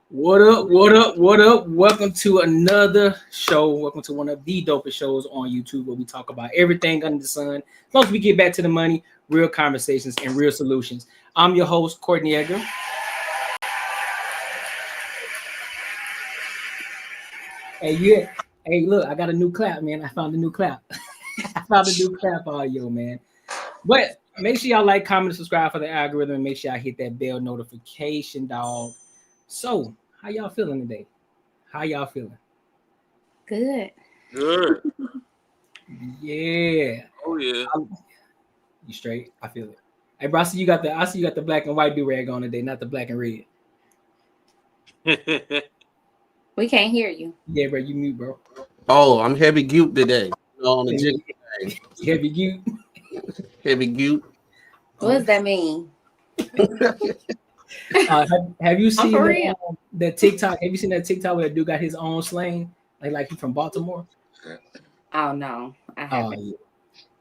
What up? What up? What up? Welcome to another show. Welcome to one of the dopest shows on YouTube where we talk about everything under the sun. As long as we get back to the money, real conversations, and real solutions. I'm your host, Courtnee Edgar. Hey, look, I got a new clap, man. I found a new clap. I found a new clap audio, man. But make sure y'all like, comment, and subscribe for the algorithm. And make sure y'all hit that bell notification, dog. So, how y'all feeling today? How y'all feeling? Good. Yeah. Oh yeah. You straight? I feel it. Hey, bro, I see you got the black and white do-rag on today, not the black and red. We can't hear you. Yeah, bro, you mute, bro. Oh, I'm heavy goop today. On the gym. Heavy goop. Heavy goop. What does that mean? Have you seen that TikTok? Have you seen that TikTok where a dude got his own slang? Like he's from Baltimore? Oh no, I haven't.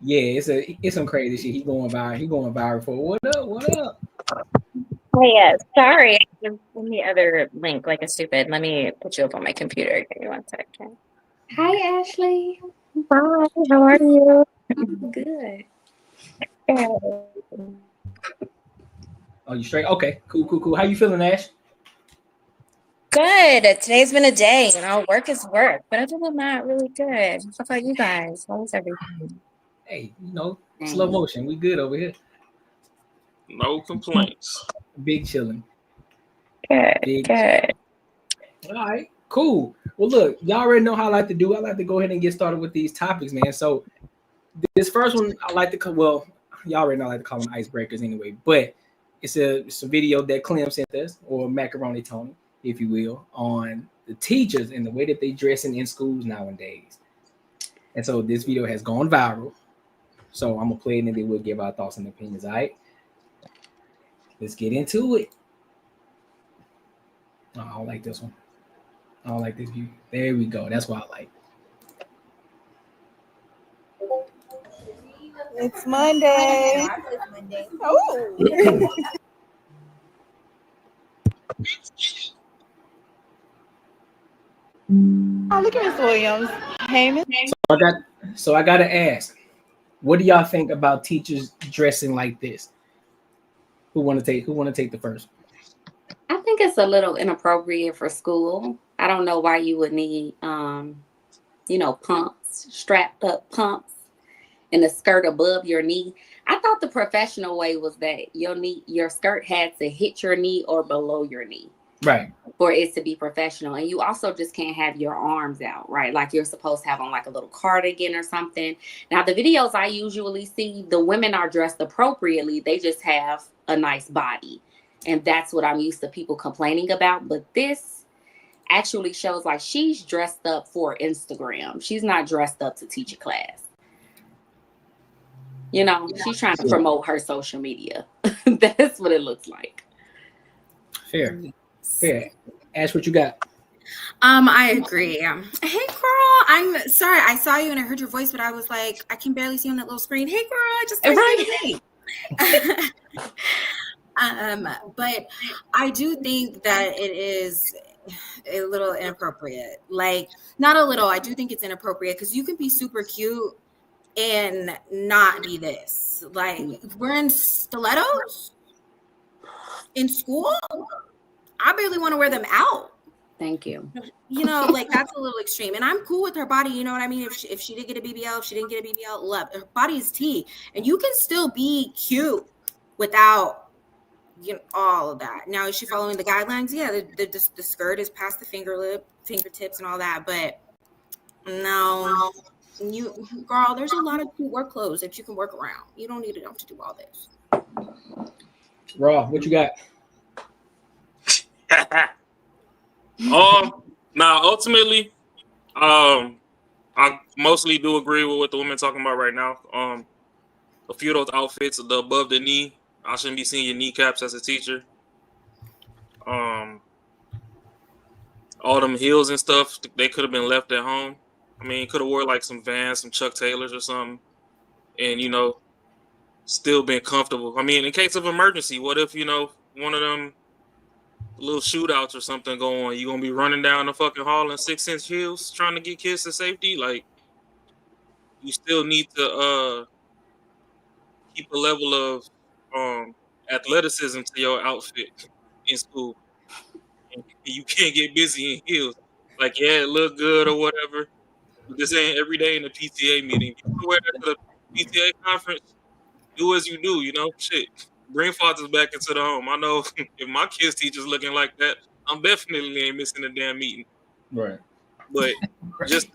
Yeah, it's some crazy shit. He going viral for what up? What up? Hey, sorry, I'm in the other link like a stupid. Let me put you up on my computer. Give me 1 second. Hi, Ashley. Hi, how are you? Good. Oh, you straight? Okay, cool. How you feeling, Ash? Good. Today's been a day. Work is work, but other than that, really good. How about you guys? How was everything? Hey, slow motion. We good over here. No complaints. Big chilling. Good. All right, cool. Well, look, y'all already know how I like to do. I like to go ahead and get started with these topics, man. So this first one, I like to y'all already know I like to call them icebreakers anyway. But it's a video that Clem sent us, or Macaroni Tony, if you will, on the teachers and the way that they dressing in schools nowadays. And so this video has gone viral. So I'm gonna play it and then we'll give our thoughts and opinions. All right, let's get into it. Oh, I don't like this one. I don't like this view. There we go. That's what I like. It's Monday. Oh. Oh, look at Miss Williams. Hey, Miss. So I gotta ask, what do y'all think about teachers dressing like this? Who wanna take the first? I think it's a little inappropriate for school. I don't know why you would need, pumps, strapped up pumps, and a skirt above your knee. I thought the professional way was that your skirt had to hit your knee or below your knee. Right. For it to be professional. And you also just can't have your arms out, right? Like you're supposed to have on like a little cardigan or something. Now, the videos I usually see, the women are dressed appropriately. They just have a nice body. And that's what I'm used to people complaining about. But this actually shows like she's dressed up for Instagram. She's not dressed up to teach a class. She's trying to promote her social media. That's what it looks like. Fair. Ash, what you got? I agree. Hey, girl. I'm sorry. I saw you and I heard your voice, but I was like, I can barely see on that little screen. Hey, girl. I just but I do think that it is a little inappropriate. Like, not a little. I do think it's inappropriate because you can be super cute and not be this. Like, we're in stilettos in school. I barely want to wear them out. Thank you. Like that's a little extreme. And I'm cool with her body. You know what I mean? If she did get a BBL, if she didn't get a BBL, love. Her body is tea. And you can still be cute without all of that. Now, is she following the guidelines? Yeah, the skirt is past the fingertips and all that. But no, girl, there's a lot of cute work clothes that you can work around. You don't need to do all this. Raw, what you got? Now ultimately, I mostly do agree with what the women talking about right now. A few of those outfits, the above the knee, I shouldn't be seeing your kneecaps as a teacher. All them heels and stuff, they could have been left at home. I mean, could have wore like some Vans, some Chuck Taylors or something, and still been comfortable. I mean, in case of emergency, what if one of them little shootouts or something go on, you gonna be running down the fucking hall in 6-inch heels trying to get kids to safety? Like, you still need to keep a level of athleticism to your outfit in school. And you can't get busy in heels. Like, yeah, it look good or whatever. But this ain't every day in the PTA meeting. If you wear that to the PTA conference, do as you do, you know? Shit. Bring fathers back into the home. I know if my kids' teacher's looking like that, I'm definitely ain't missing a damn meeting. Right. But just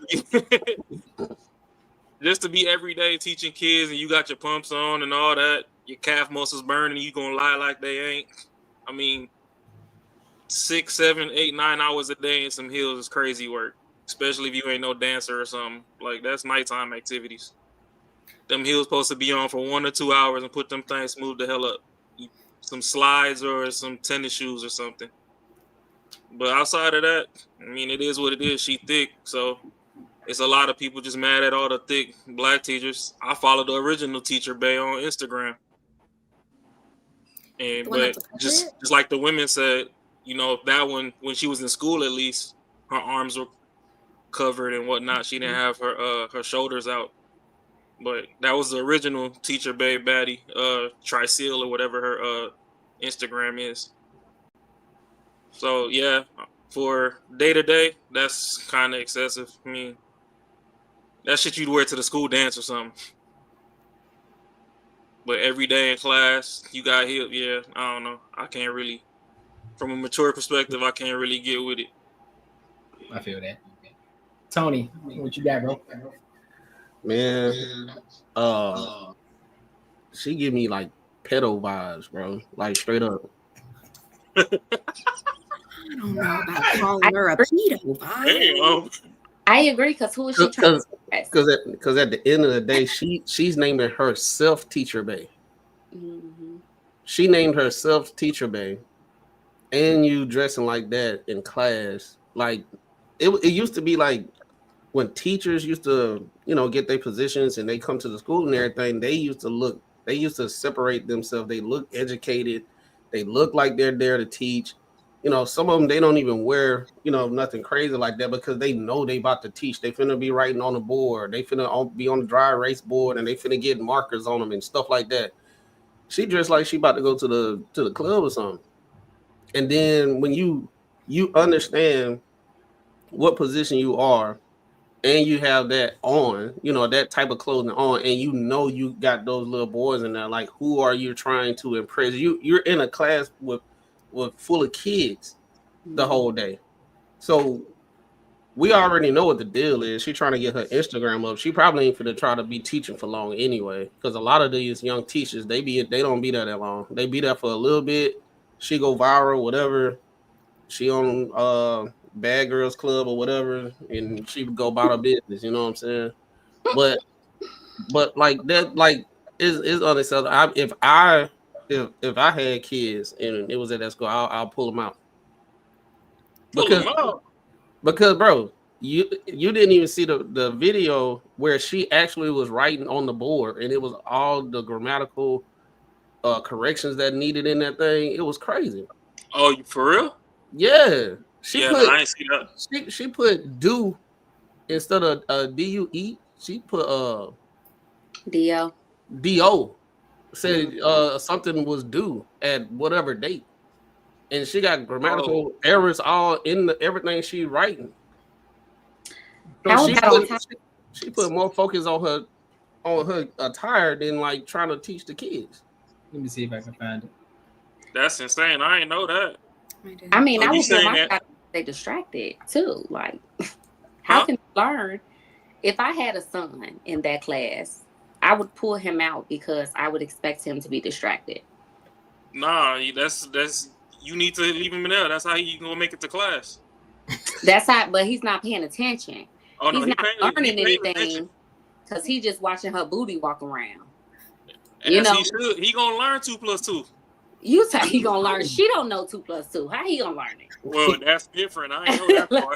to be every day teaching kids and you got your pumps on and all that, your calf muscles burning, you gonna lie like they ain't. I mean, 6, 7, 8, 9 hours a day in some heels is crazy work, especially if you ain't no dancer or something. Like, that's nighttime activities. Them heels supposed to be on for 1 or 2 hours and put them things smooth the hell up. Some slides or some tennis shoes or something. But outside of that, I mean, it is what it is. She thick, so it's a lot of people just mad at all the thick black teachers. I follow the original teacher Bay on Instagram, and but just like the women said, you know, that one when she was in school, at least her arms were covered and whatnot. She didn't have her shoulders out. But that was the original teacher Babe Baddie, Triceal or whatever her Instagram is. So yeah, for day to day, that's kind of excessive. I mean, that shit you'd wear to the school dance or something. But every day in class, you got heels. Yeah, I don't know. I can't really, from a mature perspective, I can't really get with it. I feel that. Tony, what you got, bro? Man, she give me like pedo vibes, bro. Like straight up. I don't know about calling her a pedo. I agree, because who is she trying to impress? Because at the end of the day, she's naming herself Teacher Bay. Mm-hmm. She named herself Teacher Bay, and you dressing like that in class. Like it used to be like when teachers used to, you know, get their positions and they come to the school and everything. They used to separate themselves. They look educated. They look like they're there to teach. You know, some of them, they don't even wear, you know, nothing crazy like that because they know they about to teach. They finna be writing on the board. They finna be on the dry erase board and they finna get markers on them and stuff like that. She dressed like she about to go to the club or something. And then when you understand what position you are and you have that on, you know, that type of clothing on, and you know you got those little boys in there, like, who are you trying to impress? You're in a class with full of kids the whole day. So we already know what the deal is. She trying to get her Instagram up. She probably ain't finna try to be teaching for long anyway, because a lot of these young teachers, they don't be there that long. They be there for a little bit. She go viral, whatever. She on Bad Girls Club or whatever, and she would go about her business. You know what I'm saying? But like that, like is unacceptable. If I had kids and it was at that school, I'll pull them out. Because bro, you didn't even see the video where she actually was writing on the board, and it was all the grammatical corrections that needed in that thing. It was crazy. Oh, for real? Yeah. I ain't see that. She put do instead of DUE. She put DO. Said something was due at whatever date, and she got grammatical errors all in everything she writing. So she put more focus on her attire than like trying to teach the kids. Let me see if I can find it. That's insane. I ain't know that. I mean, I was saying they distracted too. Like, how can you learn? If I had a son in that class, I would pull him out because I would expect him to be distracted. Nah, that's you need to leave him in there. That's how he gonna make it to class. That's how, but he's not paying attention. Oh, no, he's not learning anything because he's just watching her booty walk around. You know, he gonna learn 2 + 2. You say he gonna learn? She don't know 2 + 2. How he gonna learn it? Well, that's different. I ain't know that part.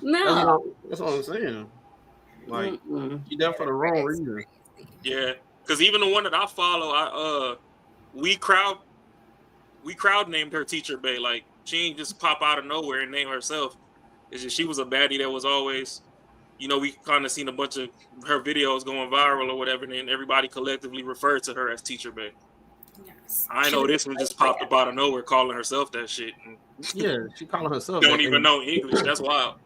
No, that's what I'm saying. Like, you there for the wrong reason. Yeah, because even the one that I follow, we crowd we crowd named her Teacher Bay. Like, she ain't just pop out of nowhere and name herself. It's just she was a baddie that was always, you know, we kind of seen a bunch of her videos going viral or whatever, and then everybody collectively referred to her as Teacher Bay. Yes. I know this one just popped up out of nowhere calling herself that shit. Yeah, she calling herself. Don't even know English. That's wild.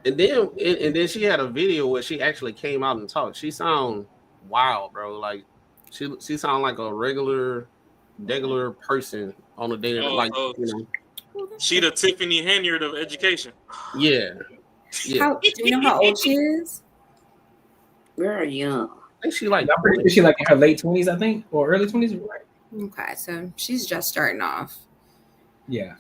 And then she had a video where she actually came out and talked. She sound wild, bro. Like she sound like a regular person on a day like you know. She the Tiffany Henyard of education. Yeah. Yeah. Do you know how old she is? Very young. I think she like I'm pretty sure she like in her late 20s, I think, or early 20s, right? Okay, so she's just starting off. Yeah.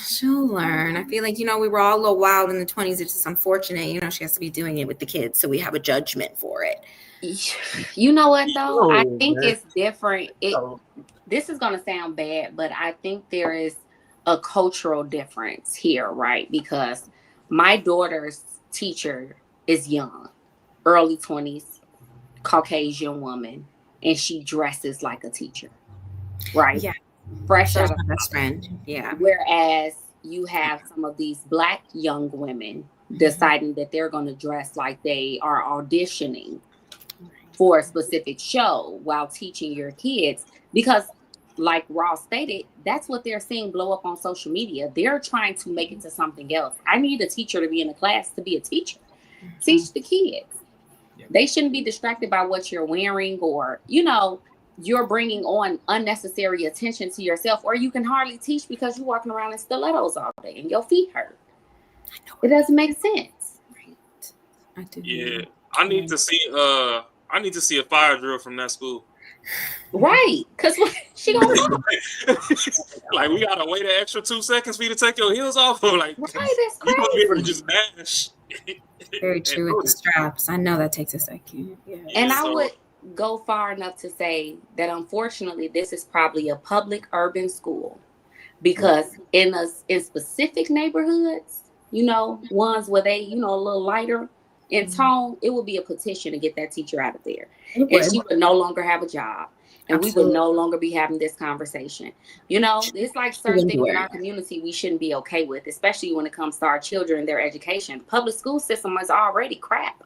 She'll learn. I feel like, you know, we were all a little wild in the 20s. It's just unfortunate, you know, she has to be doing it with the kids, so we have a judgment for it. You know what, though? I think man. it's different. This is going to sound bad, but I think there is a cultural difference here, right? Because my daughter's teacher is young, early 20s, Caucasian woman, and she dresses like a teacher, right? Yeah. Fresh That's out my of best friend. Yeah. Whereas you have some of these Black young women deciding that they're going to dress like they are auditioning for a specific show while teaching your kids. Because like Ross stated, that's what they're seeing blow up on social media. They're trying to make it to something else. I need a teacher to be in the class to be a teacher. Teach the kids. They shouldn't be distracted by what you're wearing, or, you know, you're bringing on unnecessary attention to yourself, or you can hardly teach because you're walking around in stilettos all day and your feet hurt. It doesn't make sense. Right. I do. Yeah. I need to see a fire drill from that school. Right. Because she gonna like, we gotta wait an extra 2 seconds for you to take your heels off. Or like, right, that's you gonna be able to crazy. just dash. Very true with the straps. I know that takes a second. Yeah. And I would go far enough to say that unfortunately this is probably a public urban school, because in specific neighborhoods, you know, ones where they, you know, a little lighter in tone, it would be a petition to get that teacher out of there, and she would no longer have a job, and we would no longer be having this conversation. You know, it's like certain things in our community we shouldn't be okay with, especially when it comes to our children and their education. The public school system is already crap.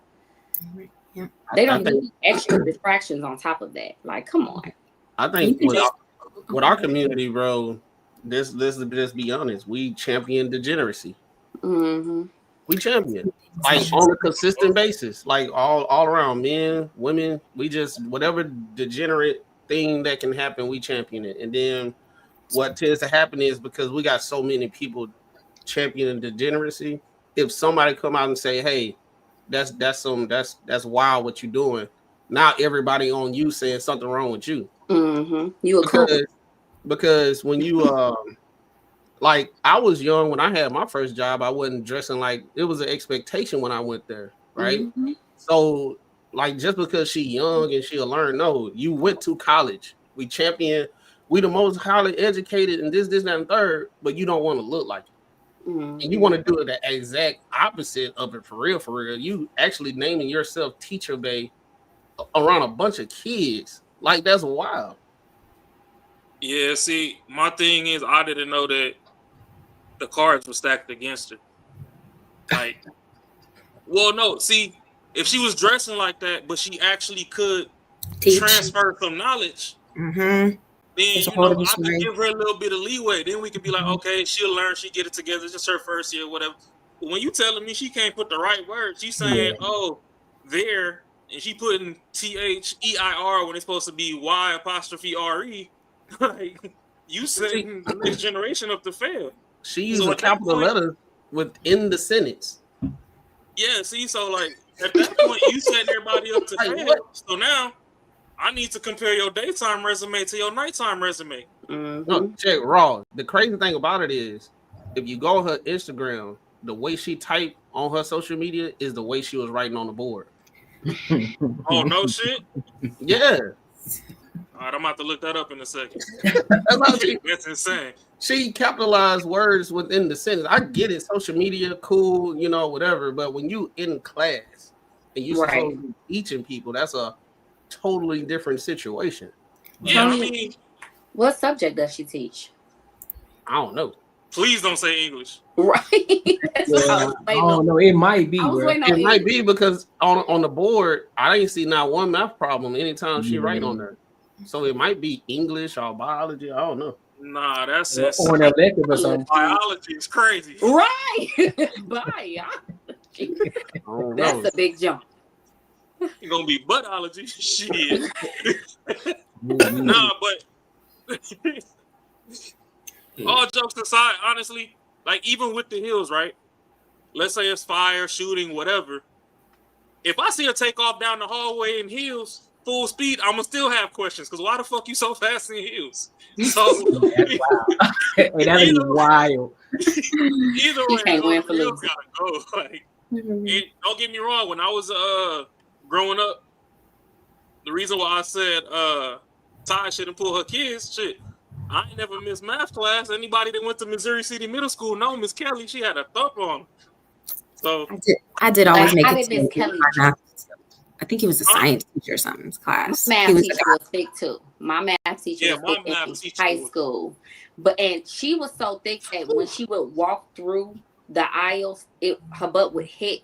Yeah. They don't need extra distractions on top of that. Like, come on. I think with our community, bro, let's just be honest. We champion degeneracy. Mm-hmm. We champion like on a consistent basis, like all around, men, women. We just whatever degenerate thing that can happen, we champion it. And then what tends to happen is, because we got so many people championing degeneracy, if somebody come out and say, "Hey, that's wild what you're doing," now everybody on you saying something wrong with you. Mm-hmm. You because when you like, I was young when I had my first job. I wasn't dressing like, it was an expectation when I went there, right? Mm-hmm. So like, just because she young and she'll learn, no, you went to college. We champion, we the most highly educated and this, that, and third, but you don't want to look like it. Mm-hmm. And you want to do the exact opposite of it for real. You actually naming yourself Teacher Bay around a bunch of kids. Like, that's wild. Yeah, see, my thing is, I didn't know that the cards were stacked against her. Like, well, no, see, if she was dressing like that, but she actually could transfer some knowledge, then, you know, I could give her a little bit of leeway. Then we could be like, okay, she'll learn, she get it together. It's just her first year, whatever. But when you telling me she can't put the right words, she's saying, oh, there, and she putting THEIR when it's supposed to be Y''RE. Like, you setting the next generation up to fail. She used a capital letter within the sentence. Yeah, see, so like at that point, you setting everybody up to fail. So now I need to compare your daytime resume to your nighttime resume. Mm-hmm. No, check raw. The crazy thing about it is, if you go on her Instagram, the way she typed on her social media is the way she was writing on the board. Oh, no shit? Yeah. All right, I'm about to look that up in a second. That's insane. She capitalized words within the sentence. I get it, social media, cool, you know, whatever. But when you in class and you supposed to be teaching people, that's a totally different situation. Yeah, I mean, what subject does she teach? I don't know. Please don't say English. Right. That's what I was I waiting don't on. know. It might be, I was bro. waiting on It might English. be because on the board, I ain't see not one math problem anytime she write on there. So it might be English or biology. I don't know. Nah, that's Or it. an elective or something. Biology is crazy. Right. Biology. I don't That's know. a big jump. It's gonna be buttology. Shit. Mhm. Nah, but all jokes aside, honestly, like even with the heels, right? Let's say it's fire, shooting, whatever. If I see her take off down the hallway in heels, full speed, I'ma still have questions. Cause why the fuck you so fast in heels? So That's wild. Hey, that is wild. either You way, can't win for heels losing. gotta go. Like, and don't get me wrong, when I was growing up, the reason why I said Ty shouldn't pull her kids, shit. I ain't never missed math class. Anybody that went to Missouri City Middle School know Miss Kelly. She had a thump on her. So I did always make I it did Miss to Kelly. my math. I think he was a science teacher or something class. My He math was teacher was thick too. My math teacher Yeah, was my thick math in teacher high was- school. And she was so thick that when she would walk through the aisles, her butt would hit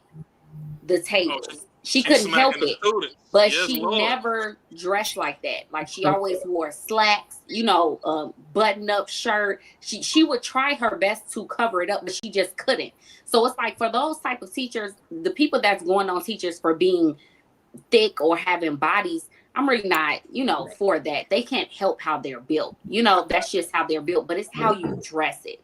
the tables. She couldn't help smacking the it. students. But Yes, she Lord. never dressed like that. Like she always wore slacks, button-up shirt. She would try her best to cover it up, but she just couldn't. So it's like for those type of teachers, the people that's going on teachers for being thick or having bodies, I'm really not, for that. They can't help how they're built. That's just how they're built, but it's how you dress it.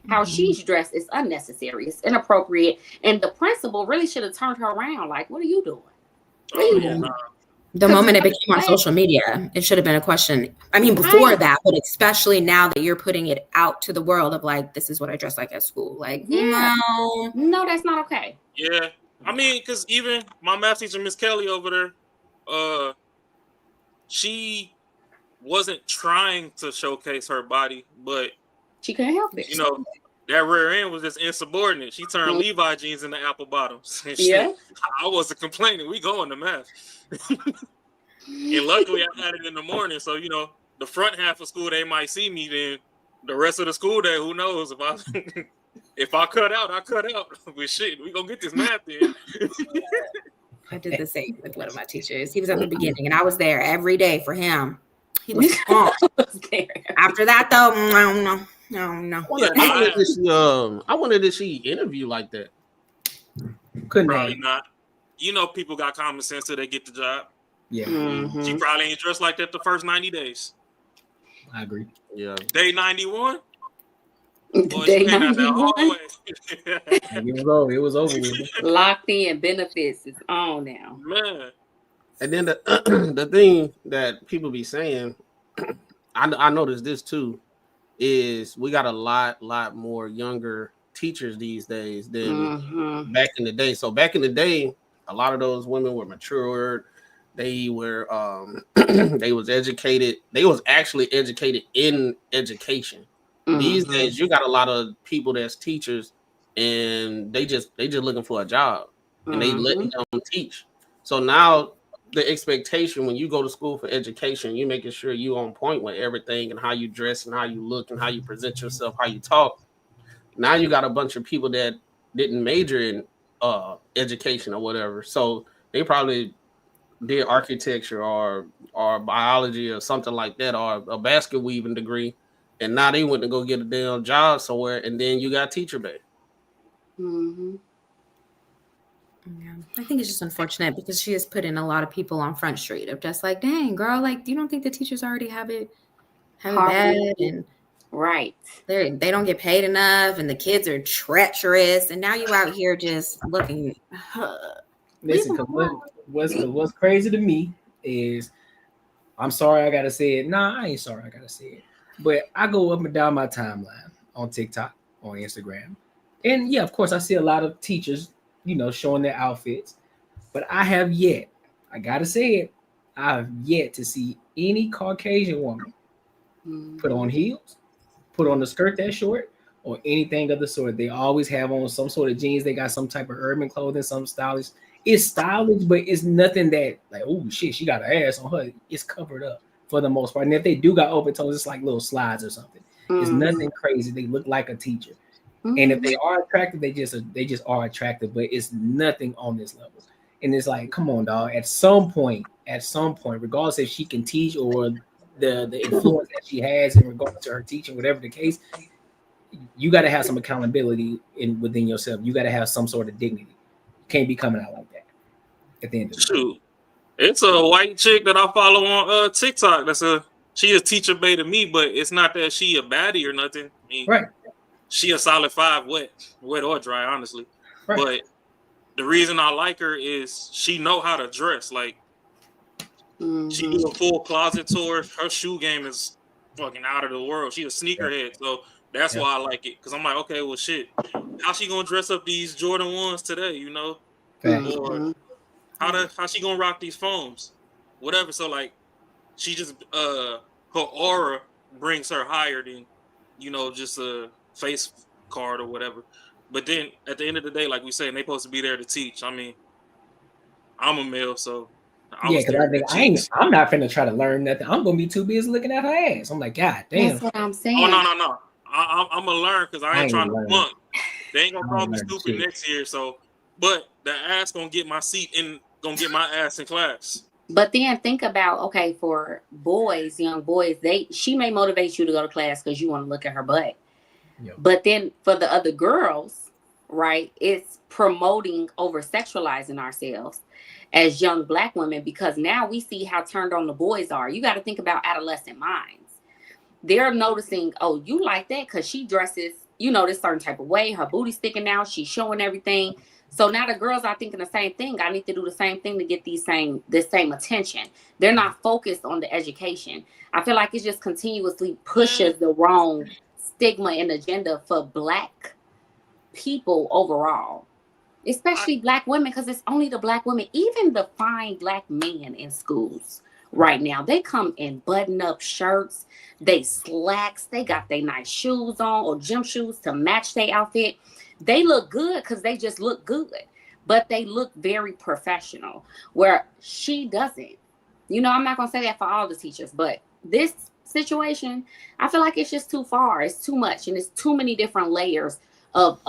How she's dressed is unnecessary. It's inappropriate. And the principal really should have turned her around. Like, what are you doing? What are you doing? The moment it became on social media, it should have been a question. I mean, before that, but especially now that you're putting it out to the world of like, this is what I dress like at school. Like, no, that's not okay. Yeah. I mean, because even my math teacher, Miss Kelly over there, she wasn't trying to showcase her body, but she couldn't help it. That rear end was just insubordinate. She turned Levi jeans into apple bottoms. And Yeah. I wasn't complaining. We going to math. And luckily I had it in the morning. So, the front half of school, they might see me. Then the rest of the school day, who knows? If I cut out, I cut out. But shit, we gonna get this math in. I did the same with one of my teachers. He was at the beginning, and I was there every day for him. He was on. After that, though, no. I wonder did she interview like that? Couldn't Probably not. People got common sense till they get the job. Yeah. Mm-hmm. She probably ain't dressed like that the first 90 days. I agree. Yeah. Day 91. Boy, Day she came out that 91. hallway. It was over with. Locked in benefits is on now. Man. And then the thing that people be saying, I noticed this too, is we got a lot more younger teachers these days than back in the day. So back in the day, a lot of those women were matured. They were they was educated. They was actually educated in education. These days, you got a lot of people that's teachers, and they just looking for a job, and they letting them teach. So now the expectation when you go to school for education, you making sure you on point with everything and how you dress and how you look and how you present yourself, how you talk. Now you got a bunch of people that didn't major in education or whatever, so they probably did architecture or biology or something like that, or a basket weaving degree, and now they went to go get a damn job somewhere, and then you got teacher pay. Yeah. I think it's just unfortunate because she has put in a lot of people on Front Street of just like, dang, girl, like, you don't think the teachers already have it bad, and right, they don't get paid enough, and the kids are treacherous, and now you out here just looking. Listen, what's crazy to me is, I'm sorry I gotta say it. Nah, I ain't sorry I gotta say it. But I go up and down my timeline on TikTok, on Instagram, and yeah, of course, I see a lot of teachers, showing their outfits. But I have yet, I gotta say it, I have yet to see any Caucasian woman put on heels, put on a skirt that short, or anything of the sort. They always have on some sort of jeans. They got some type of urban clothing, some stylish. It's stylish, but it's nothing that like, oh shit, she got her ass on her. It's covered up for the most part. And if they do got open toes, it's like little slides or something. It's nothing crazy. They look like a teacher. And if they are attractive, they just are attractive, but it's nothing on this level. And it's like, come on, dog. At some point, regardless if she can teach or the influence that she has in regards to her teaching, whatever the case, you got to have some accountability within yourself. You got to have some sort of dignity. You can't be coming out like that at the end of the day. It's a white chick that I follow on TikTok. She is teacher bae to me, but it's not that she a baddie or nothing. I mean, right. She a solid 5, wet or dry, honestly. Right. But the reason I like her is she know how to dress. Like, she do a full closet tour. Her shoe game is fucking out of the world. She a sneakerhead, so that's why I like it. Because I'm like, okay, well, shit, how she gonna dress up these Jordan 1s today, you know? Or how she gonna rock these foams? Whatever. So, like, she just, her aura brings her higher than, you know, just a face card or whatever. But then at the end of the day, like we say, they supposed to be there to teach. I mean, I'm a male, so because I'm not finna try to learn nothing. I'm gonna be too busy looking at her ass. I'm like, God damn. That's what I'm saying. Oh no. I'm gonna learn because I ain't trying to bunk. They ain't gonna call me stupid next year. So, but the ass gonna get my seat and gonna get my ass in class. But then think about, okay, for boys, young boys, she may motivate you to go to class because you want to look at her butt. Yep. But then for the other girls, right, it's promoting over sexualizing ourselves as young Black women, because now we see how turned on the boys are. You got to think about adolescent minds. They're noticing, oh, you like that because she dresses, you know, this certain type of way. Her booty sticking out. She's showing everything. So now the girls are thinking the same thing. I need to do the same thing to get this same attention. They're not focused on the education. I feel like it just continuously pushes the wrong stigma and agenda for Black people overall, especially Black women, because it's only the Black women. Even the fine Black men in schools right now, they come in button-up shirts, they slacks, they got their nice shoes on or gym shoes to match their outfit. They look good because they just look good, but they look very professional, where she doesn't. You know, I'm not going to say that for all the teachers, but this situation, I feel like it's just too far. It's too much, and it's too many different layers of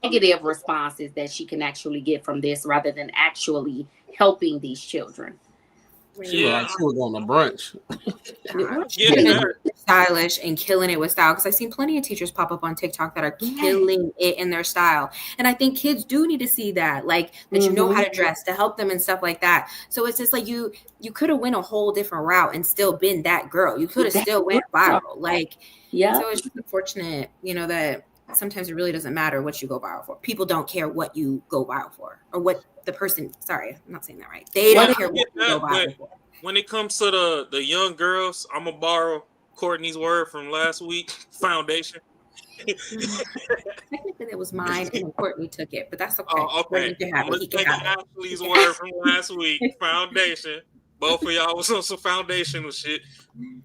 negative responses that she can actually get from this rather than actually helping these children. She was going to brunch. Stylish and killing it with style, because I've seen plenty of teachers pop up on TikTok that are killing it in their style, and I think kids do need to see that, like that you know how to dress to help them and stuff like that. So it's just like you could have went a whole different route and still been that girl. You could have still went viral, like So it's just unfortunate, you know, that sometimes it really doesn't matter what you go viral for. People don't care what you go viral for or what the person. Sorry, I'm not saying that right. They don't care what you go viral for. When it comes to the young girls, I'm gonna borrow Courtney's word from last week. Foundation. Technically, it was mine, and Courtney took it, but that's okay. Okay. I'm gonna take Ashley's word from last week. Foundation. Both of y'all was on some foundational shit,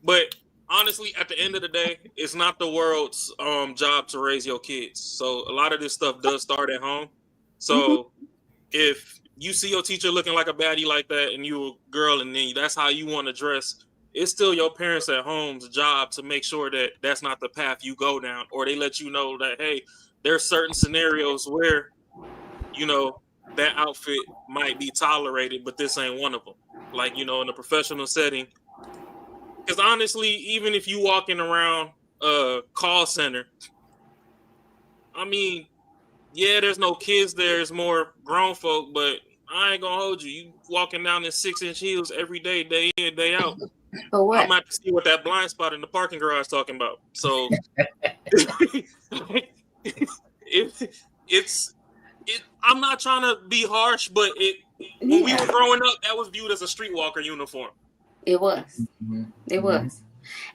but honestly, at the end of the day, it's not the world's job to raise your kids. So a lot of this stuff does start at home. So if you see your teacher looking like a baddie like that and you a girl and then that's how you want to dress, it's still your parents at home's job to make sure that that's not the path you go down, or they let you know that, hey, there's certain scenarios where, you know, that outfit might be tolerated, but this ain't one of them. Like, you know, in a professional setting. Because honestly, even if you walking around a call center, I mean, yeah, there's no kids there. It's more grown folk, but I ain't gonna hold you. You walking down in 6-inch heels every day, day in, day out. For what? I'm about to see what that blind spot in the parking garage talking about. So I'm not trying to be harsh, but when we were growing up, that was viewed as a streetwalker uniform. It was. It was.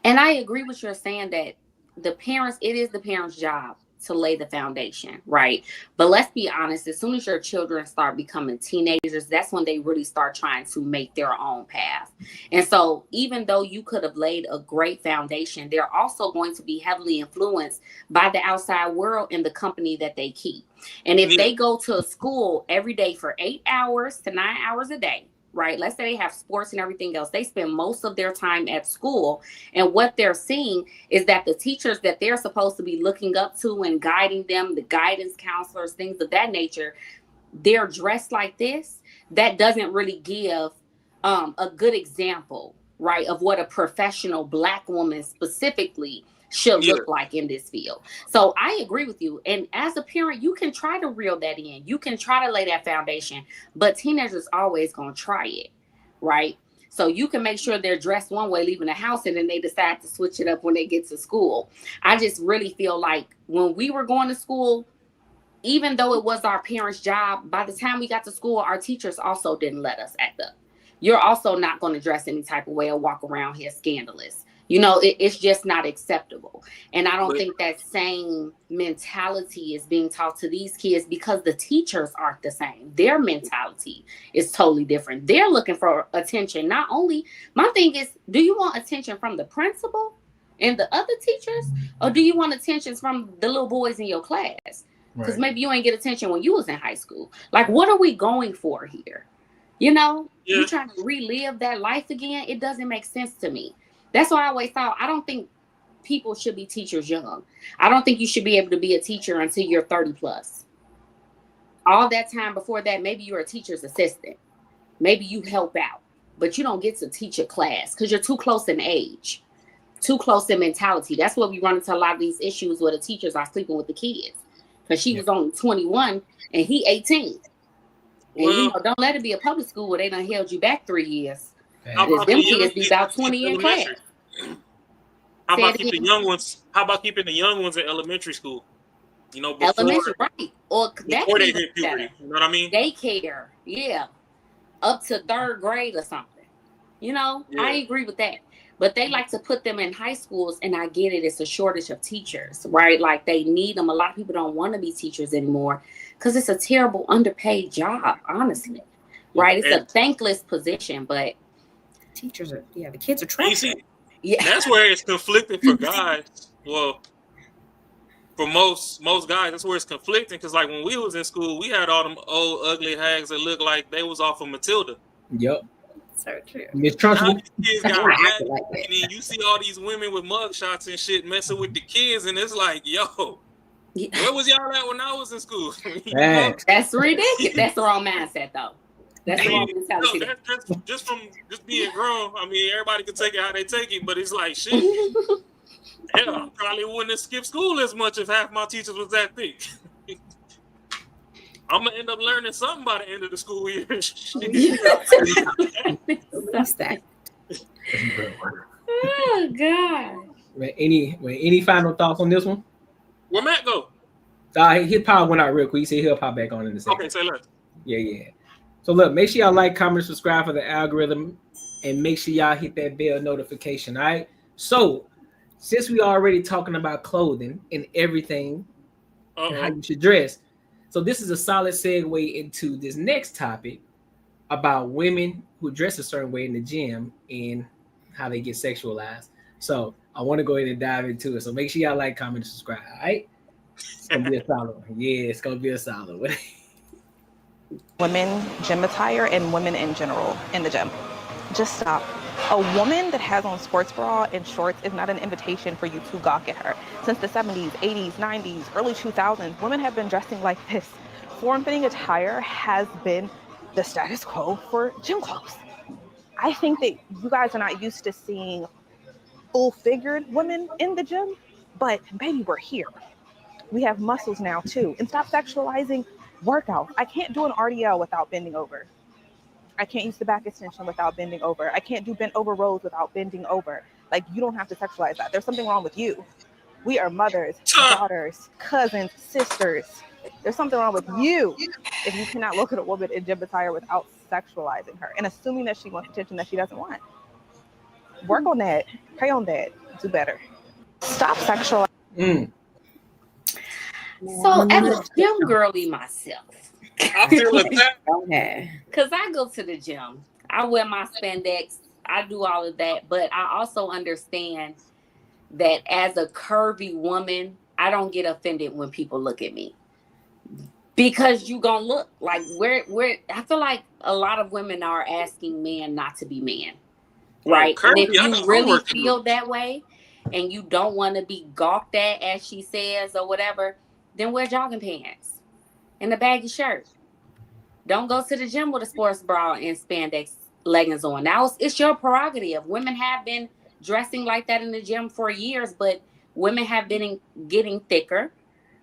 And I agree with you saying that it is the parents' job to lay the foundation, right? But let's be honest, as soon as your children start becoming teenagers, that's when they really start trying to make their own path. And so even though you could have laid a great foundation, they're also going to be heavily influenced by the outside world and the company that they keep. And if they go to a school every day for 8 hours to 9 hours a day, right? Let's say they have sports and everything else. They spend most of their time at school. And what they're seeing is that the teachers that they're supposed to be looking up to and guiding them, the guidance counselors, things of that nature, they're dressed like this. That doesn't really give a good example, right, of what a professional Black woman specifically should look like in this field. So I agree with you. And as a parent, you can try to reel that in. You can try to lay that foundation, but teenagers always going to try it, right? So you can make sure they're dressed one way leaving the house, and then they decide to switch it up when they get to school. I just really feel like when we were going to school, even though it was our parents' job, by the time we got to school, our teachers also didn't let us act up. You're also not going to dress any type of way or walk around here scandalous. You know, it's just not acceptable. And I don't think that same mentality is being taught to these kids because the teachers aren't the same. Their mentality is totally different. They're looking for attention. Not only, my thing is, do you want attention from the principal and the other teachers? Or do you want attention from the little boys in your class? Because maybe you ain't get attention when you was in high school. Like, what are we going for here? You know, you trying to relive that life again? It doesn't make sense to me. That's why I always thought, I don't think people should be teachers young. I don't think you should be able to be a teacher until you're 30 plus. All that time before that, maybe you're a teacher's assistant. Maybe you help out, but you don't get to teach a class because you're too close in age, too close in mentality. That's where we run into a lot of these issues where the teachers are sleeping with the kids because she was only 21 and he 18. And you know, don't let it be a public school where they done held you back 3 years. Them kids be about 20 in class. How about keeping the young ones? How about keeping the young ones in elementary school? You know, before, elementary, right? Or before they hit puberty. You know what I mean? Daycare, up to 3rd grade or something. You know, I agree with that. But they like to put them in high schools, and I get it. It's a shortage of teachers, right? Like they need them. A lot of people don't want to be teachers anymore because it's a terrible, underpaid job, honestly. Right? It's a thankless position, but teachers are, the kids are trash. That's where it's conflicting for guys. Well, for most guys, that's where it's conflicting because, like, when we was in school, we had all them old ugly hags that looked like they was off of Matilda. Yep. So true. Miss Trunchbull. Kids got mad, and then you see all these women with mug shots and shit messing with the kids, and it's like, yo, where was y'all at when I was in school? That's ridiculous. That's the wrong mindset, though. That's the wrong mentality. Just being grown. I mean, everybody can take it how they take it, but it's like, shit. Hell, I probably wouldn't have skipped school as much if half my teachers was that thick. I'm gonna end up learning something by the end of the school year. What's that? Oh God. Any final thoughts on this one? Where Matt go? His power went out real quick. He said he'll pop back on in a second. Okay, say less. Yeah. So look, make sure y'all like, comment, subscribe for the algorithm, and make sure y'all hit that bell notification. All right. So since we already talking about clothing and everything and how you should dress, so this is a solid segue into this next topic about women who dress a certain way in the gym and how they get sexualized. So I want to go ahead and dive into it. So make sure y'all like, comment, and subscribe. All right. It's gonna be a solid one. Yeah, it's gonna be a solid one. Women gym attire and women in general in the gym. Just stop. A woman that has on sports bra and shorts is not an invitation for you to gawk at her. Since the 70s, 80s, 90s, early 2000s, women have been dressing like this. Form-fitting attire has been the status quo for gym clothes. I think that you guys are not used to seeing full-figured women in the gym, but baby, we're here. We have muscles now too. And stop sexualizing workout. I can't do an RDL without bending over. I can't use the back extension without bending over. I can't do bent over rows without bending over. Like, you don't have to sexualize that. There's something wrong with you. We are mothers, daughters, cousins, sisters. There's something wrong with you if you cannot look at a woman in gym attire without sexualizing her and assuming that she wants attention that she doesn't want. Work on that. Pray on that. Do better. Stop sexualizing. So as a gym girly myself, I feel attacked. Because I go to the gym. I wear my spandex. I do all of that. But I also understand that as a curvy woman, I don't get offended when people look at me. Because you gonna look like where I feel like a lot of women are asking men not to be men, right? Oh, and if Kirby, you really feel that way and you don't want to be gawked at, as she says, or whatever, then wear jogging pants and a baggy shirt. Don't go to the gym with a sports bra and spandex leggings on. Now it's your prerogative. Women have been dressing like that in the gym for years, but women have been getting thicker,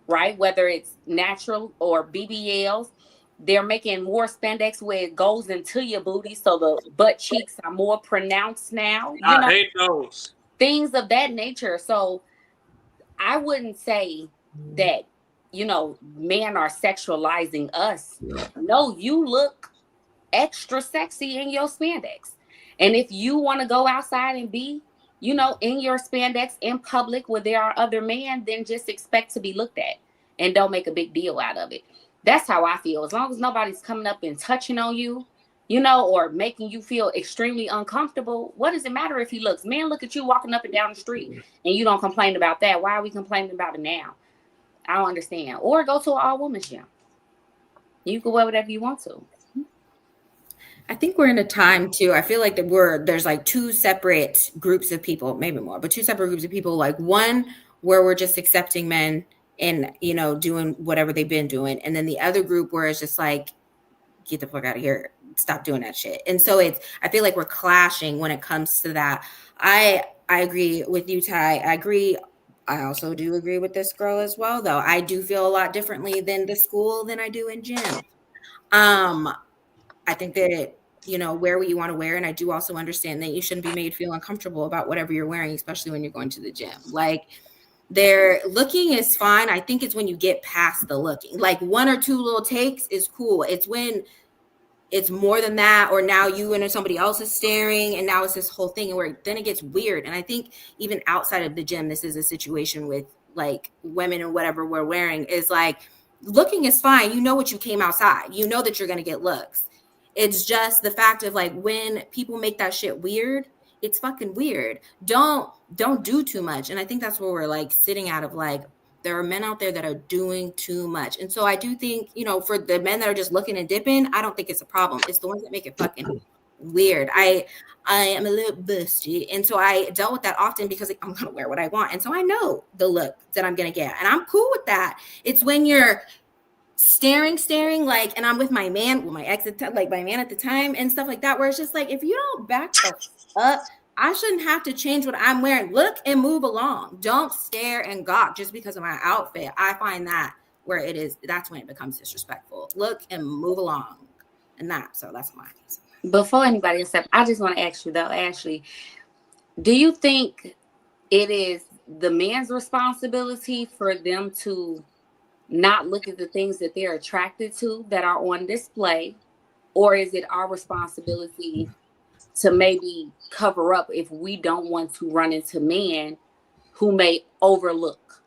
right? Whether it's natural or BBLs, they're making more spandex where it goes into your booty, so the butt cheeks are more pronounced now. I hate those things of that nature. So I wouldn't say that, men are sexualizing us. No, you look extra sexy in your spandex. And if you want to go outside and be, in your spandex in public where there are other men, then just expect to be looked at and don't make a big deal out of it. That's how I feel. As long as nobody's coming up and touching on you, or making you feel extremely uncomfortable, what does it matter if he looks? Men look at you walking up and down the street and you don't complain about that. Why are we complaining about it now? I don't understand. Or go to an all-women's gym. You can wear whatever you want to. I think we're in a time too. I feel like there's like two separate groups of people, maybe more, but two separate groups of people. Like one where we're just accepting men and, doing whatever they've been doing. And then the other group where it's just like, get the fuck out of here. Stop doing that shit. And so I feel like we're clashing when it comes to that. I agree with you, Ty. I agree. I also do agree with this girl as well, though. I do feel a lot differently than the school than I do in gym. I think that, wear what you want to wear. And I do also understand that you shouldn't be made feel uncomfortable about whatever you're wearing, especially when you're going to the gym. Like, their looking is fine. I think it's when you get past the looking. Like, one or two little takes is cool. It's when it's more than that, or now you and somebody else is staring, and now it's this whole thing where then it gets weird. And I think even outside of the gym, this is a situation with like women and whatever we're wearing is like, looking is fine. You know what you came outside. You know that you're going to get looks. It's just the fact of like, when people make that shit weird, it's fucking weird. Don't do too much. And I think that's where we're like sitting out of like, there are men out there that are doing too much. And so I do think, for the men that are just looking and dipping, I don't think it's a problem. It's the ones that make it fucking weird. I am a little busty. And so I dealt with that often because I'm going to wear what I want. And so I know the look that I'm going to get. And I'm cool with that. It's when you're staring like, and I'm with my man, my ex, like my man at the time and stuff like that, where it's just like, if you don't back the up, I shouldn't have to change what I'm wearing. Look and move along. Don't stare and gawk just because of my outfit. I find that where that's when it becomes disrespectful. Look and move along. And so that's mine. Before anybody else, I just want to ask you though, Ashley, do you think it is the man's responsibility for them to not look at the things that they're attracted to that are on display? Or is it our responsibility to maybe cover up if we don't want to run into men who may overlook,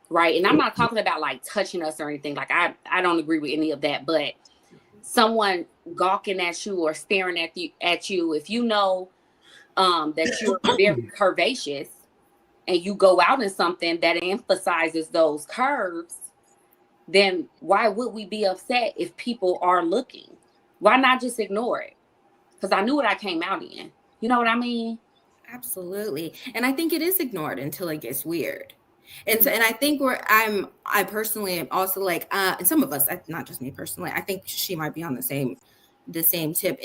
right? And I'm not talking about like touching us or anything. Like I don't agree with any of that, but someone gawking at you or staring at you, if you know that you're very curvaceous and you go out in something that emphasizes those curves, then why would we be upset if people are looking? Why not just ignore it? Because I knew what I came out in. You know what I mean? Absolutely. And I think it is ignored until it gets weird. And so, and I think I personally am also like, and some of us, not just me personally, I think she might be on the same tip.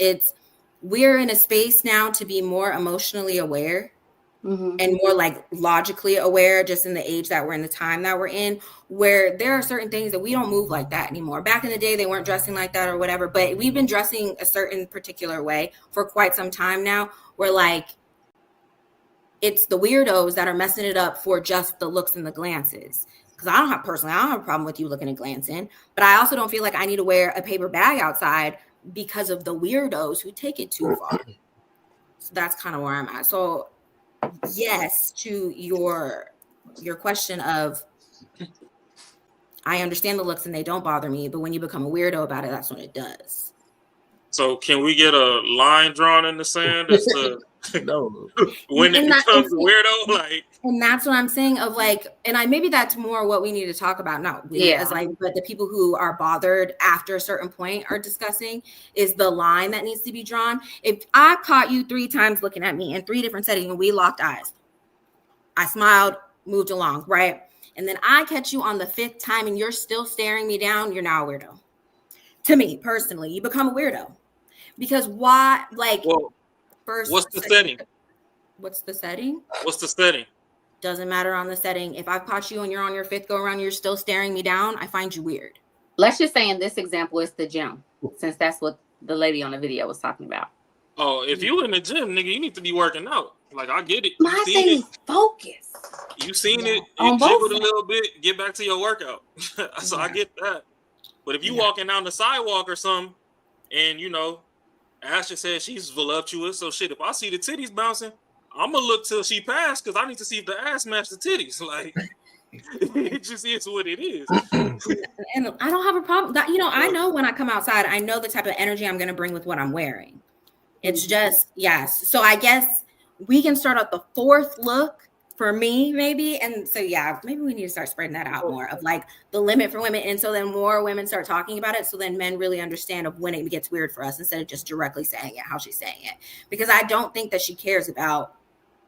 We're in a space now to be more emotionally aware. Mm-hmm. And more like logically aware, just in the age that we're in, the time that we're in, where there are certain things that we don't move like that anymore. Back in the day, they weren't dressing like that or whatever, but we've been dressing a certain particular way for quite some time now. Where like, it's the weirdos that are messing it up for just the looks and the glances. Because I don't have a problem with you looking and glancing, but I also don't feel like I need to wear a paper bag outside because of the weirdos who take it too far. So that's kind of where I'm at. So yes, to your question of, I understand the looks and they don't bother me, but when you become a weirdo about it, that's when it does. So can we get a line drawn in the sand as to No. When it And that- becomes weirdo, like, And that's what I'm saying of like, and maybe that's more what we need to talk about. Not we as like, but the people who are bothered after a certain point are discussing is the line that needs to be drawn. If I caught you 3 times looking at me in 3 different settings and we locked eyes, I smiled, moved along, right? And then I catch you on the 5th time and you're still staring me down, you're now a weirdo. To me personally, you become a weirdo. Because why, like, well, first, what's the setting? What's the setting? What's the setting? Doesn't matter on the setting. If I've caught you and you're on your 5th go around, you're still staring me down, I find you weird. Let's just say in this example, it's the gym, since that's what the lady on the video was talking about. Oh, if you in the gym, nigga, you need to be working out. Like, I get it. My thing is focus. You seen it On both jiggled a sides. little bit, get back to your workout. So I get that. But if you walking down the sidewalk or something, and, you know, Asher says she's voluptuous, so shit, if I see the titties bouncing, I'm gonna look till she passed because I need to see if the ass match the titties. Like, it just is what it is. And I don't have a problem. That, you know, I know when I come outside, I know the type of energy I'm going to bring with what I'm wearing. It's just, yes. So I guess we can start out the 4th look for me, maybe. And so, yeah, maybe we need to start spreading that out more of like the limit for women. And so then more women start talking about it. So then men really understand of when it gets weird for us instead of just directly saying it, how she's saying it. Because I don't think that she cares about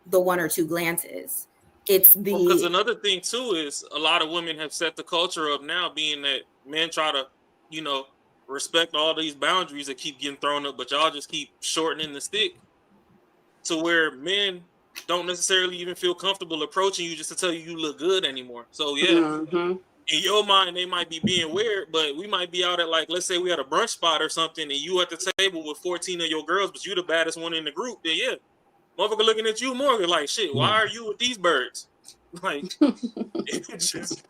the 1 or 2 glances. It's the because another thing too is a lot of women have set the culture up now, being that men try to, you know, respect all these boundaries that keep getting thrown up, but y'all just keep shortening the stick to where men don't necessarily even feel comfortable approaching you just to tell you you look good anymore. So yeah, in your mind they might be being weird, but we might be out at, like, let's say we had a brunch spot or something, and you at the table with 14 of your girls, but you the baddest one in the group. Then yeah, motherfucker looking at you more like, shit, why are you with these birds? Like, it's just,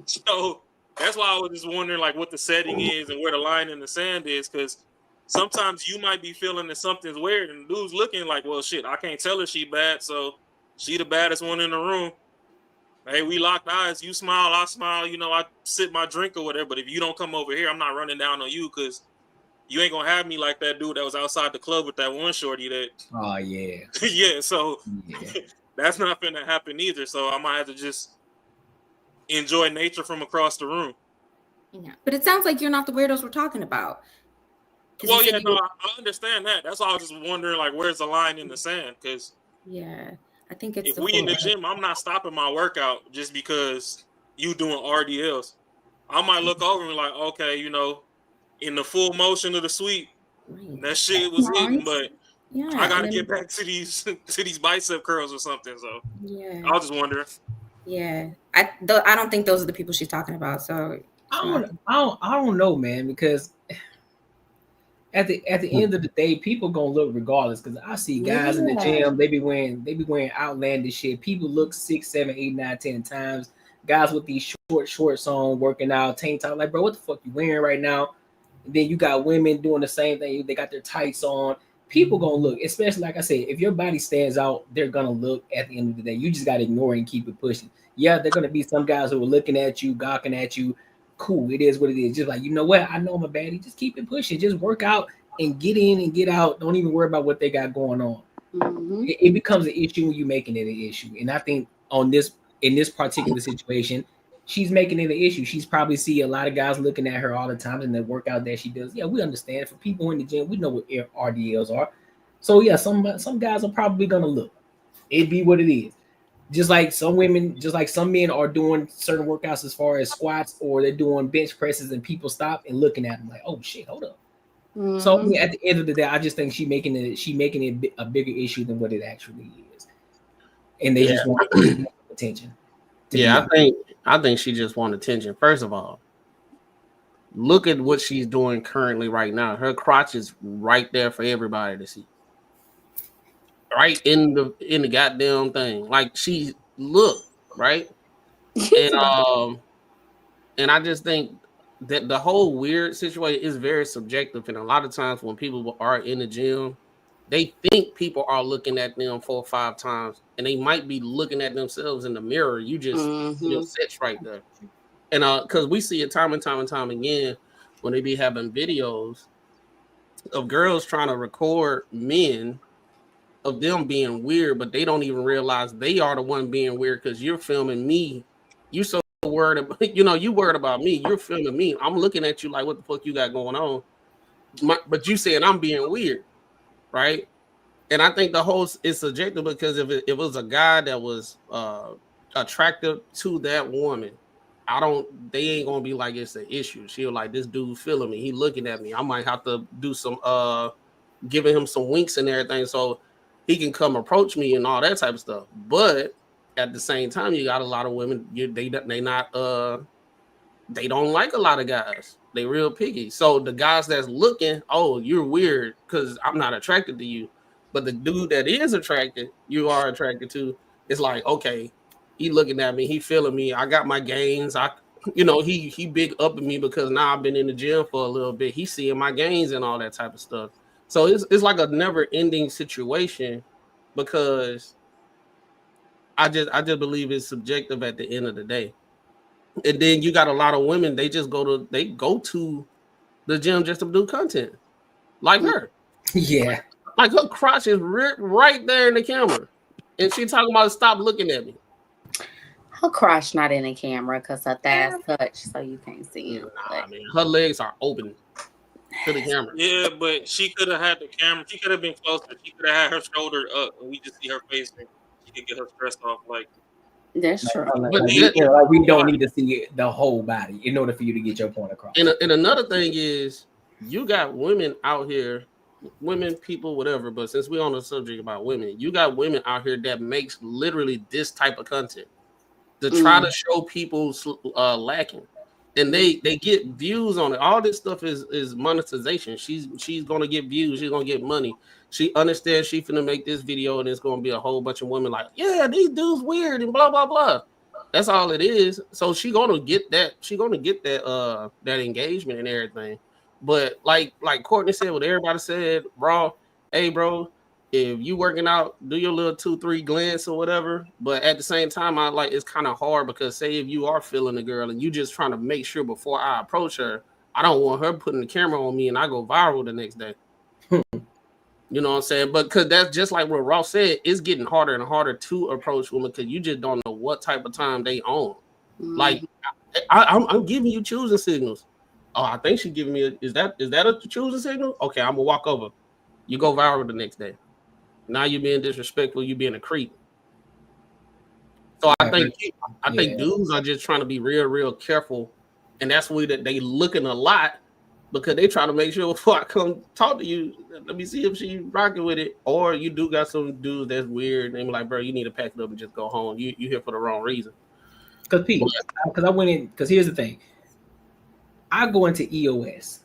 so that's why I was just wondering, like, what the setting is and where the line in the sand is, because sometimes you might be feeling that something's weird, and the dude's looking like, well, shit, I can't tell her she bad, so she the baddest one in the room. Hey, we locked eyes, you smile, I smile, you know, I sip my drink or whatever, but if you don't come over here, I'm not running down on you, because you ain't gonna have me like that dude that was outside the club with that one shorty that. Oh yeah. Yeah, so that's not gonna happen either. So I might have to just enjoy nature from across the room. Yeah, but it sounds like you're not the weirdos we're talking about. Well, yeah, no, I understand that. That's why I was just wondering, like, where's the line in the sand? Because yeah, I think it's if we in the gym, I'm not stopping my workout just because you doing RDLs. I might look over and be like, okay, you know, in the full motion of the sweep, that shit was hitting, but I gotta get back to these bicep curls or something. So yeah, I was just wondering. Yeah, I don't think those are the people she's talking about. So I don't know, man, because at the end of the day, people gonna look regardless. Because I see guys in the gym, they be wearing outlandish shit. People look 6, 7, 8, 9, 10 times. Guys with these shorts on, working out, tank top. Like, bro, what the fuck you wearing right now? And then you got women doing the same thing. They got their tights on. People gonna look, especially like I said, if your body stands out, they're gonna look at the end of the day. You just gotta ignore it and keep it pushing. Yeah, they're gonna be some guys who are looking at you, gawking at you. Cool, it is what it is. Just like, you know what? I know I'm a baddie. Just keep it pushing. Just work out and get in and get out. Don't even worry about what they got going on. It becomes an issue when you're making it an issue. And I think in this particular situation, she's making it an issue. She's probably see a lot of guys looking at her all the time in the workout that she does. Yeah, we understand. For people in the gym, we know what RDLs are. So yeah, some guys are probably gonna look. It be what it is. Just like some women, just like some men are doing certain workouts as far as squats, or they're doing bench presses, and people stop and looking at them like, "Oh shit, hold up." So yeah, at the end of the day, I just think she's making it a bigger issue than what it actually is, and they just want attention. Yeah, I think she just wants attention. First of all, look at what she's doing currently right now. Her crotch is right there for everybody to see. Right in the goddamn thing. Like, she look, right? And I just think that the whole weird situation is very subjective. And a lot of times when people are in the gym, they think people are looking at them 4 or 5 times, and they might be looking at themselves in the mirror. You just sits right there. And because we see it time and time again when they be having videos of girls trying to record men of them being weird, but they don't even realize they are the one being weird because you're filming me. You so worried about, you worried about me. You're filming me. I'm looking at you like, what the fuck you got going on? But you saying I'm being weird, right? And I think the whole is subjective because if it was a guy that was attractive to that woman, they ain't gonna be like it's an issue. She'll like, this dude feeling me. He looking at me. I might have to do some giving him some winks and everything so he can come approach me and all that type of stuff. But at the same time, you got a lot of women, they don't like a lot of guys. They real picky. So the guys that's looking, oh, you're weird because I'm not attracted to you. But the dude that is attracted, you are attracted to, it's like, okay, he looking at me, he feeling me. I got my gains. He big up at me because now I've been in the gym for a little bit. He's seeing my gains and all that type of stuff. So it's like a never-ending situation because I just believe it's subjective at the end of the day. And then you got a lot of women, they go to the gym just to do content. Like her. Yeah. Like her crotch is right there in the camera. And she talking about stop looking at me. Her crotch not in the camera because her thighs touch, so you can't see it. Nah, man. Her legs are open to the camera. Yeah, but she could have had the camera. She could have been closer. She could have had her shoulder up, and we just see her face, and she could get her stress off. Like that's true. Like we don't need to see the whole body in order for you to get your point across. And another thing is, you got women out here, women, people, whatever. But since we're on the subject about women, you got women out here that makes literally this type of content to try to show people lacking. And they get views on it. All this stuff is monetization. She's gonna get views. She's gonna get money. She understands she finna make this video and it's gonna be a whole bunch of women like, yeah, these dudes weird and blah blah blah. That's all it is. So she gonna get that. She gonna get that engagement and everything. But like Courtney said, what everybody said, bro. Hey, bro, if you working out, do your little 2-3 glance or whatever. But at the same time, it's kind of hard because say if you are feeling the girl and you just trying to make sure before I approach her, I don't want her putting the camera on me and I go viral the next day. You know what I'm saying? But because that's just like what Ross said, it's getting harder and harder to approach women because you just don't know what type of time they on. Like I'm giving you choosing signals. Oh, I think she's giving me is that a choosing signal? Okay, I'm gonna walk over. You go viral the next day. Now you're being disrespectful. You're being a creep. So I think dudes are just trying to be real careful, and that's why they looking a lot because they try to make sure before I come talk to you, let me see if she rocking with it. Or you do got some dudes that's weird and they be like, bro, you need to pack it up and just go home. You here for the wrong reason. Because I went in. Because here's the thing. I go into EOS.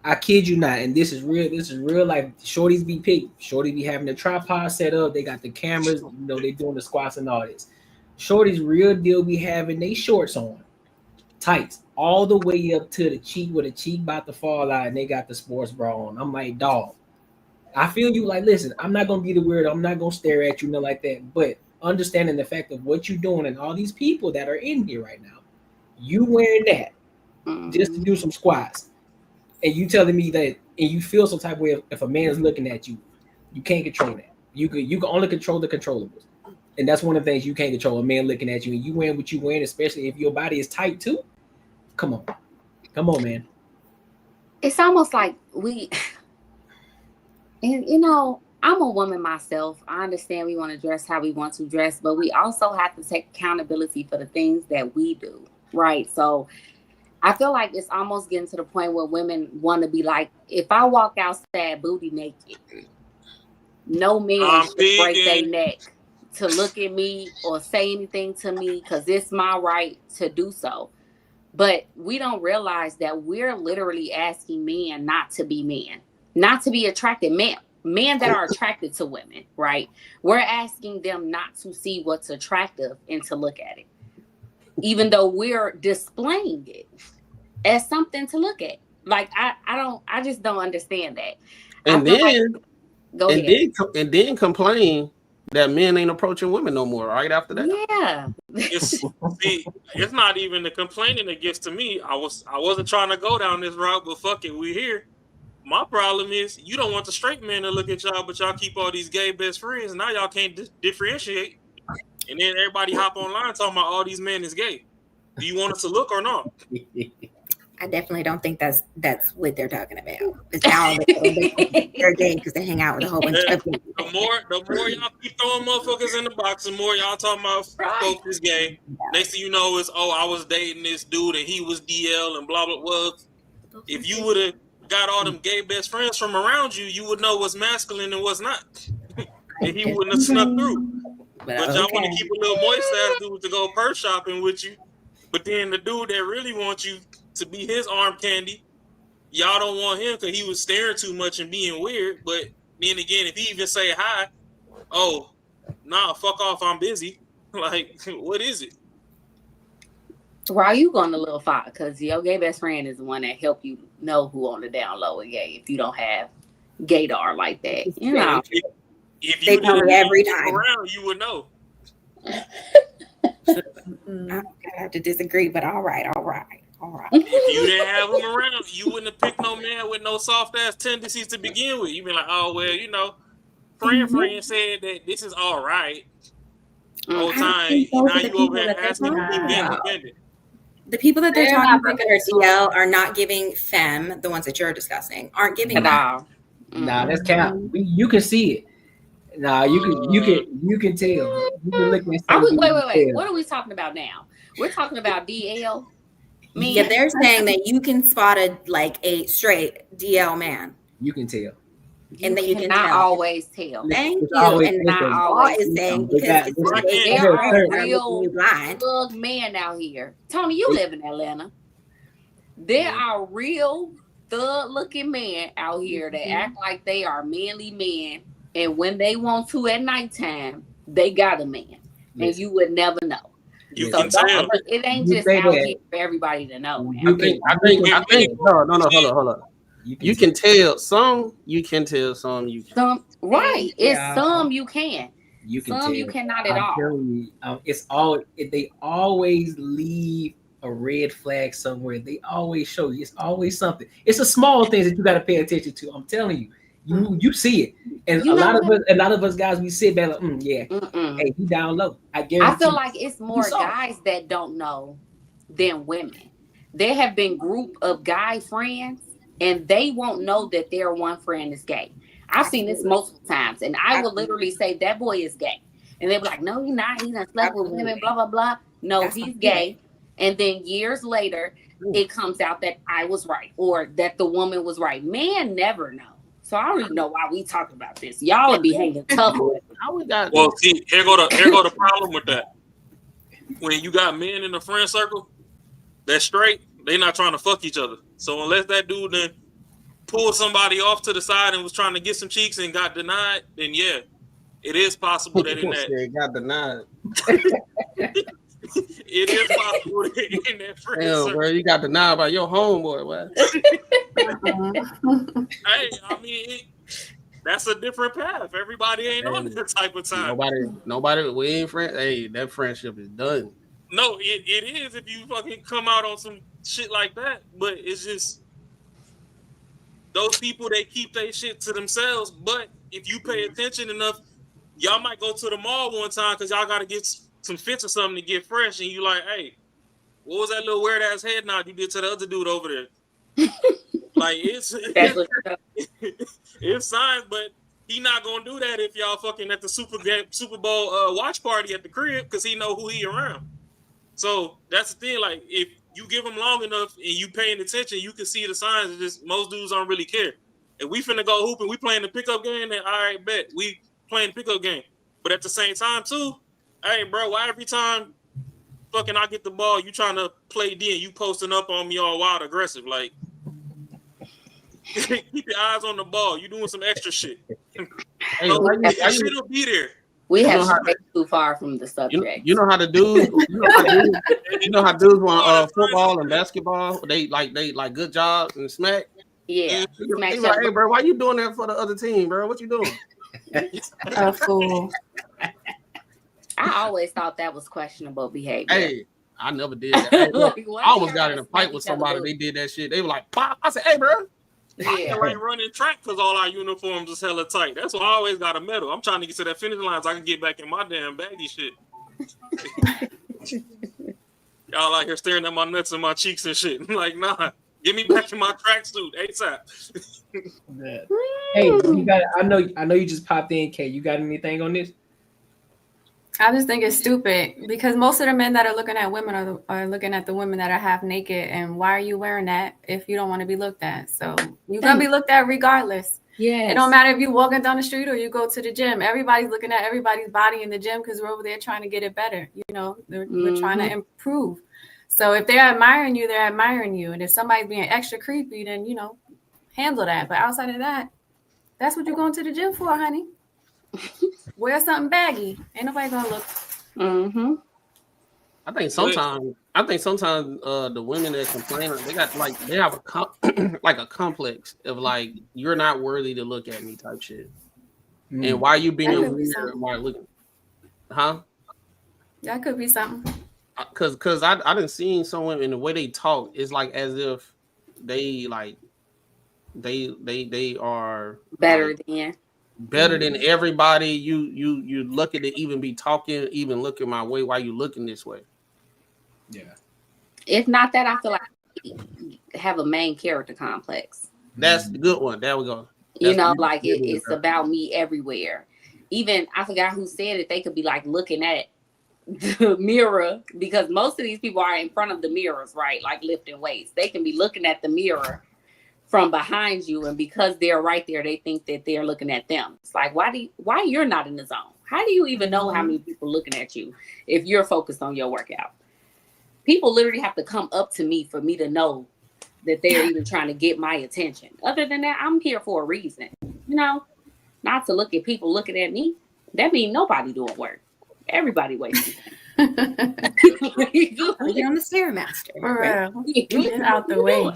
I kid you not, and this is real life. Shorties be picked. Shorties be having the tripod set up. They got the cameras. They doing the squats and all this. Shorties real deal be having they shorts on, tights all the way up to the cheek where the cheek about to fall out, and they got the sports bra on. I'm like, dog. I feel you. Like, listen, I'm not gonna be the weirdo. I'm not gonna stare at you, nothing like that. But understanding the fact of what you're doing and all these people that are in here right now, you wearing that just to do some squats. And you telling me that, and you feel some type of way if a man is looking at you, you can't control that. You can only control the controllables, and that's one of the things you can't control. A man looking at you, and you wearing what you wearing, especially if your body is tight too. Come on, man. It's almost like and I'm a woman myself. I understand we want to dress how we want to dress, but we also have to take accountability for the things that we do, right? So I feel like it's almost getting to the point where women want to be like, if I walk outside booty naked, no man should break their neck to look at me or say anything to me because it's my right to do so. But we don't realize that we're literally asking men not to be men, not to be attracted. Men that are attracted to women, right? We're asking them not to see what's attractive and to look at it, even though we're displaying it as something to look at. Like I just don't understand that. And then complain that men ain't approaching women no more right after that. Yeah. It's not even the complaining that gets to me. I wasn't trying to go down this route, but fuck it, we here. My problem is you don't want the straight man to look at y'all, but y'all keep all these gay best friends. And now y'all can't differentiate. And then everybody hop online talking about all these men is gay. Do you want us to look or not? I definitely don't think that's what they're talking about. It's how they're gay because they hang out with a whole bunch of people. The more y'all keep throwing motherfuckers in the box, the more y'all talking about folks is gay. Next thing you know is, oh, I was dating this dude and he was DL and blah blah blah. If you would have got all them gay best friends from around you, you would know what's masculine and what's not. And he wouldn't have snuck through. But y'all want to keep a little moist ass dude to go purse shopping with you. But then the dude that really wants you to be his arm candy, y'all don't want him because he was staring too much and being weird. But then again, if he even say hi, oh, nah, fuck off, I'm busy. Like, what is it? Why are you going a little far? Because your gay best friend is the one that help you know who on the down low is gay. If you don't have gaydar like that, you know. If They you tell me every time. around, you would know. I have to disagree, but all right. If you didn't have him around, you wouldn't have picked no man with no soft ass tendencies to begin with. You'd be like, oh well, you know, friend said that this is all right. Whole time, now you over here asking to be being offended. The people that they're talking about that are DL are not giving femme, the ones that you're discussing, aren't giving that. Nah, that's cap. You can see it. Nah, you can tell. You can look and wait. What are we talking about now? We're talking about DL. Yeah, they're saying that you can spot a straight DL man. You can tell. And then you can not tell. Always tell. Thank you. And not always saying because there are real thug men out here. Tony, you live in Atlanta. There are real thug looking men out here that act like they are manly men. And when they want to at nighttime, they got a man. And you would never know. You can tell. It ain't just out here for everybody to know. I think no, hold on. You can tell some, you can tell some, you can. Some, right. It's some you can. You can some tell. you cannot at all. It's all they always leave a red flag somewhere. They always show you. It's always something. It's the small things that you got to pay attention to. I'm telling you. You see it, and a lot of us guys, we sit back like, hey, he down low. I feel like it's more guys that don't know than women. There have been group of guy friends, and they won't know that their one friend is gay. I've seen this multiple times, and I will literally say that boy is gay, and they be like, no, he's not. He's not slept with women. Blah blah blah. No, he's gay. And then years later, it comes out that I was right or that the woman was right. Men never know. So I don't even know why we talk about this. Y'all would be hanging tough with it. Well, see, here go the problem with that. When you got men in the friend circle, that's straight, they not trying to fuck each other. So unless that dude then pulled somebody off to the side and was trying to get some cheeks and got denied, then yeah, it is possible that in that it got denied. It is possible that in that friend circle. Bro, you got denied by your homeboy. What? Hey, I mean, that's a different path. Everybody ain't on that type of time. Nobody, we ain't friends. Hey, that friendship is done. No, it is if you fucking come out on some shit like that. But it's just those people, they keep their shit to themselves. But if you pay attention enough, y'all might go to the mall one time because y'all got to get some fits or something to get fresh. And you like, hey, what was that little weird ass head nod you did to the other dude over there? Like it's signs, but he not gonna do that if y'all fucking at the Super Bowl watch party at the crib because he know who he around. So that's the thing. Like if you give him long enough and you paying attention, you can see the signs. It's just most dudes don't really care. If we finna go hooping, we playing the pickup game, then all right, bet we playing the pickup game. But at the same time too, hey bro, why every time fucking I get the ball, you trying to play D and you posting up on me all wild aggressive like. Keep your eyes on the ball. You doing some extra shit. Hey, shit'll be there. We have strayed too far from the subject. You know how to do. You know how dudes want football and basketball. They like good jobs and smack. Yeah. They like, hey, bro, why you doing that for the other team, bro? What you doing? A fool. I always thought that was questionable behavior. Hey, I never did that. Hey, I almost got in a fight with somebody. They did that shit. They were like, "Pop!" I said, "Hey, bro, I can like running track because all our uniforms is hella tight. That's why I always got a medal. I'm trying to get to that finish line so I can get back in my damn baggy shit. Y'all out here staring at my nuts and my cheeks and shit. I'm like, nah, get me back in my tracksuit ASAP. Hey, you got. I know you just popped in, Kay. You got anything on this? I just think it's stupid because most of the men that are looking at women are looking at the women that are half naked. And why are you wearing that if you don't want to be looked at? So you're going to be looked at regardless. Yeah. It don't matter if you're walking down the street or you go to the gym. Everybody's looking at everybody's body in the gym because we're over there trying to get it better. You know, we're trying to improve. So if they're admiring you, they're admiring you. And if somebody's being extra creepy, then, you know, handle that. But outside of that, that's what you're going to the gym for, honey. Wear something baggy. Ain't nobody gonna look. I think sometimes the women that complain, they have a complex of like, you're not worthy to look at me type shit. And why you being weird while looking? Huh? That could be something. Cause I done seen some women, the way they talk is like as if they are better than everybody. You lucky to even be talking, even looking my way. Why you looking this way? Yeah. If not that, I feel like I have a main character complex. That's the good one. There we go. You know, like it's about me everywhere. Even I forgot who said it. They could be like looking at the mirror because most of these people are in front of the mirrors, right? Like lifting weights. They can be looking at the mirror from behind you, and because they're right there, they think that they're looking at them. It's like, why you're not in the zone? How do you even know how many people looking at you if you're focused on your workout? People literally have to come up to me for me to know that they're even trying to get my attention. Other than that, I'm here for a reason. You know, not to look at people looking at me. That means nobody doing work. Everybody wasting time. You're on the Stairmaster. For real. Get out the way.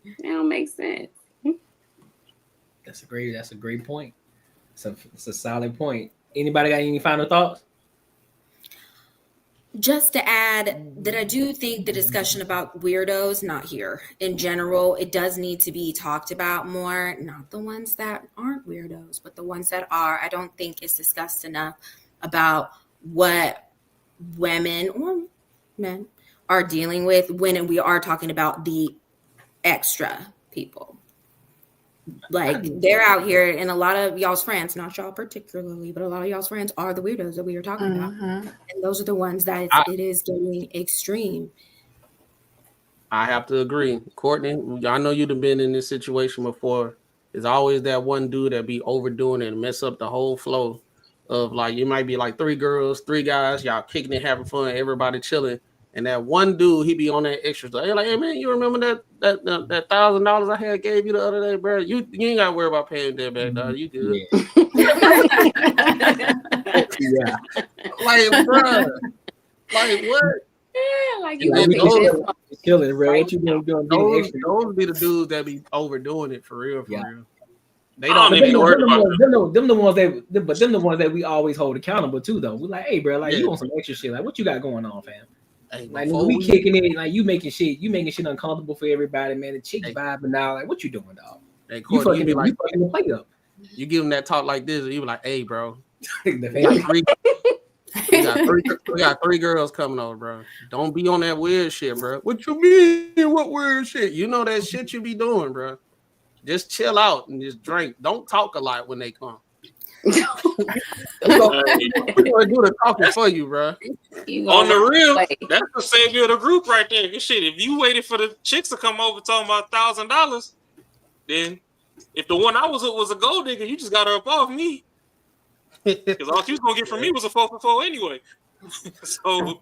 That don't make sense. That's a great point. It's a solid point. Anybody got any final thoughts? Just to add that I do think the discussion about weirdos, not here in general, it does need to be talked about more. Not the ones that aren't weirdos, but the ones that are. I don't think it's discussed enough about what women or men are dealing with when we are talking about the extra people. Like they're out here, and a lot of y'all's friends, not y'all particularly, but a lot of y'all's friends are the weirdos that we are talking about, and those are the ones that it is getting extreme. I have to agree, Courtney. I know you've been in this situation before. There's always that one dude that be overdoing it and mess up the whole flow of like you might be like 3 girls, 3 guys, y'all kicking it, having fun, everybody chilling. And that one dude, he be on that extra stuff. They're like, hey man, you remember that $1,000 I had gave you the other day, bro? You ain't gotta worry about paying that back, dog. You good? Yeah. Like, bro, like what? Yeah, like you killing, bro. What you doing? Those be the dudes that be overdoing it for real. They don't even worry about them the ones that we always hold accountable to, though. We're like, hey, bro, like you want some extra shit? Like, what you got going on, fam? Hey, like we kicking it, like you making shit uncomfortable for everybody, man. The chick vibing now, like what you doing, dog? Hey, you fucking the plate up. You give them that talk like this, and you be like, hey, bro, we got 3 girls coming over, bro. Don't be on that weird shit, bro. What you mean? What weird shit? You know that shit you be doing, bro. Just chill out and just drink. Don't talk a lot when they come. We're gonna do the talking for you, bro. On the real, that's the savior of the group right there. Good shit. If you waited for the chicks to come over talking about $1,000, then if the one I was with was a gold digger, you just got her up off me. Because all she was gonna get from me was a 4 for 4 anyway. So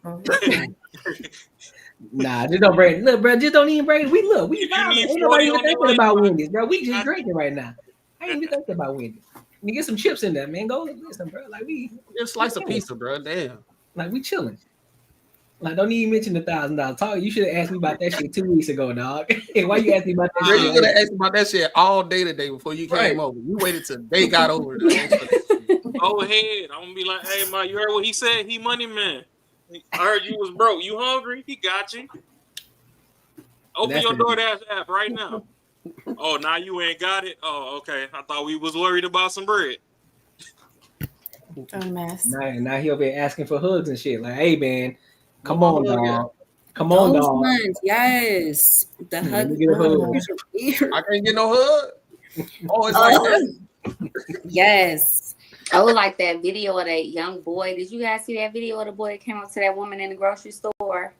nah, just don't bring. Look, bro, just don't even bring. We ain't nobody even thinking about Wendy's, bro. We just drinking right now. I ain't even thinking about Wendy's. You get some chips in there, man. Go listen, bro. Like we just slice a pizza, bro. Damn. Like we chilling. Like don't even mention the $1,000 talk. You should have asked me about that shit 2 weeks ago, dog. Why you asking me about that shit? You could have asked me about that shit all day today before you came over. You waited till they got over. Go ahead. I'm gonna be like, hey, man, you heard what he said? He money man. I heard you was broke. You hungry? He got you. Open your DoorDash app right now. Oh, now you ain't got it? Oh, okay. I thought we was worried about some bread. A mess. Now he'll be asking for hugs and shit. Like, hey man, come on, dog. Come on, Those dog. ones, yes. The Let me hug. get a hug. I can't get no hug. Oh, it's like that. Yes. I would like that video of that young boy. Did you guys see that video of the boy that came up to that woman in the grocery store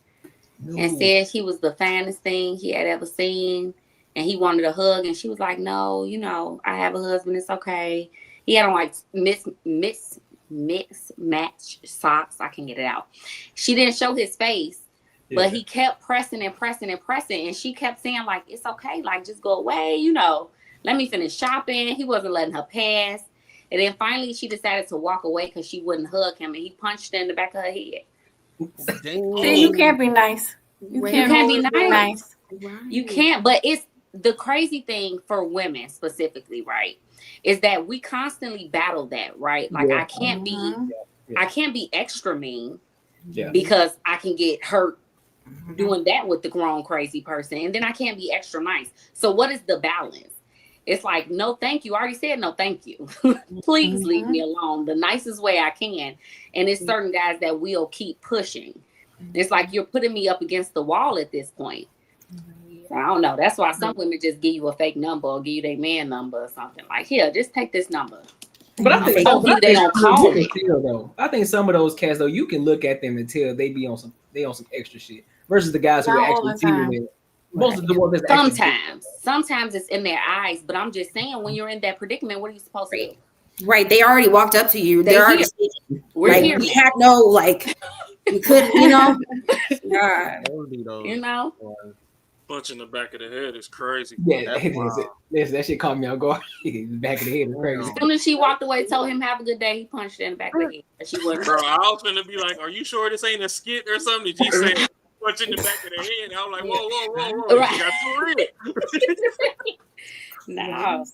and said she was the finest thing he had ever seen, and he wanted a hug, and she was like, "No, you know, I have a husband. It's okay." He had on like mismatched socks. I can get it out. She didn't show his face, but he kept pressing and pressing and pressing, and she kept saying like, "It's okay, like just go away, you know. Let me finish shopping." He wasn't letting her pass. And then finally she decided to walk away because she wouldn't hug him, and he punched her in the back of her head. See, you can't be nice. You can't be nice. You can't. But it's the crazy thing for women specifically, right? Is that we constantly battle that, right? Like I can't be extra mean because I can get hurt doing that with the grown crazy person, and then I can't be extra nice. So what is the balance? It's like, no, thank you. I already said no, thank you. Please leave me alone the nicest way I can. And it's certain guys that will keep pushing. It's like you're putting me up against the wall at this point. I don't know. That's why some women just give you a fake number or give you their man number or something. Like, here, just take this number. But I think they don't call me. I think some of those cats though, you can look at them and tell they on some extra shit versus the guys who are actually dealing with it. Most of the ones that's sometimes it's in their eyes, but I'm just saying when you're in that predicament, what are you supposed to do? Right, they already walked up to you. They're already speaking. We're like, here. We had no like, we couldn't, you know. You know, Punch in the back of the head is crazy. Yeah, that shit caught me on guard. Back of the head is crazy. As soon as she walked away, told him have a good day, he punched her in the back of the head. She wasn't. Bro, I was gonna be like, "Are you sure this ain't a skit or something?" Did you say punch in the back of the head? I was like, "Whoa!" Right. You got No.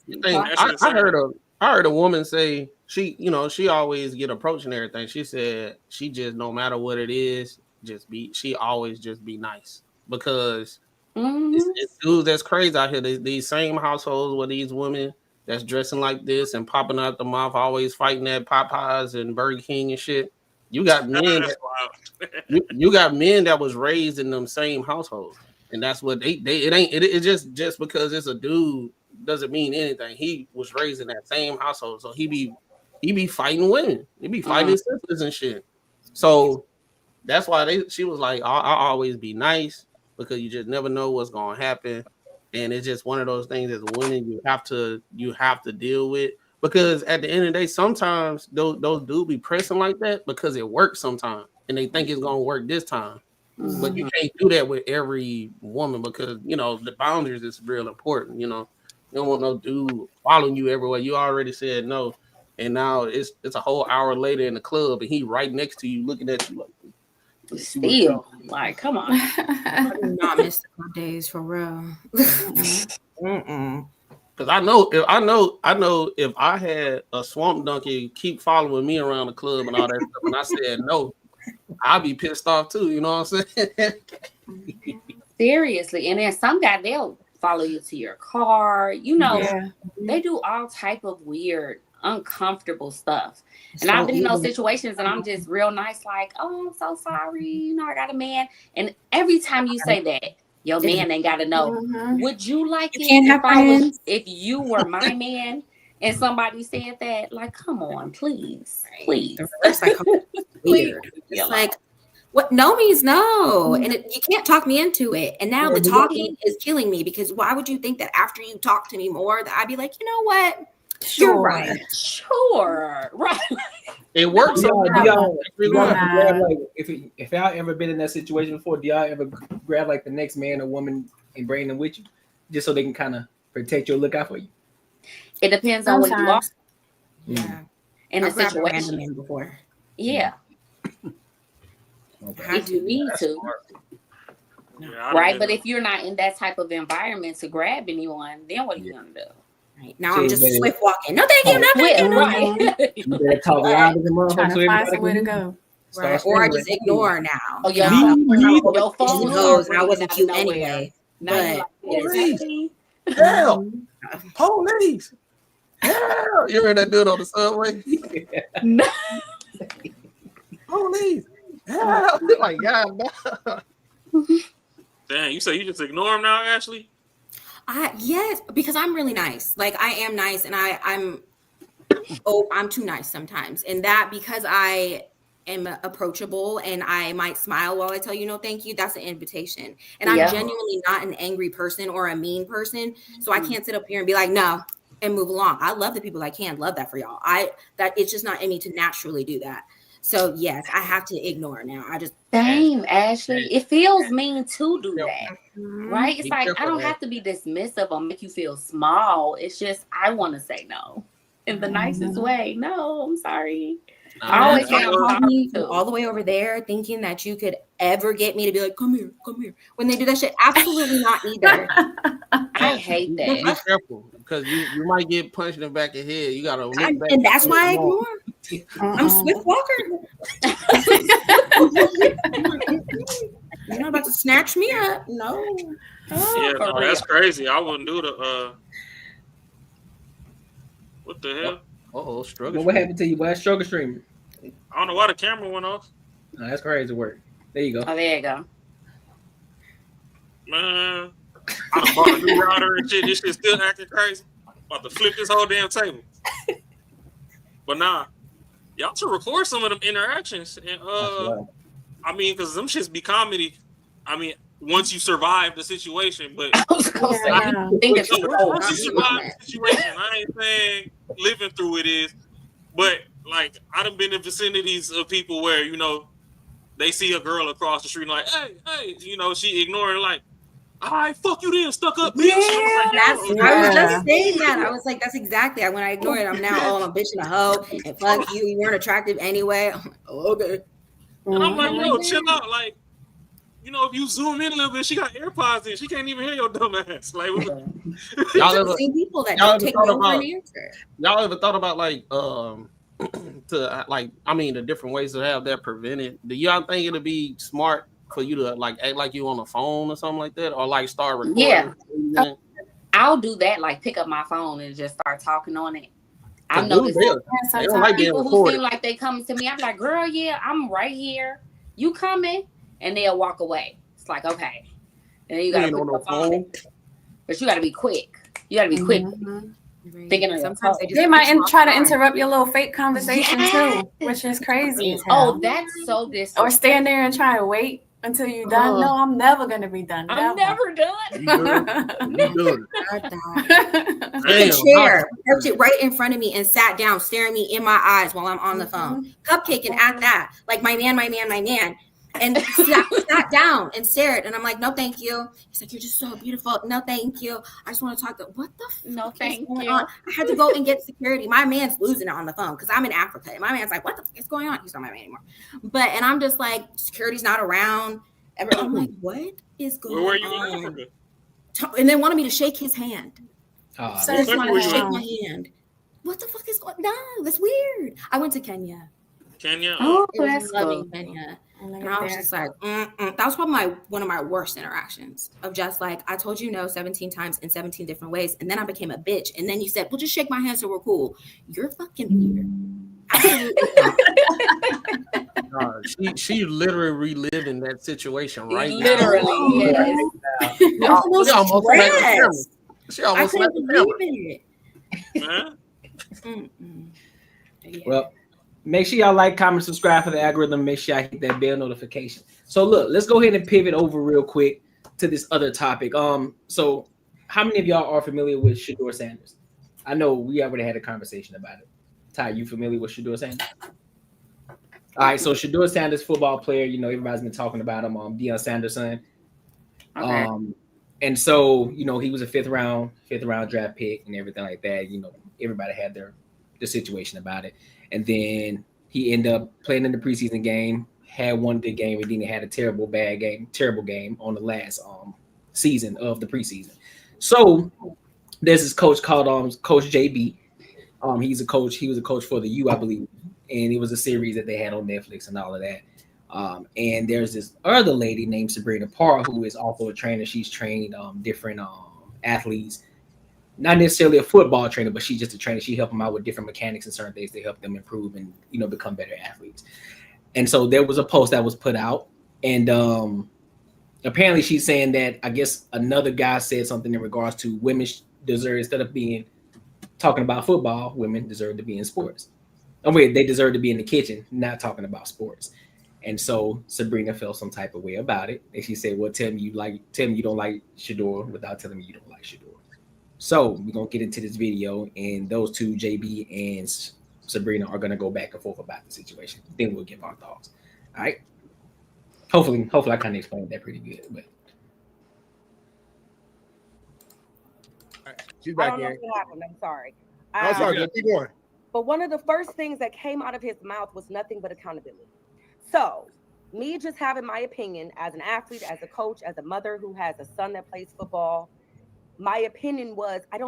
I heard a woman say she always get approached and everything. She said she just no matter what it is, she always just be nice because it's dudes that's crazy out here. These same households where these women that's dressing like this and popping out the mouth, always fighting at Popeyes and Burger King and shit. You got men. You got men that was raised in them same households, and that's what it just because it's a dude doesn't mean anything. He was raised in that same household, so he be fighting women. He be fighting his sisters and shit. So that's why she was like, I always be nice because you just never know what's gonna happen, and it's just one of those things as a woman you have to deal with. Because at the end of the day, sometimes those dudes be pressing like that because it works sometimes, and they think it's gonna work this time. But you can't do that with every woman because the boundaries is real important. You don't want no dude following you everywhere. You already said no, and now it's a whole hour later in the club, and he right next to you, looking at you like. Still, like, come on. I do not miss the club days for real. Because I know if I had a swamp donkey keep following me around the club and all that stuff, and I said no, I'd be pissed off too. You know what I'm saying? Seriously, and then some guy they'll follow you to your car. They do all type of weird, uncomfortable stuff. And I've been in those situations, and I'm just real nice, like, "Oh, I'm so sorry. I got a man." And every time you say that, your man ain't got to know. Would you like it if you were my man and somebody said that? Like, come on, please. It's like weird. It's like, what? No means no. And you can't talk me into it. And now the talking is killing me because why would you think that after you talk to me more that I'd be like, you know what? You're right. Sure. Right. It works. If y'all ever been in that situation before, do y'all ever grab like the next man or woman and bring them with you just so they can kind of protect you or look out for you? It depends on what you are. Yeah. In the situation before. Yeah. If you need to. Yeah, right. But if you're not in that type of environment to grab anyone, then what are you gonna do? Right. Now I'm just swift walking. No, thank you. No, thank you. Right. You better talk loud as a motherfucker. Trying to find somewhere to go. Right. Or I just ignore now. Oh, your phone knows, and I wasn't cute anyway. Now but Hell, police. Hell, you heard that dude on the subway? No. Police. Hell, like God. Damn, you say you just ignore him now, Ashley? Yes, because I'm really nice. Like I am nice, and I'm too nice sometimes, and that because I am approachable and I might smile while I tell you no thank you, that's an invitation. And I'm genuinely not an angry person or a mean person, so I can't sit up here and be like no and move along. I love the people I can love that for y'all. That it's just not in me to naturally do that. So yes, I have to ignore now. I just same, Ashley. It feels mean to do that, right? It's like I don't have to be dismissive or make you feel small. It's just I want to say no in the nicest way. No, I'm sorry. I always say I'm sorry too. All the way over there, thinking that you could ever get me to be like, come here. When they do that shit, absolutely not either. I hate that. Be careful because you might get punched in the back of the head. You gotta look back, and that's why I ignore. I'm Swift Walker. You're not about to snatch me up. No. Yeah, no, that's crazy. I wouldn't do the what the hell? Oh, struggle. What happened to you? Why struggle streaming? I don't know why the camera went off. Oh, that's crazy work. There you go. Oh, there you go. Man, I done bought a new router and shit. This shit's still acting crazy. About to flip this whole damn table. But nah, y'all should record some of them interactions. And I mean, because them shits be comedy. I mean, once you survive the situation, but once you survive the situation, I ain't saying living through it is, but like I done been in vicinities of people where, you know, they see a girl across the street and like, hey, you know, she ignoring like, all right, fuck you then, stuck up, bitch. I was just saying that. I was like, that's exactly when I ignore it. I'm now, I'm a bitch and a hoe, and fuck you, you weren't attractive anyway. I'm like, okay. And I'm like, yo, chill out, like, you know, if you zoom in a little bit, she got AirPods in. She can't even hear your dumb ass. Like, y'all ever people that don't take no for an answer. Y'all ever thought about like to like the different ways to have that prevented? Do y'all think it'll be smart for you to like act like you on the phone or something like that, or like start recording? Yeah, I'll do that. Like pick up my phone and just start talking on it. I know this. Sometimes people who seem like they coming to me, I'm like, girl, yeah, I'm right here. You coming? And they'll walk away. It's like, okay. And then you gotta put the phone. But you gotta be quick. You gotta be quick. Thinking of sometimes they might try to interrupt your little fake conversation too, which is crazy as hell. Oh, that's so disrespectful. Or stand there and try to wait until you're done. No, I'm never gonna be done. I'm never done. Chair, kept it right in front of me and sat down, staring me in my eyes while I'm on the phone. Cupcaking at that, like my man. And sat down and stared, and I'm like, no, thank you. He's like, you're just so beautiful. No, thank you. I just want to talk to what the fuck is going on? I had to go and get security. My man's losing it on the phone because I'm in Africa. And my man's like, what the fuck is going on? He's not my man anymore. And I'm just like, security's not around. I'm like, what is going on? Where were you in Africa? And they wanted me to shake his hand. So I just wanted to shake my hand. What the fuck is going on? No, that's weird. I went to Kenya. Oh, that's loving Kenya. And I was just like, that was probably one of my worst interactions of just like, I told you no 17 times in 17 different ways. And then I became a bitch. And then you said, well, just shake my hand so we're cool. You're fucking weird. Absolutely. She literally reliving that situation right now. Literally, yes. She almost smacked the camera. Well, make sure y'all like, comment, subscribe for the algorithm. Make sure I hit that bell notification. So look, let's go ahead and pivot over real quick to this other topic. So how many of y'all are familiar with Shedeur Sanders? I know we already had a conversation about it. Ty, you familiar with Shedeur Sanders? All right, so Shedeur Sanders, football player. You know, everybody's been talking about him. Deion Sanders' son. Okay. And so, you know, he was a fifth round draft pick and everything like that. You know, everybody had their situation about it. And then he ended up playing in the preseason game, had one good game, and then he had a terrible game on the last season of the preseason. So there's this coach called Coach JB. He was a coach for the U, I believe. And it was a series that they had on Netflix and all of that. And there's this other lady named Sabrina Par, who is also a trainer. She's trained different athletes not necessarily a football trainer, but she's just a trainer. She helped them out with different mechanics and certain things to help them improve and, you know, become better athletes. And so there was a post that was put out, and apparently she's saying that I guess another guy said something in regards to women deserve, instead of being talking about football, women deserve to be in sports. They deserve to be in the kitchen, not talking about sports. And so Sabrina felt some type of way about it. And she said, well, tell me you don't like Shador without telling me you don't like Shador. So we're going to get into this video, and those two, JB and Sabrina, are going to go back and forth about the situation. Then we'll give our thoughts. All right. Hopefully I kind of explained that pretty good. But she's back I don't know in. what happened. I'm sorry. I'm sorry. Keep going. But one of the first things that came out of his mouth was nothing but accountability. So me just having my opinion as an athlete, as a coach, as a mother who has a son that plays football, my opinion was I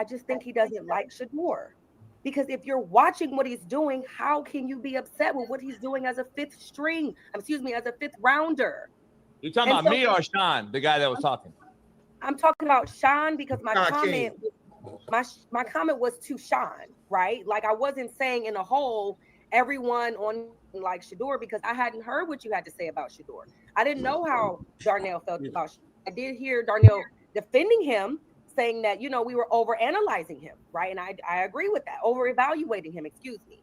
just think he doesn't like Shador. Because if you're watching what he's doing, how can you be upset with what he's doing as a fifth rounder? You talking about me or Sean, the guy that was talking? I'm talking about Sean because my comment was to Sean, right? Like I wasn't saying in a whole everyone on like Shador because I hadn't heard what you had to say about Shador. I didn't know how Darnell felt about Shador. I did hear Darnell defending him, saying that, you know, we were overanalyzing him, right? And I agree with that, over-evaluating him, excuse me.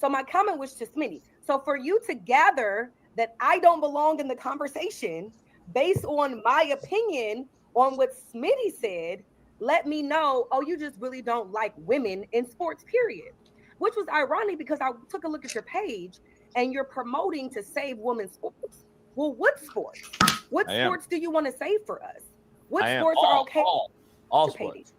So my comment was to Smitty. So for you to gather that I don't belong in the conversation based on my opinion on what Smitty said, let me know, oh, you just really don't like women in sports, period. Which was ironic because I took a look at your page and you're promoting to save women's sports. Well, what sports? What sports do you want to save for us? What sports are okay? All sports.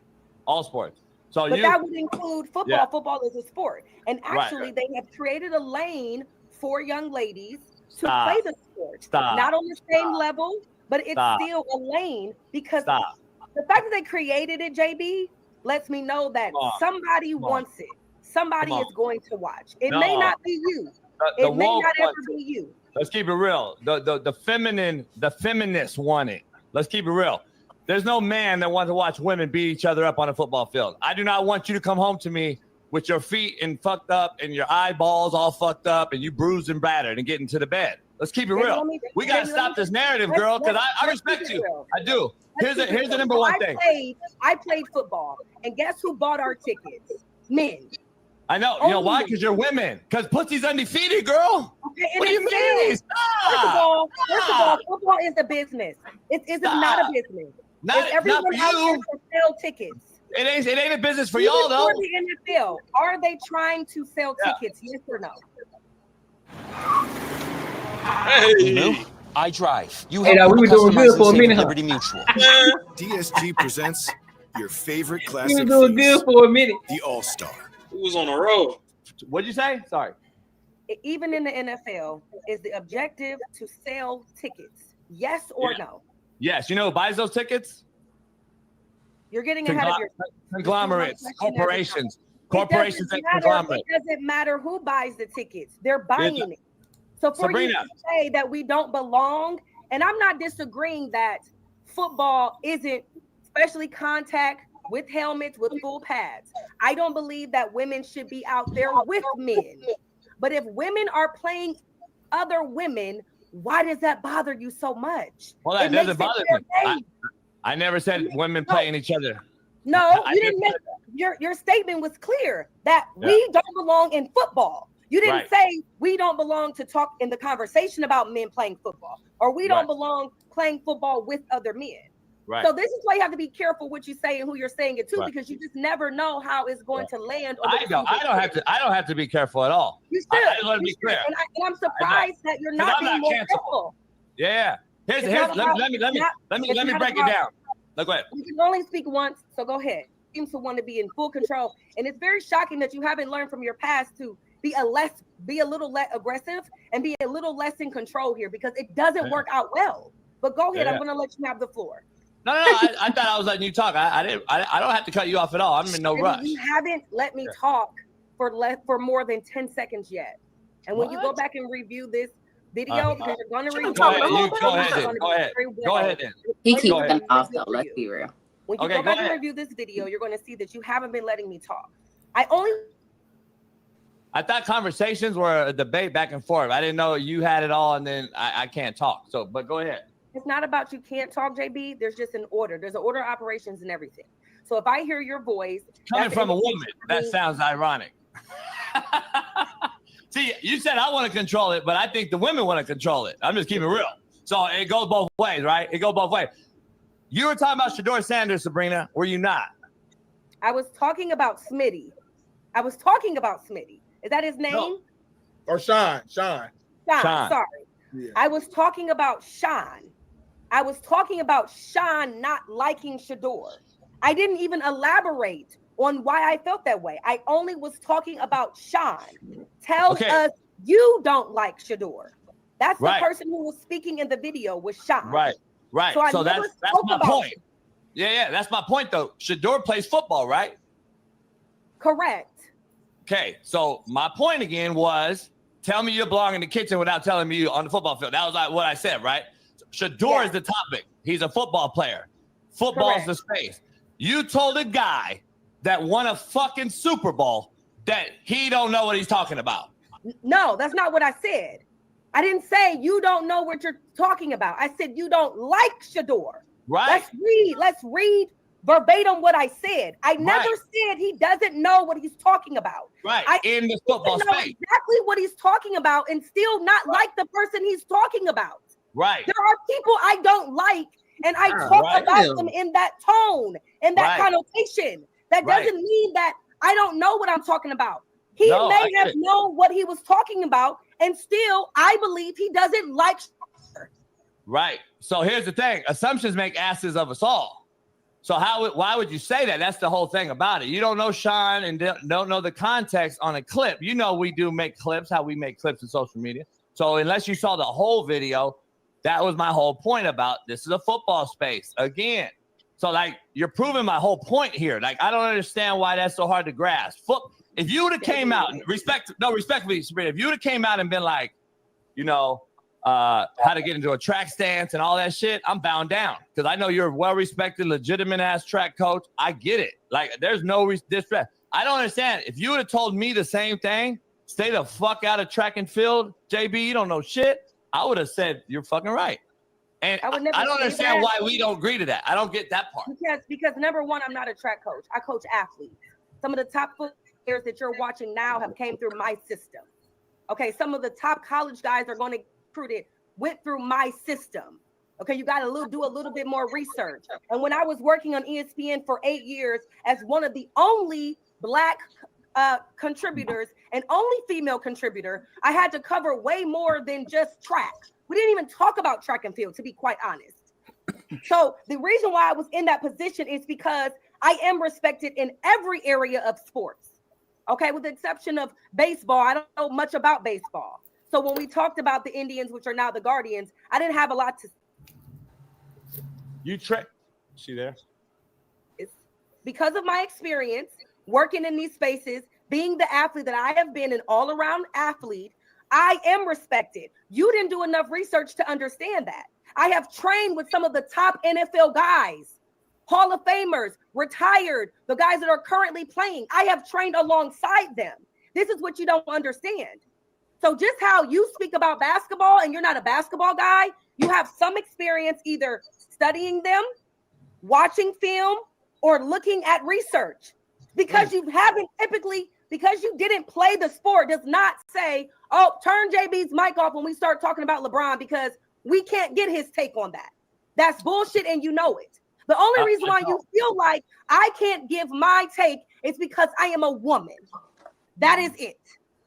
All sports. So but that would include football. Yeah. Football is a sport. And actually, they have created a lane for young ladies to play the sport. Not on the same level, but it's still a lane because the fact that they created it, JB, lets me know that somebody wants it. Somebody is going to watch. It may not be you. It may not ever be you. Let's keep it real. The feminists want it. Let's keep it real. There's no man that wants to watch women beat each other up on a football field. I do not want you to come home to me with your feet and fucked up and your eyeballs all fucked up and you bruised and battered and get into the bed. Let's keep it real. We got to stop this narrative, girl, because I respect you. I do. Here's the number one thing. I played football, and guess who bought our tickets? Men. I know. You know why? Because you're women. Because pussy's undefeated, girl. Okay, what do you mean? First of all, football is a business. It's not a business. Everyone out there to sell tickets. It ain't a business for y'all though. For the NFL, are they trying to sell tickets? Yes or no? Hey, I drive. You have we were doing good for a minute. Liberty Mutual. DSG presents your favorite classic. We were doing good for a minute. The All-Star. Who was on the road? What'd you say? Sorry. Even in the NFL, is the objective to sell tickets? Yes or no? Yes. You know who buys those tickets? You're getting ahead of yourself. Conglomerates, corporations. Corporations and conglomerates. It doesn't matter who buys the tickets. They're buying it. So for Sabrina, you to say that we don't belong, and I'm not disagreeing that football isn't, especially contact with helmets, with full pads. I don't believe that women should be out there with men. But if women are playing other women, why does that bother you so much? Well, that doesn't bother me. I never said women playing each other. No, you didn't make your statement was clear that we don't belong in football. You didn't say we don't belong to talk in the conversation about men playing football, or we don't belong playing football with other men. Right. So this is why you have to be careful what you say and who you're saying it to, because you just never know how it's going to land. I don't have to be careful at all. You should. I let it be clear. And I'm surprised that you're not being more careful. Yeah. Let me break it down. Go ahead. You can only speak once, so go ahead. Seems to want to be in full control, and it's very shocking that you haven't learned from your past to be a little less aggressive and be a little less in control here, because it doesn't work out well. But go ahead. I'm going to let you have the floor. No. I thought I was letting you talk. I don't have to cut you off at all. I'm in no rush. You haven't let me talk for more than 10 seconds yet. And when you go back and review this video, because you're going to review Go ahead then. He keeps them off though. Let's be real. When you go back and review this video, you're going to see that you haven't been letting me talk. I thought conversations were a debate back and forth. I didn't know you had it all, and then I can't talk. So, but go ahead. It's not about you can't talk, JB. There's just an order. There's an order of operations and everything. So if I hear your voice coming from a woman, that sounds ironic. See, you said I want to control it, but I think the women want to control it. I'm just keeping it real. So it goes both ways, right? It goes both ways. You were talking about Shador Sanders, Sabrina. Were you not? I was talking about Smitty. I was talking about Smitty. Is that his name? No. Or Sean. Sorry. Yeah. I was talking about Sean. I was talking about Sean not liking Shador. I didn't even elaborate on why I felt that way. I only was talking about Sean. Tell us you don't like Shador. That's the person who was speaking in the video was Sean. Right. So that's my point. Yeah, that's my point though. Shador plays football, right? Correct. Okay, so my point again was, tell me you belong in the kitchen without telling me you on the football field. That was like what I said, right? Shador is the topic. He's a football player. Football's the space. You told a guy that won a fucking Super Bowl that he don't know what he's talking about. No, that's not what I said. I didn't say you don't know what you're talking about. I said you don't like Shador. Right. Let's read verbatim what I said. I never said he doesn't know what he's talking about. Right. In the football space. Exactly what he's talking about and still not like the person he's talking about. Right. There are people I don't like and I talk about them in that tone, in that connotation. That doesn't mean that I don't know what I'm talking about. He may have known what he was talking about and still I believe he doesn't like Shador. Right. So here's the thing. Assumptions make asses of us all. So why would you say that? That's the whole thing about it. You don't know Sean and don't know the context on a clip. You know we do make clips, how we make clips in social media. So unless you saw the whole video, that was my whole point about this is a football space. Again, so like you're proving my whole point here. Like I don't understand why that's so hard to grasp. If you would have came out, respectfully, Sabrina, if you would have came out and been like, you know, how to get into a track stance and all that shit, I'm bound down because I know you're a well-respected, legitimate ass track coach. I get it. Like there's no disrespect. I don't understand. If you would have told me the same thing, stay the fuck out of track and field, JB, you don't know shit, I would have said you're fucking right. And I don't understand why we don't agree to that. I don't get that part. Because number one, I'm not a track coach. I coach athletes. Some of the top players that you're watching now have came through my system. Okay, some of the top college guys are going to recruited, went through my system. Okay, you got to do a little bit more research. And when I was working on ESPN for 8 years as one of the only Black contributors and only female contributor, I had to cover way more than just track. We didn't even talk about track and field, to be quite honest. So the reason why I was in that position is because I am respected in every area of sports. Okay, with the exception of baseball, I don't know much about baseball. So when we talked about the Indians, which are now the Guardians, I didn't have a lot to. She there? It's because of my experience working in these spaces, being the athlete that I have been, an all-around athlete, I am respected. You didn't do enough research to understand that. I have trained with some of the top NFL guys, Hall of Famers, retired, the guys that are currently playing. I have trained alongside them. This is what you don't understand. So just how you speak about basketball and you're not a basketball guy, you have some experience either studying them, watching film, or looking at research. Because you haven't typically, because you didn't play the sport does not say, oh, turn JB's mic off when we start talking about LeBron because we can't get his take on that. That's bullshit and you know it. The only reason why you feel like I can't give my take is because I am a woman. That is it.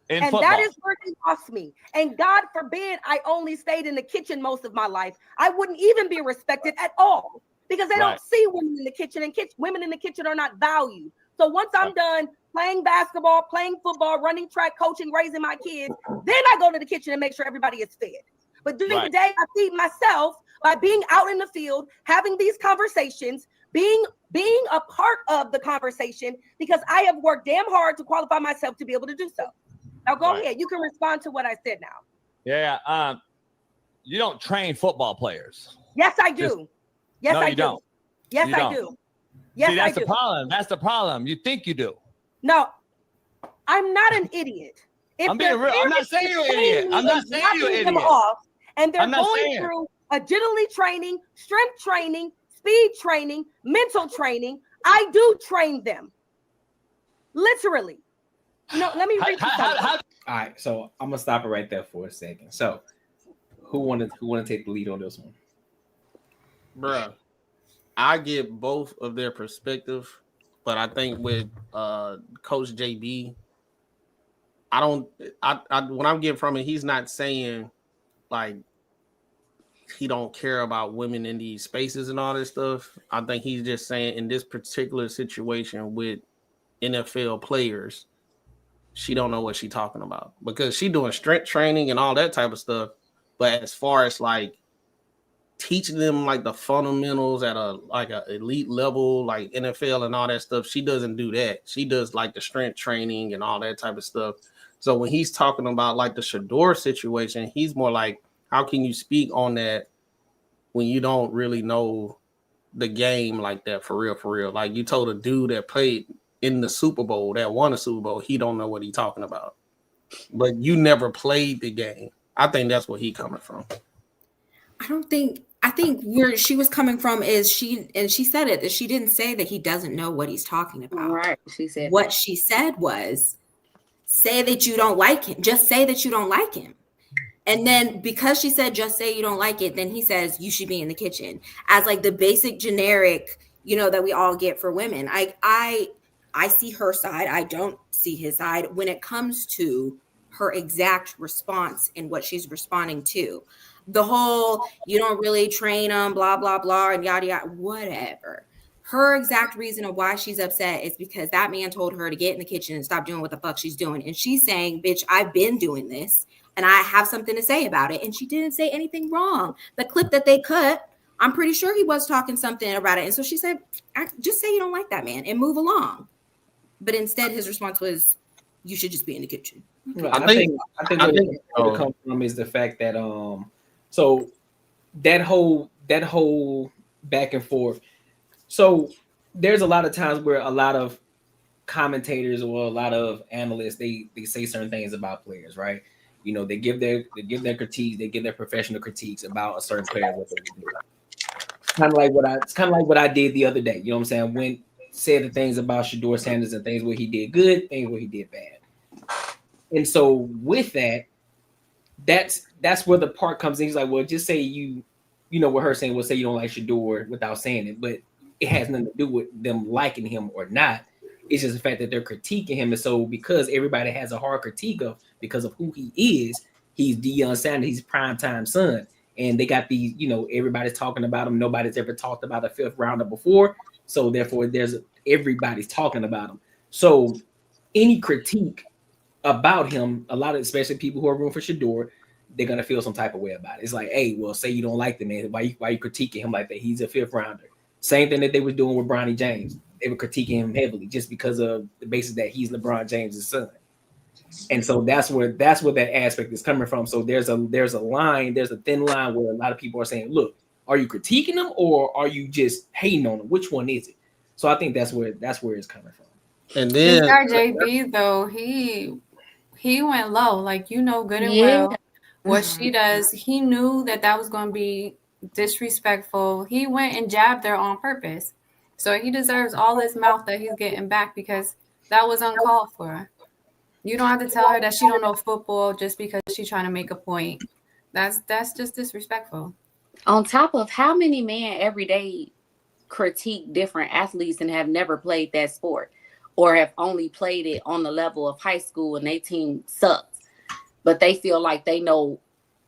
And that is where he lost me. And God forbid I only stayed in the kitchen most of my life. I wouldn't even be respected at all because they don't see women in the kitchen and women in the kitchen are not valued. So once I'm done playing basketball, playing football, running track, coaching, raising my kids, then I go to the kitchen and make sure everybody is fed. But during the day, I feed myself by being out in the field, having these conversations, being a part of the conversation because I have worked damn hard to qualify myself to be able to do so. Now go ahead. You can respond to what I said now. Yeah. You don't train football players. Yes, I do. Yes, I do. Yes, I do. Yes, See, that's I the do. problem. That's the problem. You think you do. No, I'm not an idiot. If I'm being real. I'm not saying you're an idiot. I'm not saying you're an idiot. Off, and they're I'm not going saying. through agility training, strength training, speed training, mental training. I do train them. Literally. No, let me read you something. All right, so I'm gonna stop it right there for a second. So, who wanted to take the lead on this one? Bruh, I get both of their perspective, but I think with Coach JB, what I'm getting from it, he's not saying like he don't care about women in these spaces and all this stuff. I think he's just saying in this particular situation with NFL players, she don't know what she's talking about because she doing strength training and all that type of stuff. But as far as like teaching them like the fundamentals at a elite level, like NFL and all that stuff, she doesn't do that. She does like the strength training and all that type of stuff. So when he's talking about like the Shador situation, he's more like, how can you speak on that when you don't really know the game like that for real, for real? Like you told a dude that played in the Super Bowl, that won a Super Bowl, he don't know what he's talking about. But you never played the game. I think that's where he coming from. I think where she was coming from is she said it, that she didn't say that he doesn't know what he's talking about. Right. She said what she said was, say that you don't like him. Just say that you don't like him. And then because she said just say you don't like it, then he says you should be in the kitchen as like the basic generic, that we all get for women. I see her side. I don't see his side when it comes to her exact response and what she's responding to. The whole, you don't really train them, blah, blah, blah, and yada, yada, whatever. Her exact reason of why she's upset is because that man told her to get in the kitchen and stop doing what the fuck she's doing. And she's saying, bitch, I've been doing this and I have something to say about it. And she didn't say anything wrong. The clip that they cut, I'm pretty sure he was talking something about it. And so she said, just say you don't like that man and move along. But instead, his response was, you should just be in the kitchen. Well, I think where it comes from is the fact that so that whole back and forth. So there's a lot of times where a lot of commentators or a lot of analysts they say certain things about players, right? They give their critiques, they give their professional critiques about a certain player. What they do. It's kind of like what I did the other day. You know what I'm saying? When said the things about Shador Sanders and things where he did good, things where he did bad. And so with that, that's where the part comes in. He's like, well, just say you know what her saying, well, say you don't like Shador without saying it, but it has nothing to do with them liking him or not. It's just the fact that they're critiquing him. And so because everybody has a hard critique of because of who he is, he's Deion Sanders, he's primetime son. And they got these, everybody's talking about him. Nobody's ever talked about a fifth rounder before. So therefore, everybody's talking about him. So any critique about him, a lot of, especially people who are rooting for Shador, they're gonna feel some type of way about it. It's like, hey, well, say you don't like the man, why you critiquing him like that? He's a fifth rounder. Same thing that they was doing with Bronny James. They were critiquing him heavily just because of the basis that he's LeBron James' son. And so that's where that aspect is coming from. So there's a line, there's a thin line where a lot of people are saying, look, are you critiquing him or are you just hating on him? Which one is it? So I think that's where it's coming from. And then JB though, he went low, like good and well what she does. He knew that was going to be disrespectful. He went and jabbed her on purpose. So he deserves all this mouth that he's getting back because that was uncalled for. You don't have to tell her that she don't know football just because she's trying to make a point. That's just disrespectful. On top of how many men every day critique different athletes and have never played that sport or have only played it on the level of high school and their team sucks, but they feel like they know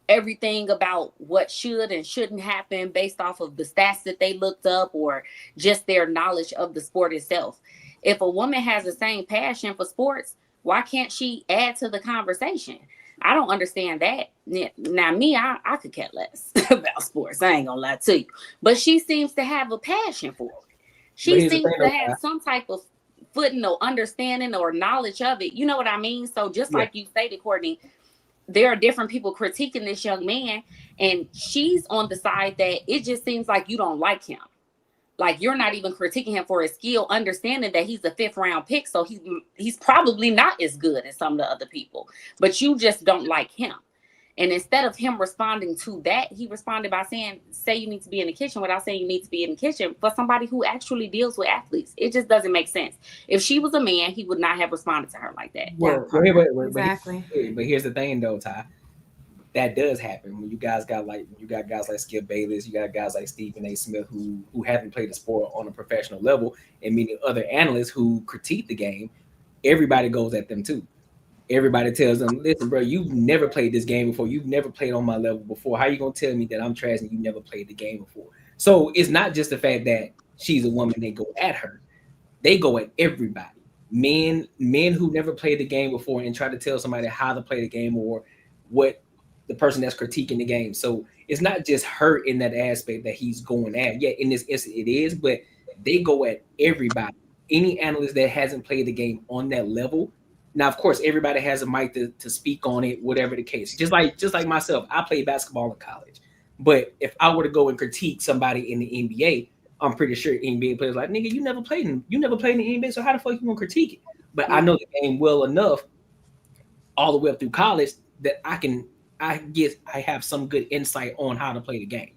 everything about what should and shouldn't happen based off of the stats that they looked up or just their knowledge of the sport itself. If a woman has the same passion for sports, why can't she add to the conversation? I don't understand that. Now, me, I could care less about sports. I ain't gonna lie to you. But she seems to have a passion for it. She seems to have some type of footing or understanding or knowledge of it. You know what I mean? So just like you stated, Courtney, there are different people critiquing this young man, and she's on the side that it just seems like you don't like him. Like, you're not even critiquing him for his skill, understanding that he's a 5th round pick. So he's probably not as good as some of the other people, but you just don't like him. And instead of him responding to that, he responded by saying, say you need to be in the kitchen, without saying you need to be in the kitchen for somebody who actually deals with athletes. It just doesn't make sense. If she was a man, he would not have responded to her like that. Well, exactly. But here's the thing though, Ty. That does happen when you got guys like Skip Bayless, you got guys like Stephen A. Smith who haven't played the sport on a professional level, and many other analysts who critique the game. Everybody goes at them too. Everybody tells them, listen, bro, you've never played this game before. You've never played on my level before. How are you gonna tell me that I'm trash and you never played the game before? So it's not just the fact that she's a woman, they go at her. They go at everybody. Men who never played the game before and try to tell somebody how to play the game or what the person that's critiquing the game. So it's not just her in that aspect that he's going at. Yeah, in this instance it is, but they go at everybody. Any analyst that hasn't played the game on that level. Now, of course, everybody has a mic to speak on it, whatever the case. Just like myself, I played basketball in college. But if I were to go and critique somebody in the NBA, I'm pretty sure NBA players like, nigga, you never played in the NBA, so how the fuck you gonna critique it? But I know the game well enough all the way up through college that I guess I have some good insight on how to play the game.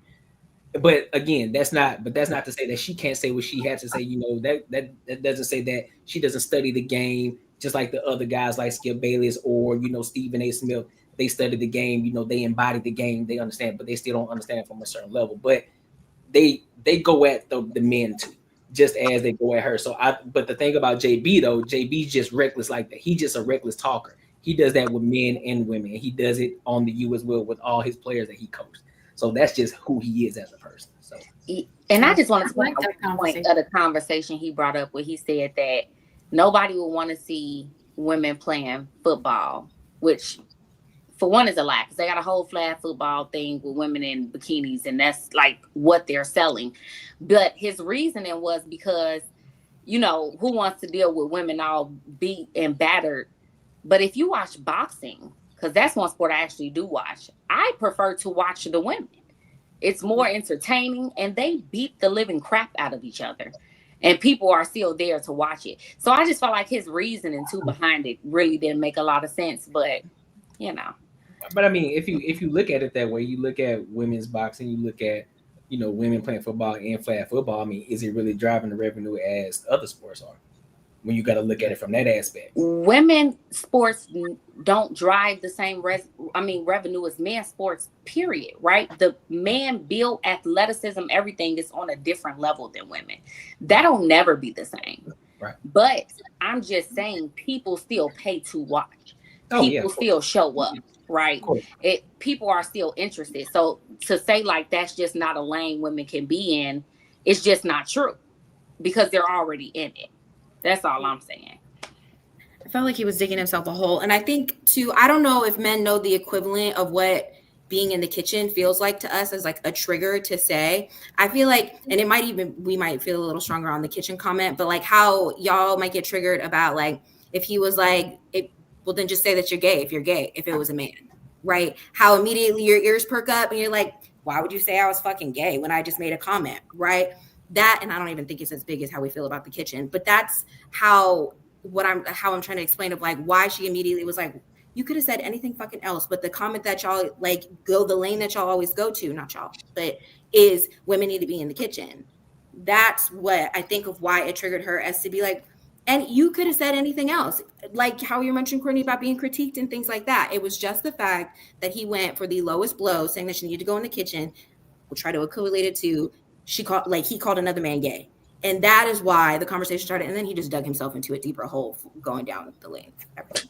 But again, that's not to say that she can't say what she had to say. You know, that doesn't say that she doesn't study the game, just like the other guys like Skip Bayless or, you know, Stephen A. Smith. They study the game, you know, they embody the game, they understand, but they still don't understand from a certain level. But they go at the men too, just as they go at her. But the thing about JB though, JB's just reckless like that. He's just a reckless talker. He does that with men and women, and he does it on the U as well with all his players that he coaches. So that's just who he is as a person. So, and I just want to point out point of the conversation he brought up where he said that nobody would want to see women playing football, which for one is a lie, because they got a whole flag football thing with women in bikinis, and that's like what they're selling. But his reasoning was because, you know, who wants to deal with women all beat and battered? But if you watch boxing, because that's one sport I actually do watch, I prefer to watch the women. It's more entertaining, and they beat the living crap out of each other. And people are still there to watch it. So I just felt like his reasoning too behind it really didn't make a lot of sense. But, you know. But I mean, if you look at it that way, you look at women's boxing, you look at, you know, women playing football and flag football. I mean, is it really driving the revenue as other sports are? When you got to look at it from that aspect. Women sports don't drive the same revenue as men's sports, period, right? The man build athleticism, everything is on a different level than women. That'll never be the same. Right. But I'm just saying people still pay to watch. People still show up, right? People are still interested. So to say like that's just not a lane women can be in, it's just not true because they're already in it. That's all I'm saying. I felt like he was digging himself a hole. And I think too, I don't know if men know the equivalent of what being in the kitchen feels like to us as like a trigger to say. I feel like, and we might feel a little stronger on the kitchen comment, but like how y'all might get triggered about like, if he was like, well, then just say that you're gay if it was a man, right? How immediately your ears perk up and you're like, why would you say I was fucking gay when I just made a comment, right? That, and I don't even think it's as big as how we feel about the kitchen, but that's how I'm trying to explain of like why she immediately was like, you could have said anything fucking else, but the comment that y'all like go the lane that y'all always go to, not y'all, but is women need to be in the kitchen. That's what I think of why it triggered her as to be like, and you could have said anything else, like how you mentioned Courtney about being critiqued and things like that. It was just the fact that he went for the lowest blow, saying that she needed to go in the kitchen. We'll try to equate it to he called another man gay. And that is why the conversation started. And then he just dug himself into a deeper hole going down the lane.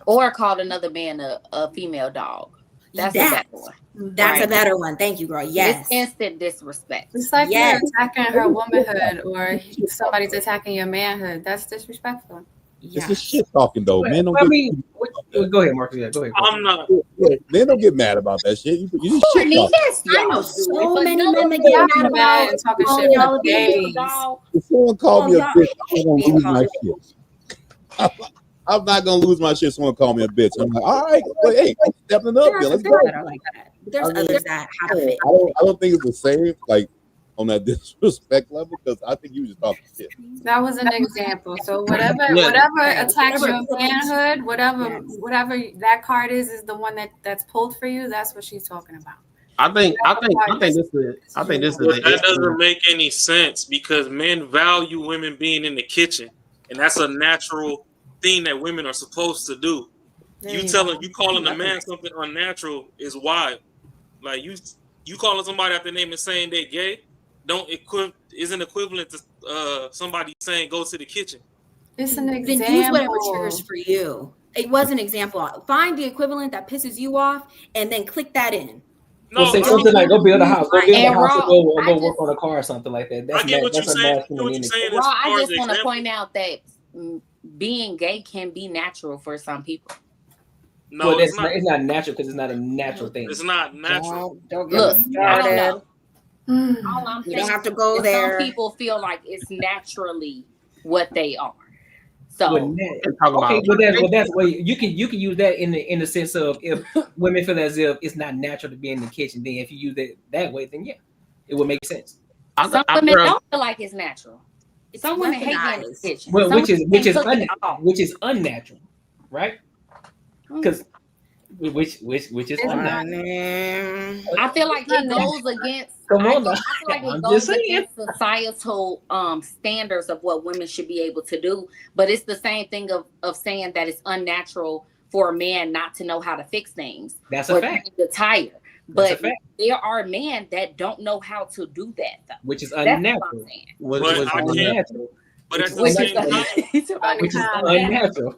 Or called another man a female dog. That's a better one. That's a better one. Thank you, girl. Yes. It's instant disrespect. It's like you're attacking her womanhood or somebody's attacking your manhood. That's disrespectful. It's just shit talking though. Men don't go ahead, Marcus. Yeah, go ahead. I'm not. Men don't get mad about that shit. You just shit talk. I know so many men that get mad about and talking shit about gays. If someone called me a bitch, I'm gonna lose my shit. I'm not gonna lose my shit. If someone called me a bitch, I'm like, all right, well, hey, stepping up here. Let's go. There's others that have it. I don't think it's the same. Like on that disrespect level because I think you just talking shit. That was an example. So whatever attacks your manhood, whatever that card is the one that's pulled for you. That's what she's talking about. I think this is that doesn't make any sense because men value women being in the kitchen, and that's a natural thing that women are supposed to do. You calling a man something unnatural is wild. Like you calling somebody out their name and saying they're gay isn't equivalent to somebody saying go to the kitchen. It's an example. Then use whatever triggers for you. It was an example. Find the equivalent that pisses you off, and then click that in. No, say something like go build a house, go work on a car or something like that. That's I get what you're saying. Raw, I just want to point out that being gay can be natural for some people. No, it's not natural because it's not a natural thing. It's not natural. Don't get me started. I don't know. All I'm You saying don't have to go there. Some people feel like it's naturally what they are. So that's where you can use that in the sense of if women feel as if it's not natural to be in the kitchen, then if you use it that way, then yeah, it would make sense. Some women don't feel like it's natural. Some women hate being in the kitchen. Well, which is unnatural, right? Because which is unnatural. I feel like it goes against. I feel like it goes against societal standards of what women should be able to do. But it's the same thing of saying that it's unnatural for a man not to know how to fix things. That's a fact. The tire. But there are men that don't know how to do that, though. Which is unnatural. Which is unnatural. But at the same time, which is unnatural,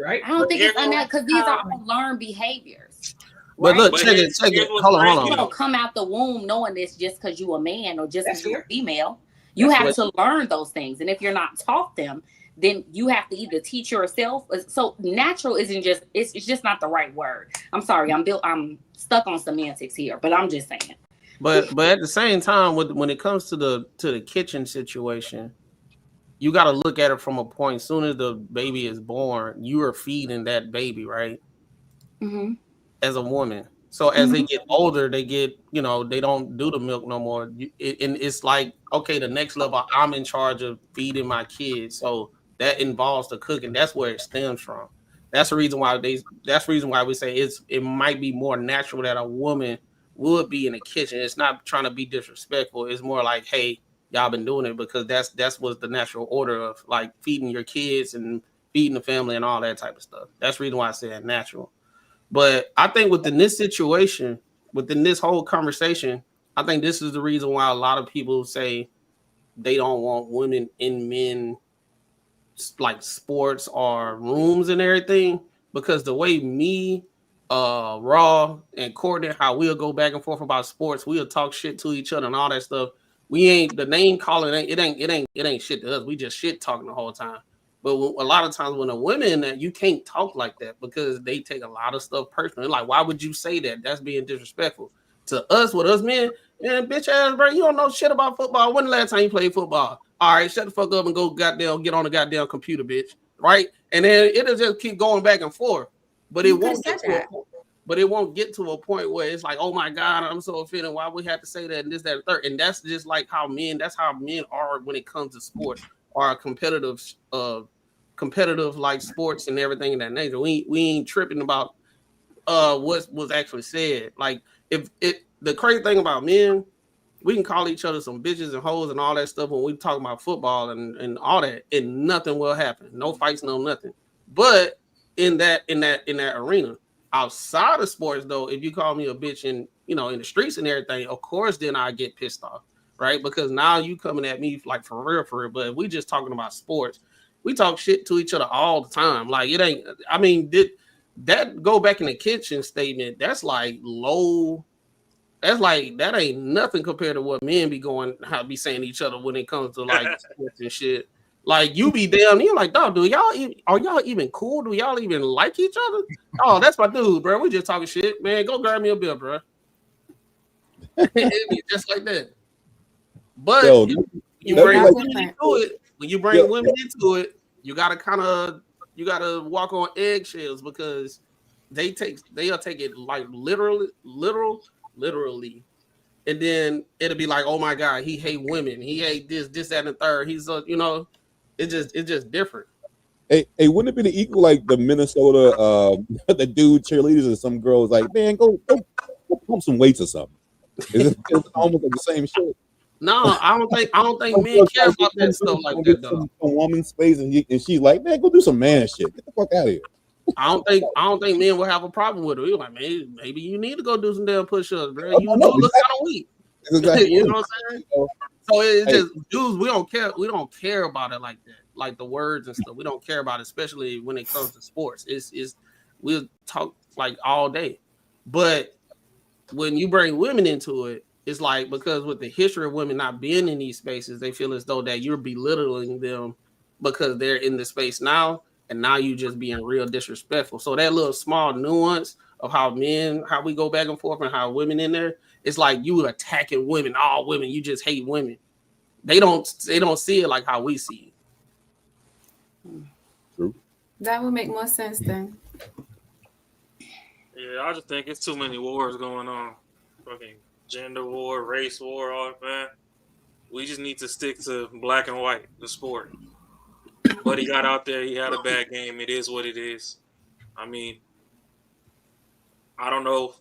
right? I don't think it's unnatural because these are all learned behaviors. But look, check it. Hold on. You don't come out the womb knowing this just because you're a man or just because you're a female. You have to learn those things, and if you're not taught them, then you have to either teach yourself. So natural isn't just it's just not the right word. I'm sorry, I'm stuck on semantics here, but I'm just saying. But at the same time, when it comes to the kitchen situation, you got to look at it from a point. As soon as the baby is born, you are feeding that baby, right? Mm-hmm. As a woman. So as they get older, they get, they don't do the milk no more. And it's like, okay, the next level, I'm in charge of feeding my kids. So that involves the cooking. That's where it stems from. That's the reason why we say it might be more natural that a woman would be in the kitchen. It's not trying to be disrespectful. It's more like, hey, y'all been doing it because that's what's the natural order of like feeding your kids and feeding the family and all that type of stuff. That's the reason why I say it natural. But I think within this situation, within this whole conversation, I think this is the reason why a lot of people say they don't want women in men like sports or rooms and everything, because the way me, Raw and Courtney, how we'll go back and forth about sports, we'll talk shit to each other and all that stuff. We ain't the name calling. It ain't shit to us. We just shit talking the whole time. But a lot of times when a woman that you can't talk like that because they take a lot of stuff personally. Like, why would you say that? That's being disrespectful to us. With us men, man, bitch ass, bro, you don't know shit about football. When the last time you played football? All right, shut the fuck up and go get on the goddamn computer, bitch. Right? And then it'll just keep going back and forth. But it won't get to a point. But it won't get to a point where it's like, oh my God, I'm so offended. Why we have to say that and this, that, and third. And that's just like that's how men are when it comes to sports or competitive like sports and everything in that nature. We ain't tripping about what was actually said. Like the crazy thing about men, we can call each other some bitches and hoes and all that stuff when we talk about football and all that, and nothing will happen. No fights, no nothing. But in that arena. Outside of sports, though, if you call me a bitch in the streets and everything, of course, then I get pissed off, right? Because now you coming at me like for real. But if we just talking about sports, we talk shit to each other all the time. Like it ain't. I mean, that go back in the kitchen statement? That's like low. That's like that ain't nothing compared to what men be saying to each other when it comes to like sports and shit. Like you be down, you're like, dog, are y'all even cool? Do y'all even like each other? Oh, that's my dude, bro. We just talking shit, man. Go grab me a beer, bro. Just like that. But you bring women into it. When you bring women into it, you gotta walk on eggshells because they'll take it like literally. and then it'll be like, oh my God, he hate women, he hate this, that, and the third. He's you know, it's just different. Hey, wouldn't it be the equal like the Minnesota the dude cheerleaders and some girls like, man, go pump some weights or something? Is it almost like the same shit? No, I don't think men care about that stuff like that though. Some woman's space and she's like, man, go do some man shit. Get the fuck out of here. I don't think men will have a problem with it. You're like, man, maybe you need to go do some damn push-ups, bro. You do look kind of weak. Exactly. You know what I'm saying? So it's just dudes, we don't care about it like that. Like the words and stuff. We don't care about it, especially when it comes to sports. It's we'll talk like all day. But when you bring women into it, it's like, because with the history of women not being in these spaces, they feel as though that you're belittling them because they're in the space now, and now you just being real disrespectful. So that little small nuance of how we go back and forth and how women in there, it's like you attacking women, all women, you just hate women. They don't see it like how we see it. True. That would make more sense then. Yeah, I just think it's too many wars going on. Fucking gender war, race war, all that. We just need to stick to black and white, the sport. But he got out there, he had a bad game. It is what it is. I mean, I don't know.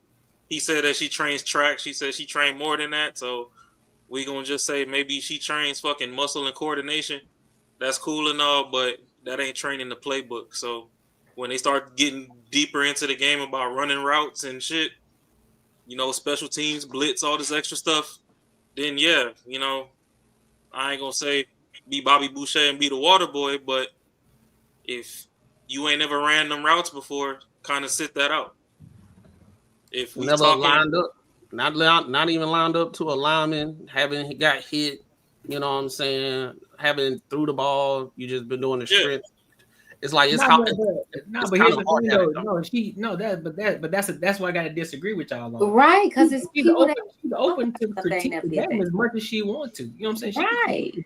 He said that she trains track. She said she trained more than that. So we gonna just say maybe she trains fucking muscle and coordination. That's cool and all, but that ain't training the playbook. So when they start getting deeper into the game about running routes and shit, you know, special teams, blitz, all this extra stuff, then yeah, you know, I ain't gonna say be Bobby Boucher and be the water boy, but if you ain't ever ran them routes before, kind of sit that out. If we never lined up, not even lined up to a lineman, haven't got hit, you know what I'm saying, haven't threw the ball, you just been doing the strength. It's like it's but here's the thing though. That's why I gotta disagree with y'all on. Right, because it's she's open to critique the game as much as she wants to. You know what I'm saying? Right.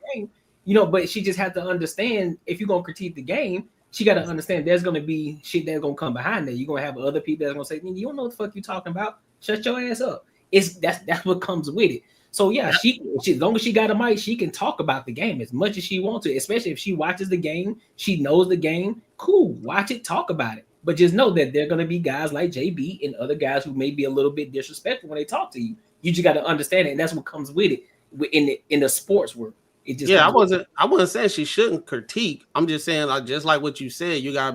You know, but she just has to understand, if you're gonna critique the game, she gotta understand there's gonna be shit that's gonna come behind that. You're gonna have other people that's gonna say, you don't know what the fuck you talking about. Shut your ass up. That's what comes with it. So yeah, she as long as she got a mic, she can talk about the game as much as she wants to, especially if she watches the game, she knows the game. Cool, watch it, talk about it. But just know that there are gonna be guys like JB and other guys who may be a little bit disrespectful when they talk to you. You just gotta understand it, and that's what comes with it in the sports world. It just I wasn't saying she shouldn't critique. I'm just saying, like, just like what you said, you gotta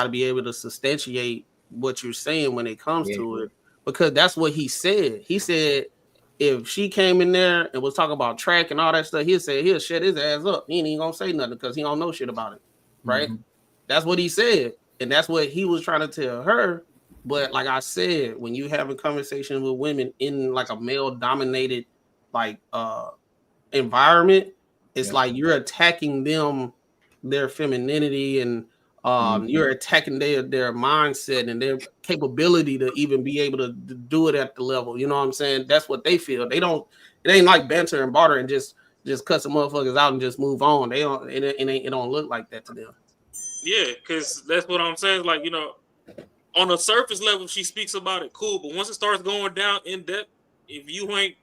be able to substantiate what you're saying when it comes to it, because that's what he said. He said if she came in there and was talking about track and all that stuff, he'll shut his ass up. He ain't even gonna say nothing because he don't know shit about it, right? Mm-hmm. That's what he said, and that's what he was trying to tell her. But like I said, when you have a conversation with women in like a male-dominated like environment, it's like you're attacking them, their femininity, and you're attacking their mindset and their capability to even be able to do it at the level. You know what I'm saying? That's what they feel. It ain't like banter and barter and just cut some motherfuckers out and just move on. It don't look like that to them. Yeah, because that's what I'm saying. Like, you know, on a surface level, she speaks about it, cool. But once it starts going down in depth, if you ain't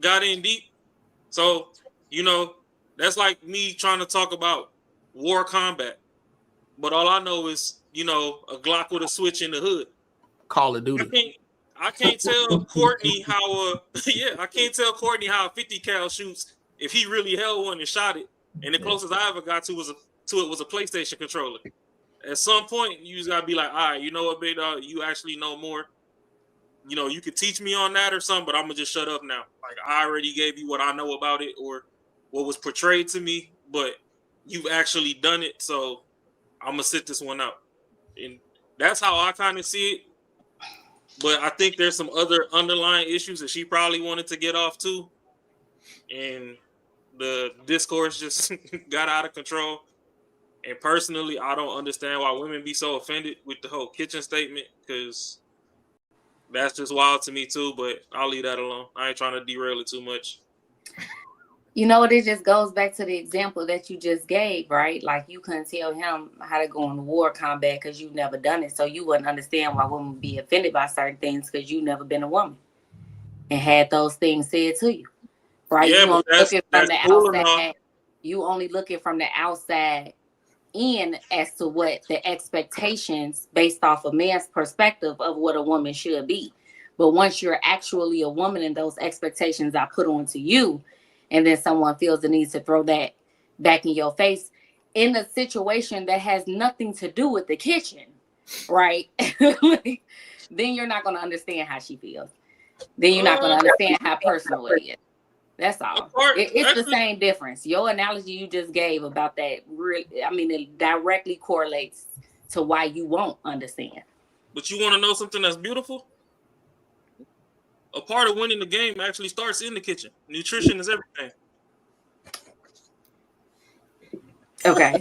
got in deep, so, you know, that's like me trying to talk about war combat. But all I know is, you know, a Glock with a switch in the hood. Call of Duty. I can't tell Courtney how I can't tell Courtney how a 50 cal shoots if he really held one and shot it. And the closest I ever got to was a PlayStation controller. At some point, you just gotta be like, all right, you know what, big dog, you actually know more. You know, you could teach me on that or something, but I'm gonna just shut up now. Like, I already gave you what I know about it or what was portrayed to me, but you've actually done it, so I'm gonna sit this one out. And that's how I kind of see it. But I think there's some other underlying issues that she probably wanted to get off too. And the discourse just got out of control. And personally, I don't understand why women be so offended with the whole kitchen statement, because that's just wild to me too, but I'll leave that alone. I ain't trying to derail it too much. You know, it just goes back to the example that you just gave, right? Like, you couldn't tell him how to go into war combat because you've never done it. So you wouldn't understand why women would be offended by certain things because you've never been a woman. and had those things said to you, right? Yeah, You but only looking from the cool enough. outside. You only looking from the outside in as to what the expectations based off a man's perspective of what a woman should be. But once you're actually a woman and those expectations are put onto you, and then someone feels the need to throw that back in your face in a situation that has nothing to do with the kitchen, right? Then you're not going to understand how she feels. Then you're not going to understand how personal it is. That's all. It's the same difference. Your analogy you just gave about that, it directly correlates to why you won't understand. But you want to know something that's beautiful? A part of winning the game actually starts in the kitchen. Nutrition is everything. Okay.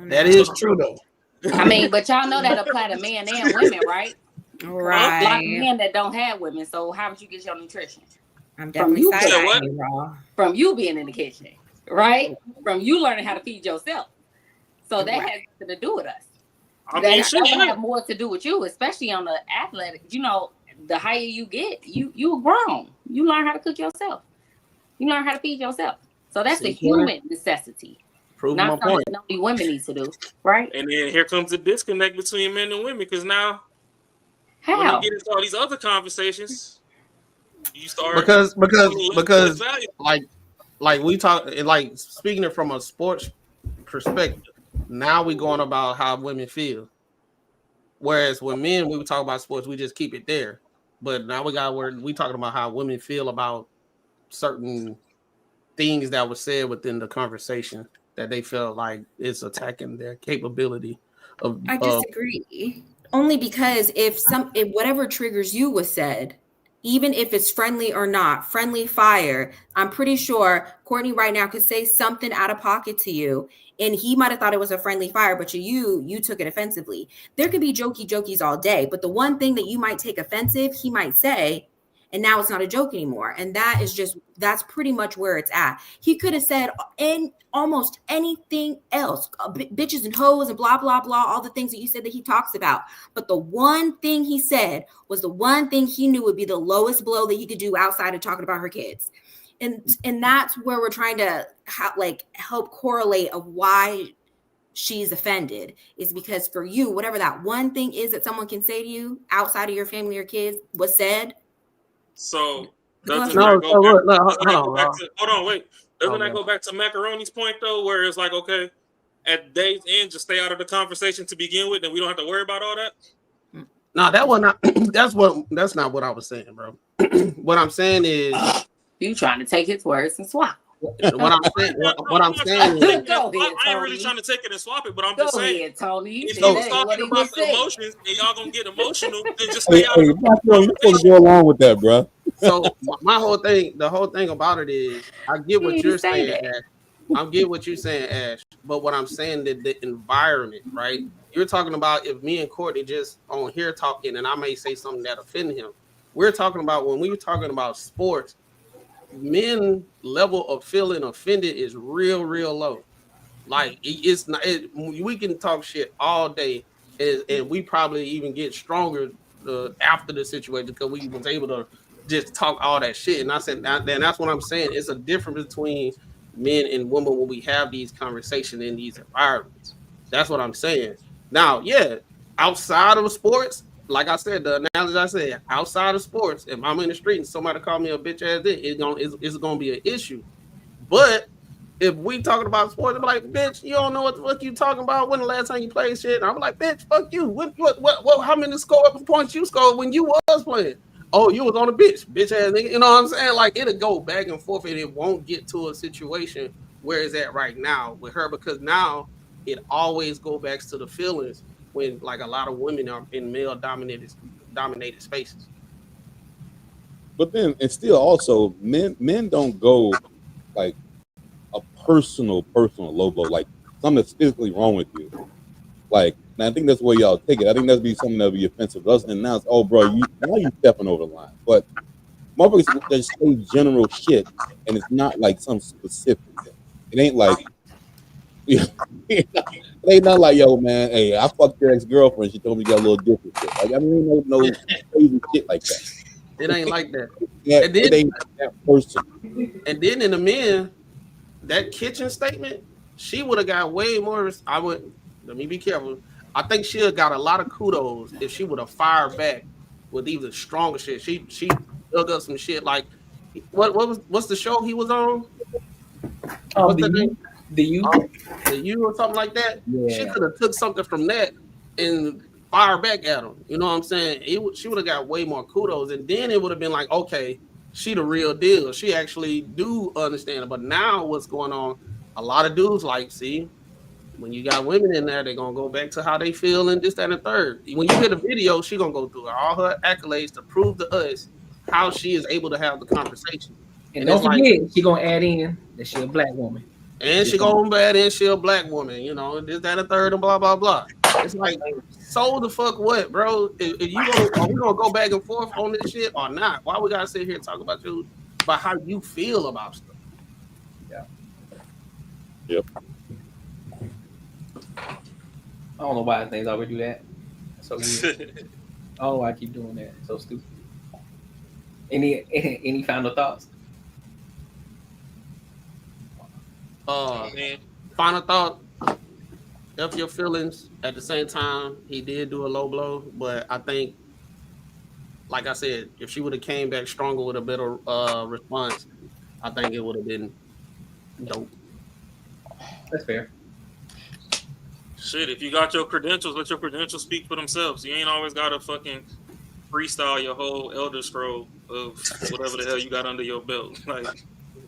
That is true, though. But y'all know that apply to men and women, right? Right. A lot of men that don't have women. So how would you get your nutrition? I'm definitely from you being in the kitchen, right? From you learning how to feed yourself. So that has nothing to do with us. That have more to do with you, especially on the athletic. You know, the higher you get, you grown. You learn how to cook yourself. You learn how to feed yourself. So that's a human necessity. Not something that only women need to do, right? And then here comes the disconnect between men and women, because now how when you get into all these other conversations, you start because like we talk, like speaking it from a sports perspective. Now we going about how women feel. Whereas with men, we talk about sports, we just keep it there. But now we talking about how women feel about certain things that were said within the conversation that they feel like it's attacking their capability of. I disagree. Only because if whatever triggers you was said, even if it's friendly or not, friendly fire, I'm pretty sure Courtney right now could say something out of pocket to you, and he might have thought it was a friendly fire, but you took it offensively. There could be jokies all day, but the one thing that you might take offensive, he might say, and now it's not a joke anymore. And that's pretty much where it's at. He could have said almost anything else, bitches and hoes and blah, blah, blah, all the things that you said that he talks about. But the one thing he said was the one thing he knew would be the lowest blow that he could do outside of talking about her kids. And that's where we're trying to help correlate of why she's offended, is because for you, whatever that one thing is that someone can say to you outside of your family or kids was said. So doesn't that go back to Macaroni's point though, where it's like, okay, at day's end, just stay out of the conversation to begin with, and we don't have to worry about all that? No, that's not what I was saying, bro. What I'm saying is you trying to take his words and swap. What I'm saying is, I ain't really trying to take it and swap it, but I'm just saying, ahead, Tony. If you're talking about the emotions and y'all gonna get emotional, then just stay out of you're supposed to go along with that, bro. So the whole thing about it is, I get what you're saying, Ash. I get what you're saying, Ash. But what I'm saying, that the environment, right? You're talking about if me and Courtney just on here talking, and I may say something that offend him. We're talking about when we're talking about sports. Men level of feeling offended is real low. Like it's not. We can talk shit all day, and we probably even get stronger after the situation because we was able to just talk all that shit. And I said, then that's what I'm saying. It's a difference between men and women when we have these conversations in these environments. That's what I'm saying. Now, yeah, outside of sports. Like I said, the analogy I said, outside of sports, if I'm in the street and somebody call me a bitch ass dick, it's gonna be an issue. But if we talking about sports, I'm like, bitch, you don't know what you talking about. When the last time you played shit? And I'm like, bitch, fuck you. What? How many points you scored when you was playing? Oh, you was on a bitch ass nigga. You know what I'm saying? Like it'll go back and forth, and it won't get to a situation where it's at right now with her, because now it always go back to the feelings. When like a lot of women are in male dominated spaces. But then it's still also men don't go like a personal low blow, like something that's physically wrong with you. Like, and I think that's where y'all take it. I think that'd be something that'll be offensive to us. And now it's, oh bro, now you stepping over the line. But motherfuckers just say general shit, and it's not like some specific thing. It ain't like it ain't not like, yo, man, hey, I fucked your ex-girlfriend. She told me you got a little different shit. Like, I mean, no crazy shit like that. It ain't like that. Yeah, and then, it ain't that person. And then in the men, that kitchen statement, she would have got way more. Let me be careful. I think she have got a lot of kudos if she would have fired back with even stronger shit. She dug up some shit like what's the show he was on? What's the name? The You or something like that. Yeah. She could have took something from that and fire back at him. You know what I'm saying? She would have got way more kudos, and then it would have been like, okay, she the real deal. She actually do understand it. But now what's going on? A lot of dudes like, see, when you got women in there, they're gonna go back to how they feel and this, that, and the third. When you hear the video, she gonna go through all her accolades to prove to us how she is able to have the conversation. And don't forget, she gonna add in that she a black woman. And she gonna add in she a black woman, you know, this, that, and the third, and blah, blah, blah. It's like, so the fuck what, bro? Are we gonna go back and forth on this shit or not? Why we gotta sit here and talk about how you feel about stuff? Yeah. Yep. I don't know why things always do that. That's so weird. I don't know why I keep doing that. It's so stupid. Any final thoughts? Final thought. F your feelings. At the same time, he did do a low blow, but I think, like I said, if she would have came back stronger with a better response, I think it would have been dope. That's fair. Shit, if you got your credentials, let your credentials speak for themselves. You ain't always got to fucking freestyle your whole Elder Scroll of whatever the hell you got under your belt. Like,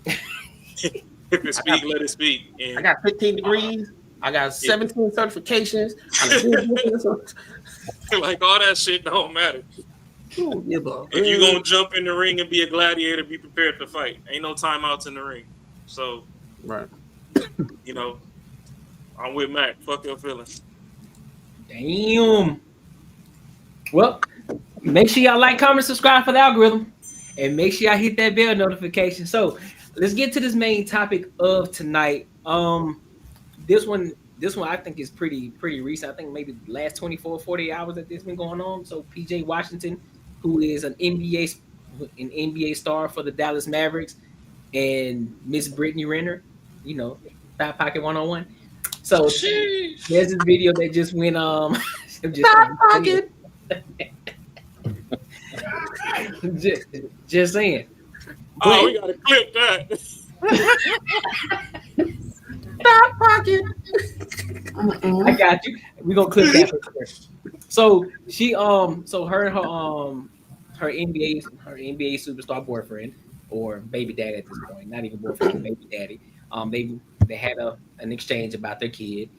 if it speak, let it speak. And I got 15 degrees. I got 17 certifications. Like, all that shit don't matter. If you gonna jump in the ring and be a gladiator, be prepared to fight. Ain't no timeouts in the ring. So, right. You know, I'm with Mac. Fuck your feelings. Damn. Well, make sure y'all like, comment, subscribe for the algorithm, and make sure y'all hit that bell notification. So let's get to this main topic of tonight. This one I think is pretty recent. I think maybe the last 24, 48 hours that this been going on. So PJ Washington, who is an NBA star for the Dallas Mavericks, and Miss Britney Renner, you know, Thigh Pocket 101. So there's this video that just went Thigh Pocket. just saying. Oh, we gotta clip that. Thigh Pocket. I got you. We're gonna clip that first. So she so her NBA superstar boyfriend, or baby daddy at this point, not even boyfriend, baby daddy. They had an exchange about their kid,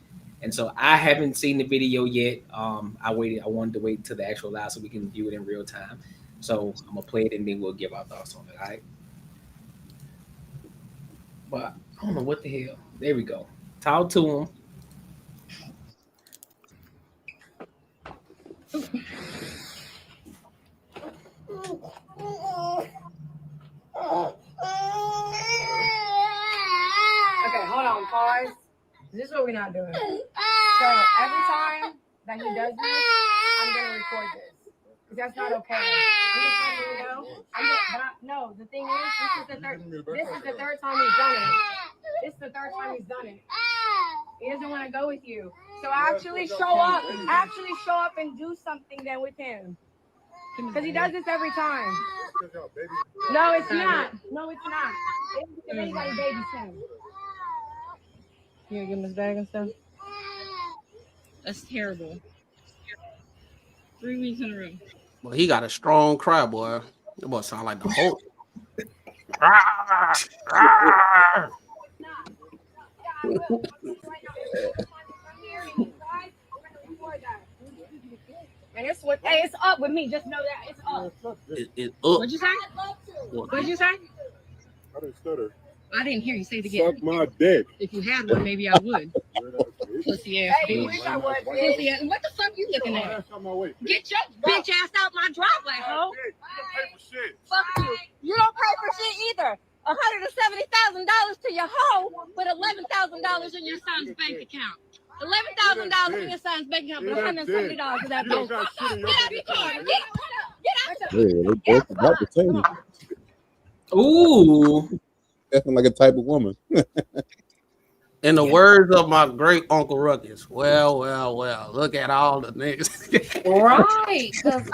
and so I haven't seen the video yet. I wanted to wait until the actual live so we can view it in real time. So I'm gonna play it and then we'll give our thoughts on it. All right. But I don't know what the hell. There we go. Talk to him. Okay, hold on, pause. This is what we're not doing. So every time that he does this, I'm gonna record this. Because that's not okay. I'm just letting you know. No, the thing is, this is the third time he's done it. This is the third time he's done it. He doesn't want to go with you. So actually show up. Actually show up and do something then with him. Because he does this every time. No, it's not. No, it's not. If anybody babies him. You gonna give him his bag and stuff? That's terrible. 3 weeks in a row. Well, he got a strong cry, boy. That boy sound like the Hulk. And it's up with me. Just know that it's up. It's up. What'd you say? What'd you say? I didn't stutter. I didn't hear you say it again. Suck my dick. If you had one, maybe I would. Pussy ass bitch. Pussy ass. What the fuck you looking at? Get your bitch ass out my driveway, ho. Fuck you. You don't pay for shit either. $170,000 to your hoe, but $11,000 in your son's bank account. $11,000 in your son's bank account, but $170 to that bitch. Get out of your car. They're both about the same. Ooh. Definitely like a type of woman. In the words of my great Uncle Ruckus, well, look at all the niggas. Right, because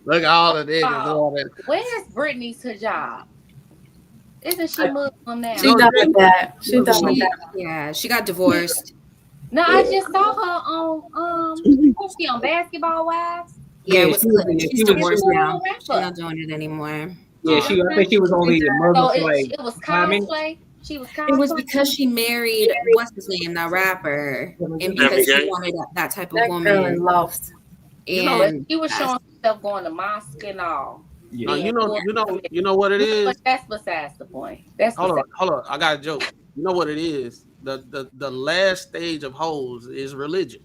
look at all the niggas. Where's Brittany's hijab? Isn't she Muslim now? She done with that. She done with that. Yeah, she got divorced. No, I just saw her on was she on Basketball Wives? Yeah, she's divorced now. She's not doing it anymore. Yeah, I think she was only a mother so for like. It was cosplay. She was cosplay. It was because she married what's his name, that rapper, and because she wanted that type of woman. Girl is lost. And he was showing himself going to mosque and all. Yeah. You know what it is. But that's besides the point. Hold on. I got a joke. You know what it is? The last stage of hoes is religion.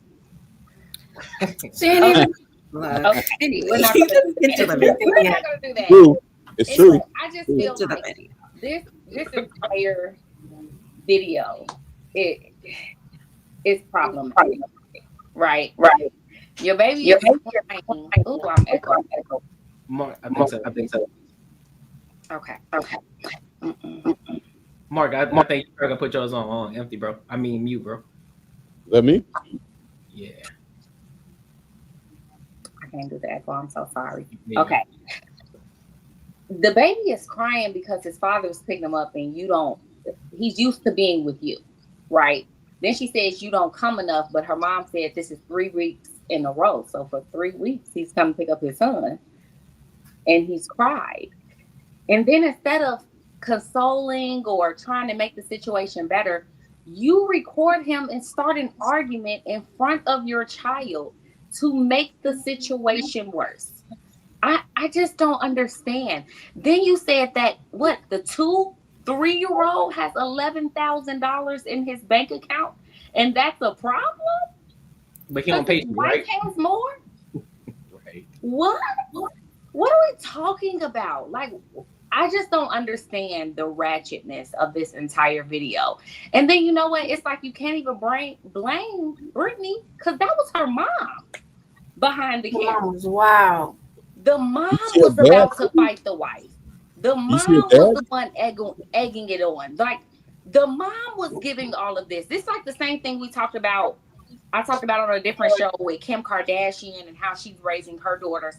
She ain't even. Okay. Anyway, we're not going to do that. True. It's true. Like, I just feel like this entire video is problematic. Right. Your baby is crying. Ooh, I'm echoing. I think so. Okay. Mark, I think you're gonna put yours on empty, bro. I mean mute, bro. Is that me? Yeah. I can't do the echo. I'm so sorry. Yeah. Okay. The baby is crying because his father is picking him up and he's used to being with you, right? Then she says you don't come enough, but her mom said this is 3 weeks in a row. So for 3 weeks, he's come to pick up his son and he's cried. And then instead of consoling or trying to make the situation better, you record him and start an argument in front of your child to make the situation worse. I just don't understand. Then you said that the 2-3-year-old has $11,000 in his bank account, and that's a problem. But he don't pay you, right? Wife has more. Right. What are we talking about? Like, I just don't understand the ratchetness of this entire video. And then you know what? It's like you can't even blame Brittany because that was her mom behind the camera. Wow. The mom was about to fight the wife. The mom was the one egging it on. Like, the mom was giving all of this. This like the same thing I talked about on a different show with Kim Kardashian and how she's raising her daughters.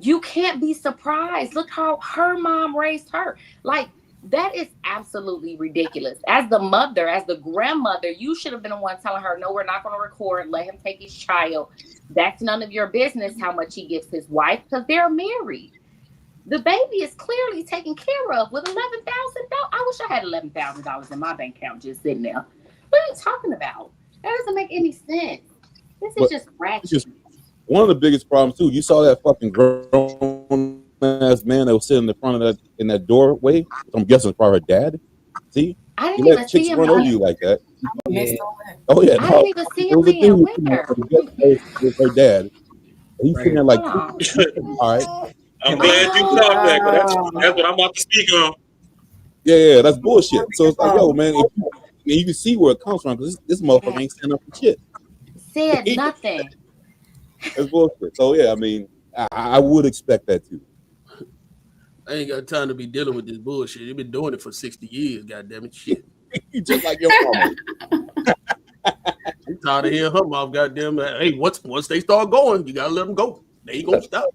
You can't be surprised. Look how her mom raised her. Like, that is absolutely ridiculous. As the mother, as the grandmother, you should have been the one telling her, no, we're not going to record. Let him take his child. That's none of your business how much he gives his wife because they're married. The baby is clearly taken care of with $11,000. I wish I had $11,000 in my bank account just sitting there. What are you talking about? That doesn't make any sense. This is just ratchet. One of the biggest problems too. You saw that fucking grown ass man that was sitting in the front of that doorway. I'm guessing it's probably her dad. See, I didn't even see him. Run over you like that. Yeah. Oh yeah, I didn't even see him being where. With her dad. He's sitting there like, all right. I'm glad you caught that. That's what I'm about to speak on. Yeah, that's bullshit. So it's like, yo, man, you can see where it comes from because this motherfucker ain't standing up for shit. Said nothing. That's bullshit. So yeah, I mean, I would expect that too. I ain't got time to be dealing with this bullshit. You've been doing it for 60 years, goddamn it, shit. You just like your mama. I'm tired of hearing her mouth, goddamn. Hey, once they start going, you gotta let them go. They ain't gonna stop.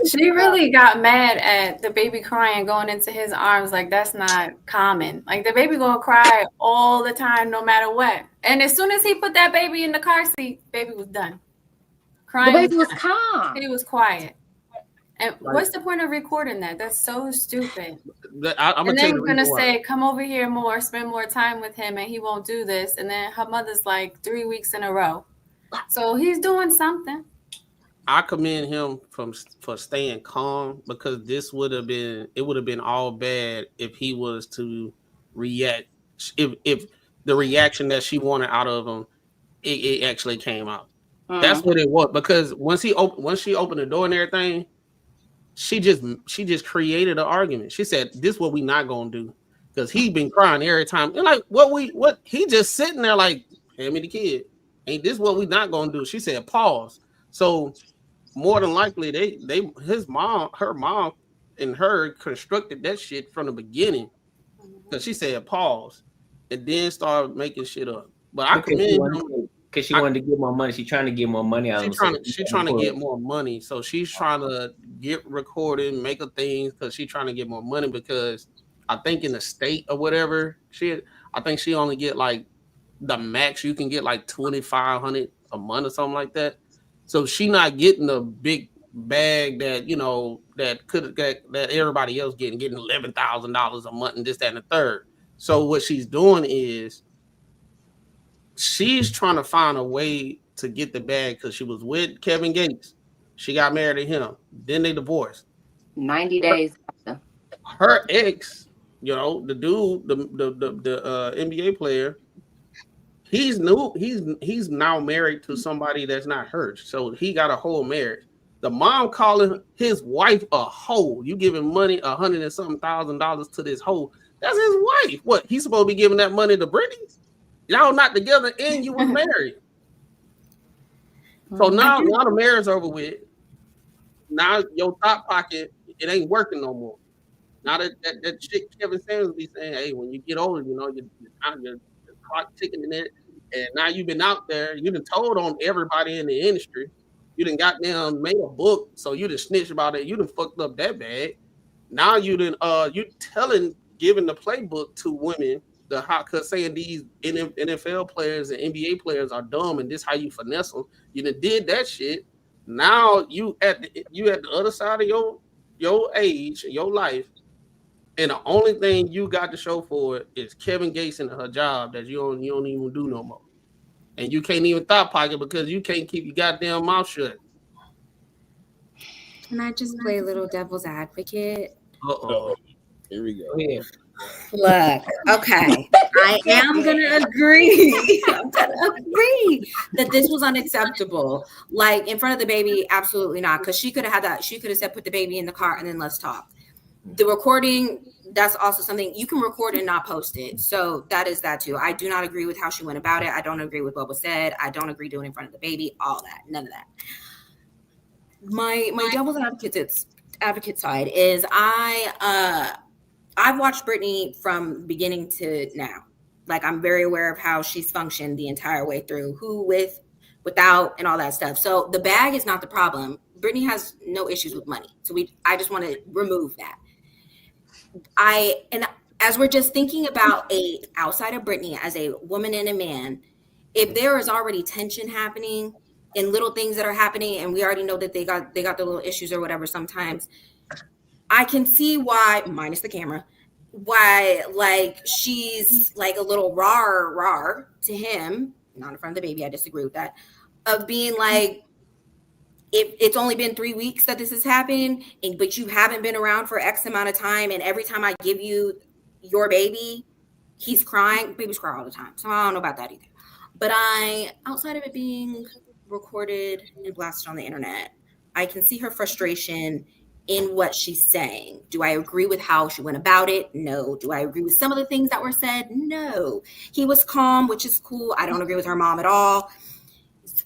She really got mad at the baby crying going into his arms. Like, that's not common. Like, the baby gonna cry all the time, no matter what. And as soon as he put that baby in the car seat, baby was done. Crying. The baby was calm. He was quiet. And what's the point of recording that? That's so stupid. And then you're gonna say, come over here more, spend more time with him, and he won't do this. And then her mother's like 3 weeks in a row. So he's doing something. I commend him for staying calm because it would have been all bad if he was to react. If the reaction that she wanted out of him, it actually came out. That's what it was. Because once she opened the door and everything, she just created an argument. She said, "This is what we not gonna do," because he been crying every time. And like, what? He just sitting there like, hand me the kid. Ain't this what we not gonna do? She said, pause. So more than likely her mom and her constructed that shit from the beginning, because she said pause and then started making shit up. But I commend him. Because she wanted to get more money. She's trying to get more money out of him. She's trying to get more money. So she's trying to get recorded, make a thing, because she's trying to get more money. Because I think in the state or whatever, I think she only get like the max you can get like $2,500 a month or something like that. So she not getting the big bag that that everybody else getting $11,000 a month and this, that, and the third. So what she's doing is she's trying to find a way to get the bag, because she was with Kevin Gates. She got married to him. Then they divorced. 90 days after. Her ex, the dude, the NBA player, he's now married to somebody that's not her. So he got a whole marriage. The mom calling his wife a hoe. You giving money $100 and something thousand to this hoe. That's his wife. What? He's supposed to be giving that money to Brittany? Y'all not together and you were married. So now the marriage over with. Now your thought pocket, it ain't working no more. Now that shit Kevin Samuels be saying, hey, when you get older, your clock ticking in it, and now you've been out there, you done told on everybody in the industry. You done goddamn made a book, so you done snitched about it. You done fucked up that bad. Now you done giving the playbook to women. Cause saying these NFL players and NBA players are dumb and this how you finesse them. You done did that shit. Now you at the other side of your age, your life, and the only thing you got to show for it is Kevin Gates and her job that you don't even do no more, and you can't even thought pocket because you can't keep your goddamn mouth shut. Can I just play a little devil's advocate? Here we go. Yeah. Look, okay, I am gonna agree. I'm gonna agree that this was unacceptable. Like in front of the baby, absolutely not. Because she could have had that. She could have said, "Put the baby in the car and then let's talk." The recording, that's also something you can record and not post it. So that is that too. I do not agree with how she went about it. I don't agree with what was said. I don't agree doing it in front of the baby. All that, none of that. My devil's advocate side is I've watched Brittany from beginning to now. Like I'm very aware of how she's functioned the entire way through, who with, without, and all that stuff. So the bag is not the problem. Brittany has no issues with money. So I just want to remove that. And as we're just thinking about outside of Brittany as a woman and a man, if there is already tension happening and little things that are happening, and we already know that they got the little issues or whatever sometimes, I can see why, minus the camera, why like she's like a little rar to him, not in front of the baby, I disagree with that, of being like, if it's only been 3 weeks that this has happened, but you haven't been around for X amount of time, and every time I give you your baby, he's crying. Babies cry all the time, so I don't know about that either. But outside of it being recorded and blasted on the internet, I can see her frustration in what she's saying. Do I agree with how she went about it? No. Do I agree with some of the things that were said? No. He was calm, which is cool. I don't agree with her mom at all.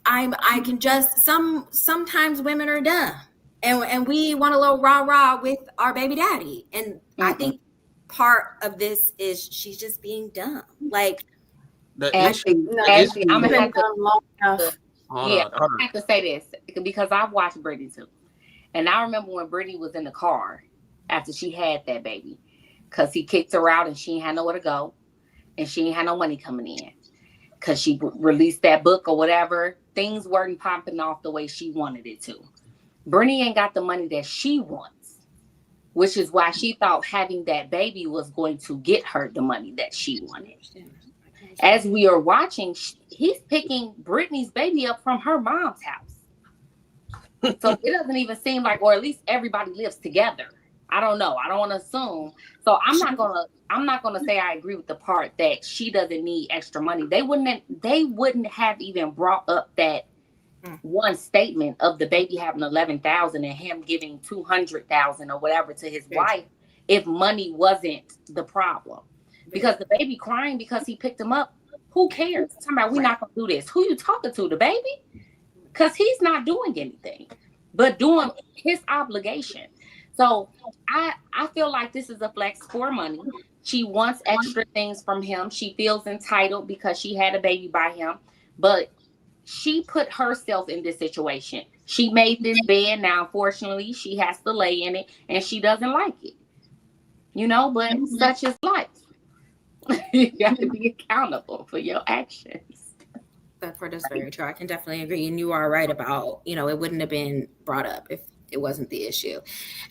I can just sometimes women are dumb, and we want a little rah with our baby daddy. And I think part of this is she's just being dumb. Like Ashley, I'm gonna have to say this because I've watched Brittany too. And I remember when Brittany was in the car after she had that baby, because he kicked her out and she ain't had nowhere to go, and she ain't had no money coming in, because she released that book or whatever. Things weren't popping off the way she wanted it to. Brittany ain't got the money that she wants, which is why she thought having that baby was going to get her the money that she wanted. As we are watching, he's picking Brittany's baby up from her mom's house. So it doesn't even seem like, or at least everybody lives together. I don't know. I don't want to assume. So I'm not gonna say I agree with the part that she doesn't need extra money. They wouldn't have even brought up that one statement of the baby having 11,000 and him giving 200,000 or whatever to his wife if money wasn't the problem. Because the baby crying because he picked him up, who cares? Talking about we're not gonna do this. Who you talking to? The baby? Because he's not doing anything. but doing his obligation. So I feel like this is a flex for money. She wants extra things from him. She feels entitled because she had a baby by him, but she put herself in this situation. She made this bed. Now, unfortunately, she has to lay in it, and she doesn't like it. You know, but such is life. You got to be accountable for your actions. That part is very true. I can definitely agree. And you are right about, you know, it wouldn't have been brought up if it wasn't the issue.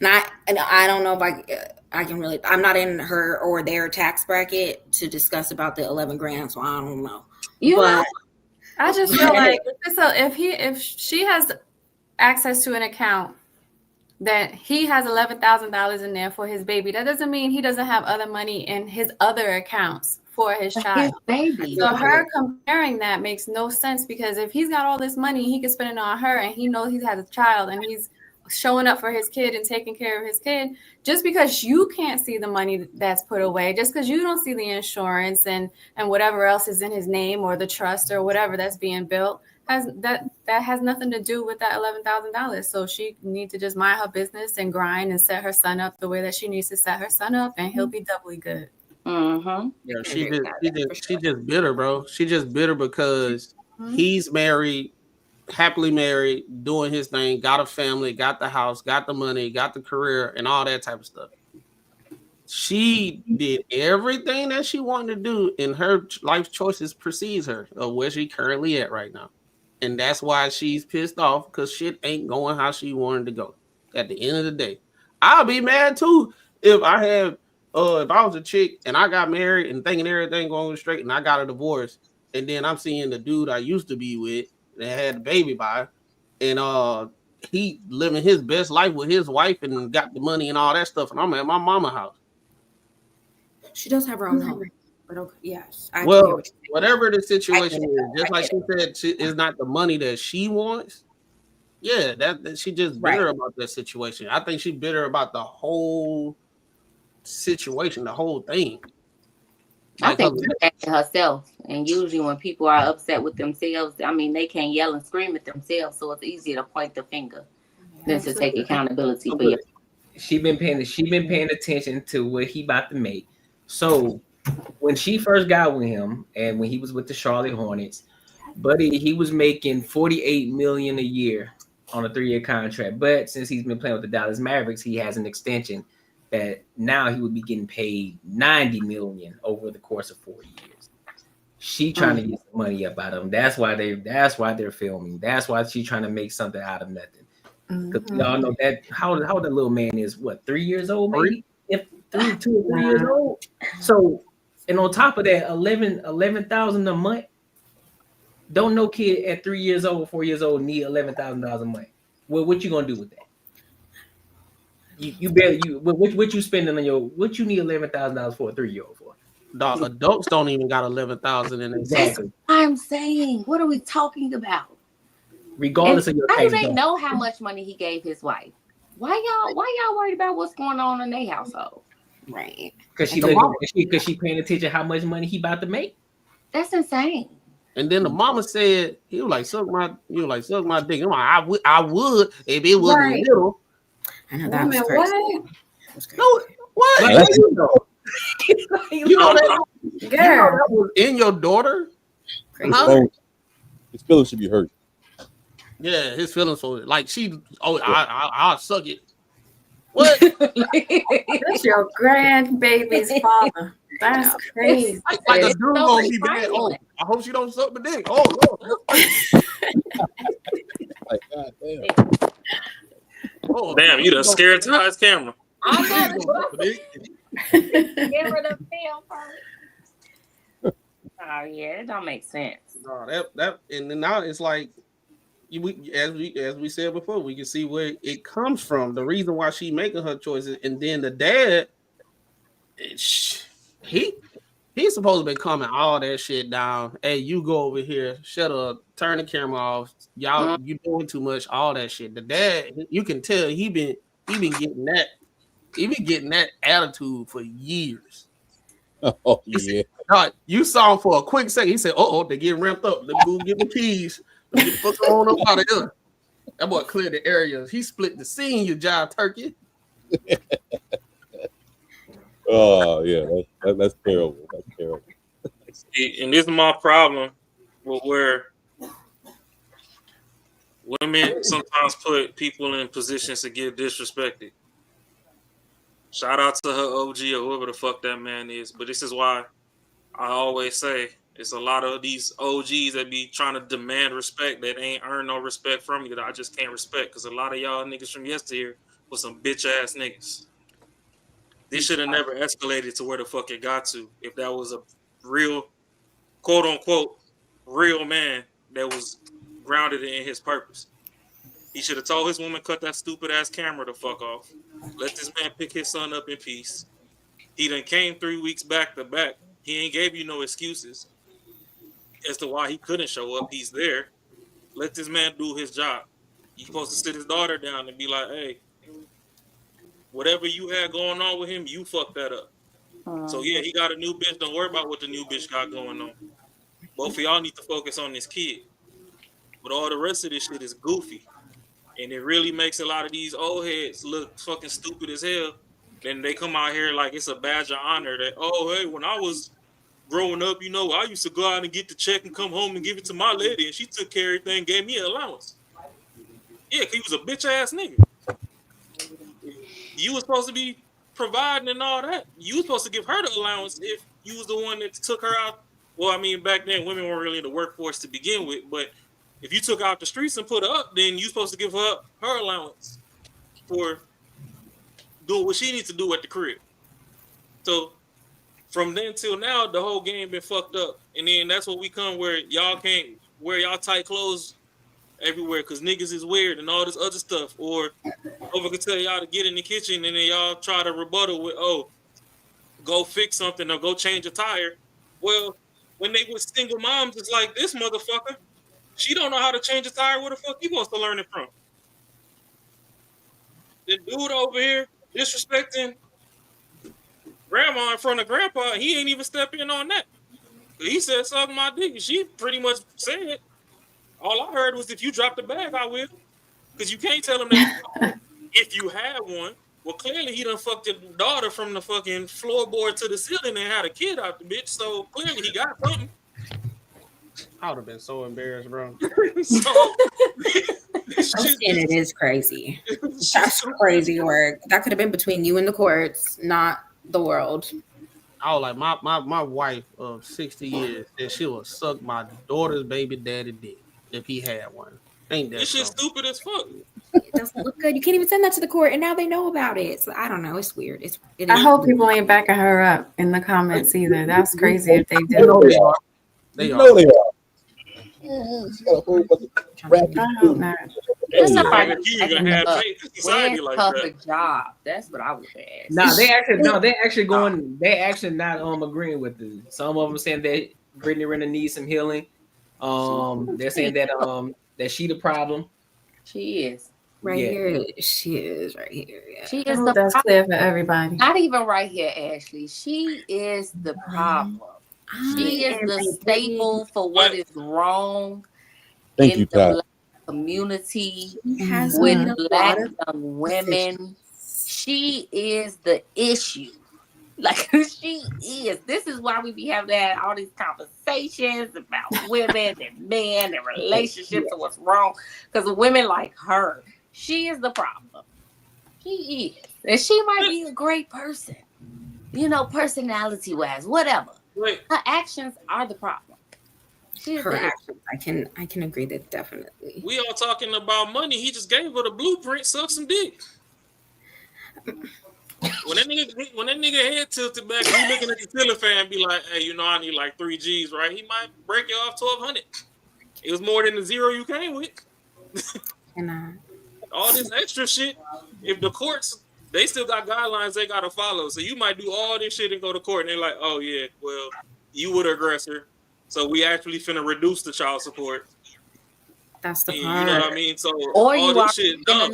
And I don't know if I can really, I'm not in her or their tax bracket to discuss about the 11 grand, so I don't know. But I just feel like if she has access to an account that he has $11,000 in there for his baby, that doesn't mean he doesn't have other money in his other accounts for his child. His baby. So her comparing that makes no sense, because if he's got all this money, he can spend it on her, and he knows he has a child and he's showing up for his kid and taking care of his kid. Just because you can't see the money that's put away, just because you don't see the insurance and whatever else is in his name or the trust or whatever that's being built, that has nothing to do with that $11,000. So she needs to just mind her business and grind and set her son up the way that she needs to set her son up, and he'll be doubly good. Mm-hmm. Yeah, she just bitter, bro. She just bitter because he's married, happily married, doing his thing, got a family, got the house, got the money, got the career, and all that type of stuff. She did everything that she wanted to do, and her life choices precedes her of where she currently at right now. And that's why she's pissed off, because shit ain't going how she wanted to go. At the end of the day, I'll be mad too if I was a chick and I got married and thinking everything going straight, and I got a divorce, and then I'm seeing the dude I used to be with that had a baby by, and he living his best life with his wife and got the money and all that stuff, and I'm at my mama's house. She does have her own home. But okay, yes. Well, whatever the situation is, just like she said, it's not the money that she wants. Yeah, that she just bitter about that situation. I think she bitter about the whole situation, the whole thing. I think she's mad at herself. And usually when people are upset with themselves, I mean, they can't yell and scream at themselves, so it's easier to point the finger than to take accountability for you. She been paying attention to what he about to make. So when she first got with him, and when he was with the Charlotte Hornets, buddy, he was making $48 million a year on a 3-year contract. But since he's been playing with the Dallas Mavericks, he has an extension that now he would be getting paid $90 million over the course of 4 years. She trying to get some money up out of him. That's why they're filming. That's why she's trying to make something out of nothing. Because y'all know that how the little man is, what, 3 years old, maybe? If 2 or 3 years old. So, and on top of that, $11,000 a month. Don't no kid at 3 years old, 4 years old need $11,000 a month. Well, what you gonna do with that? What you spending on what you need $11,000 for a 3-year-old for? The adults don't even got $11,000 in Exactly. I'm saying, what are we talking about? Regardless of your how do they know how much money he gave his wife? Why y'all worried about what's going on in their household? Right. Because she paying attention how much money he about to make. That's insane. And then the mama said, he was like, suck my dick. I'm like, I would if it wasn't little. I know that was crazy. No, what? You know that was in your daughter? His feelings should be hurt. Yeah, his feelings for it. Like I'll suck it. What? That's your grandbaby's father. That's crazy. Like a dude gonna be bad. Oh, I hope she don't suck my dick. Oh, Lord. Like, God damn. Oh, damn, you done scared Ty's camera. I know. Get rid of film first. Oh yeah, it don't make sense. No, that and then now it's like as we said before, we can see where it comes from. The reason why she making her choices, and then the dad, he's supposed to be calming all that shit down. Hey, you go over here, shut up, turn the camera off. Y'all, you doing too much, all that shit. The dad, you can tell he been getting that attitude for years. Oh yeah. God, you saw him for a quick second. He said, "Oh, they getting ramped up. Let me go get the keys. Let me get the fuck on up out of here." That boy cleared the area. He split the scene, you jive turkey. Oh yeah, that's terrible. That's terrible. And this is my problem with where women sometimes put people in positions to get disrespected. Shout out to her OG or whoever the fuck that man is. But this is why I always say it's a lot of these OGs that be trying to demand respect that ain't earn no respect from you that I just can't respect. Because a lot of y'all niggas from yesteryear was some bitch ass niggas. This should have never escalated to where the fuck it got to. If that was a real, quote unquote, real man that was grounded in his purpose. He should have told his woman, cut that stupid ass camera the fuck off. Let this man pick his son up in peace. He done came 3 weeks back to back. He ain't gave you no excuses as to why he couldn't show up. He's there. Let this man do his job. He's supposed to sit his daughter down and be like, hey, whatever you had going on with him, you fucked that up. So yeah, he got a new bitch. Don't worry about what the new bitch got going on. Both of y'all need to focus on this kid. But all the rest of this shit is goofy. And it really makes a lot of these old heads look fucking stupid as hell. Then they come out here like it's a badge of honor that, oh, hey, when I was growing up, you know, I used to go out and get the check and come home and give it to my lady. And she took care of everything, gave me an allowance. Yeah, he was a bitch ass nigga. You was supposed to be providing and all that. You was supposed to give her the allowance if you was the one that took her out. Well, I mean, back then, women weren't really in the workforce to begin with, but if you took her out the streets and put her up, then you supposed to give her allowance for doing what she needs to do at the crib. So from then till now, the whole game been fucked up. And then that's what we come where y'all can't wear y'all tight clothes everywhere because niggas is weird and all this other stuff. Or over can tell y'all to get in the kitchen and then y'all try to rebuttal with, oh, go fix something or go change a tire. Well, when they with single moms, it's like this motherfucker. She don't know how to change a tire. Where the fuck you supposed to learn it from? The dude over here disrespecting grandma in front of grandpa, he ain't even step in on that. He said, suck my dick. And she pretty much said it. All I heard was if you drop the bag, I will. Because you can't tell him that if you have one. Well, clearly he done fucked his daughter from the fucking floorboard to the ceiling and had a kid out the bitch. So clearly he got something. I would have been so embarrassed, bro. I'm saying it is crazy. That's crazy work. That could have been between you and the courts, not the world. I was like, my wife of 60 years said she would suck my daughter's baby daddy dick if he had one. Ain't that this shit stupid as fuck? It doesn't look good. You can't even send that to the court, and now they know about it. So I don't know. It's weird. I hope people ain't backing her up in the comments either. That's crazy if they do. They are. She got a whole bunch of rap. That's not like a job. That's what I would say. Nah, they actually not agreeing with it. Some of them saying that Britney Renner needs some healing. They're saying that that she the problem. She is. Here. She is right here. Yeah. She is That's clear for everybody. Not even right here, Ashley. She is the problem. She is the staple for what is wrong in the Black community with Black young women. She is the issue. Like she is. This is why we be having all these conversations about women and men and relationships and what's wrong. Because women like her, she is the problem. She is. And she might be a great person. You know, personality wise, whatever. Her actions are the problem. Her actions, I can agree that definitely. We all talking about money. He just gave her the blueprint, suck some dick. When that nigga head tilted back, he looking at the ceiling fan and be like, hey, you know, I need like 3 G's, right? He might break you off 1,200. It was more than the zero you came with. All this extra shit, if the courts, they still got guidelines they gotta follow. So you might do all this shit and go to court and they're like, oh yeah, well, you were the aggressor. So we actually finna reduce the child support. That's the part. You know what I mean? So or all this shit dumb.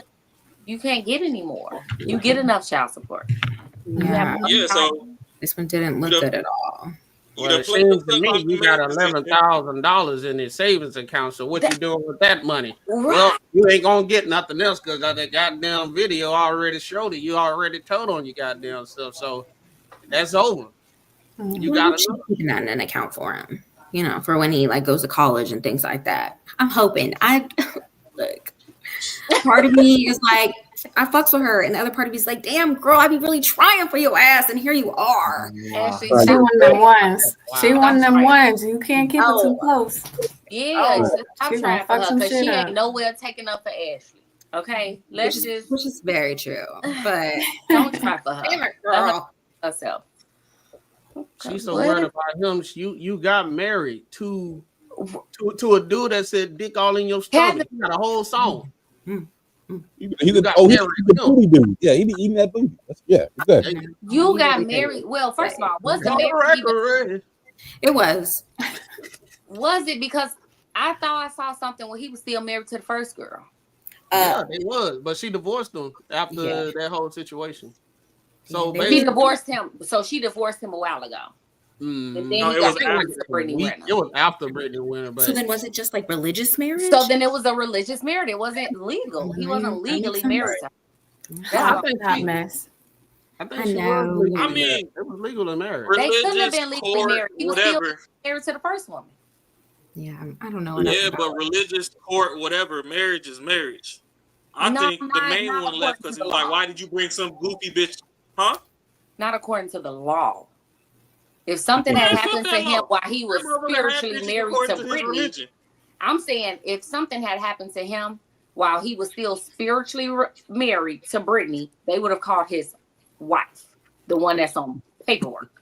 You can't get any more. You get enough child support. Yeah. So this one didn't look good at all. Well, it seems to me you got $11,000 in his savings account. So what you doing with that money? Right. Well, you ain't gonna get nothing else because that goddamn video already showed it. You already told on your goddamn stuff. So that's over. You got to keeping that in an account for him, you know, for when he like goes to college and things like that. I'm hoping. Look, part of me is like, I fucks with her, and the other part of me is like, damn, girl, I be really trying for your ass, and here you are. She one of them ones. She one of them ones. You can't keep it too close. Yeah, I'm trying for her some because shit she up. ain't nowhere taking up for Ashley. Okay, Which is very true, but don't try for her. Damn it, girl. Herself. She's so worried about him. You got married to a dude that said dick all in your stomach. You got a whole song. He's the booty dude. Yeah, he be eating that booty. Yeah, exactly. You got married. Well, first of all, was the marriage? It was. Was it because I thought I saw something when he was still married to the first girl? Yeah, it was, but she divorced him after that whole situation. So he divorced him. So she divorced him a while ago. And then No, he it got was married to Britney Renner. It was after Britney Renner. But So then was it just like religious marriage? So then it was a religious marriage. It wasn't legal. He wasn't legally married to her. I think that mess. I think she was legal. I mean, it was legal to marry. They couldn't have been legally married. He was still married to the first woman. Yeah, I don't know. Yeah, but religious court, whatever, marriage is marriage. I think the main one left because he's like, why did you bring some goofy bitch? Huh? Not according to the law. If something had happened to him while he was spiritually married to Brittany, I'm saying if something had happened to him while he was still spiritually married to Brittany, they would have called his wife, the one that's on paperwork,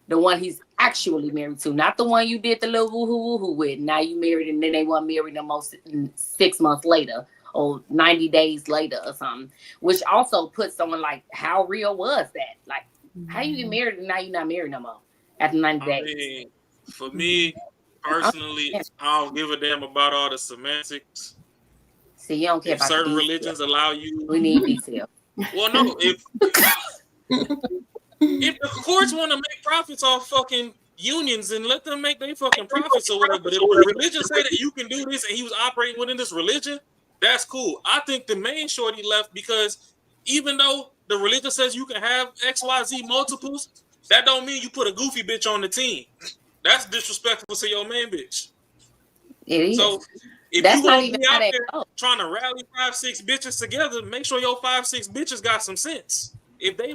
the one he's actually married to, not the one you did the little woo-hoo with. Now you married and then they want married almost 6 months later or 90 days later or something, which also puts someone like, how real was that? Like, how you get married and now you're not married no more after 90 days? I mean, for me, personally, I don't give a damn about all the semantics. See, you don't care about certain religions allow you. We need detail. Well, no, if the courts want to make profits off fucking unions, and let them make their fucking profits or whatever. But if the religion say that you can do this and he was operating within this religion, that's cool. I think the main shorty left because even though the religion says you can have XYZ multiples, that don't mean you put a goofy bitch on the team. That's disrespectful to your main bitch. It is. So if that's you not gonna even be out how there trying to rally 5-6 bitches together, make sure your 5-6 bitches got some sense. If they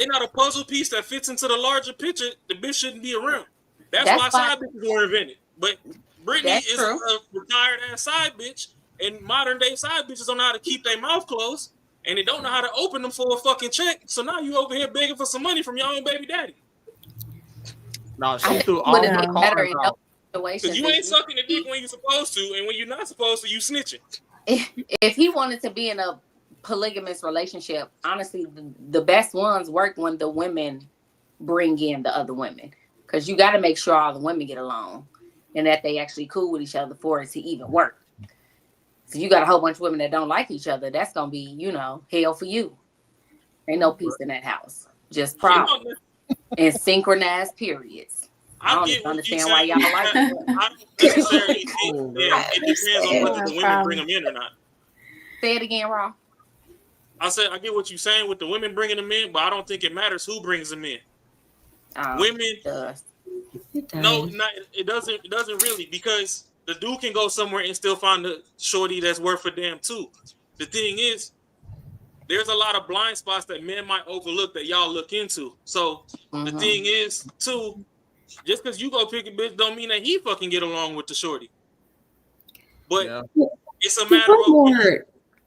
not a puzzle piece that fits into the larger picture, the bitch shouldn't be around. That's why side bitches were invented. But Brittany is a retired ass side bitch, and modern day side bitches don't know how to keep their mouth closed, and they don't know how to open them for a fucking check. So now you over here begging for some money from your own baby daddy. No, she threw all her cards out. Because you ain't sucking the dick when you're supposed to, and when you're not supposed to, you snitching. If he wanted to be in a polygamous relationship, honestly, the best ones work when the women bring in the other women, because you got to make sure all the women get along and that they actually cool with each other for it to even work. So you got a whole bunch of women that don't like each other, that's gonna be, hell for you. Ain't no peace in that house, just problems and synchronized periods. I don't understand why y'all like it. I don't necessarily think that it depends on whether the women bring them in or not. Say it again, Raw. I said I get what you're saying with the women bringing them in, but I don't think it matters who brings them in. Women, no, it doesn't. It doesn't really, because the dude can go somewhere and still find the shorty that's worth a damn too. The thing is, there's a lot of blind spots that men might overlook that y'all look into. So the thing is, too, just because you go pick a bitch don't mean that he fucking get along with the shorty. But it's a matter of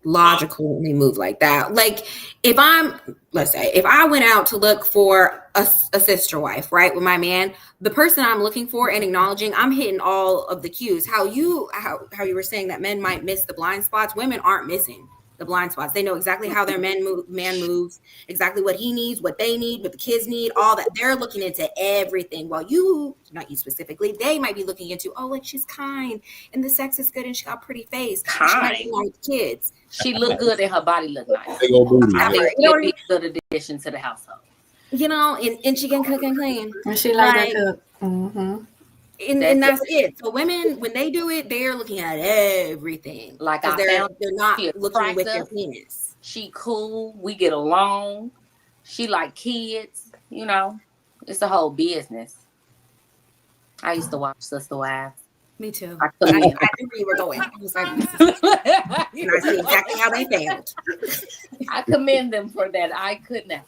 logical when they move like that. Like if let's say if I went out to look for a sister wife, right, with my man, the person I'm looking for and acknowledging, I'm hitting all of the cues. How you were saying that men might miss the blind spots, women aren't missing the blind spots. They know exactly how their man moves, exactly what he needs, what they need, what the kids need, all that. They're looking into everything. While you, not you specifically, they might be looking into, like she's kind and the sex is good and she got a pretty face. Kind. She might be along with kids. She look good and her body look nice. They go booty. I think it'd be a good addition to the household. you know, and she can cook and clean. And she like to cook. Mm-hmm. And that's it. So women, when they do it, they're looking at everything. Like they're not she looking with their attractive. penis. She cool. We get along. She like kids. You know, it's a whole business. I used to watch Sister Wives. Me too. I knew where you were going. I was like, and I see exactly how they failed. I commend them for that. I could not.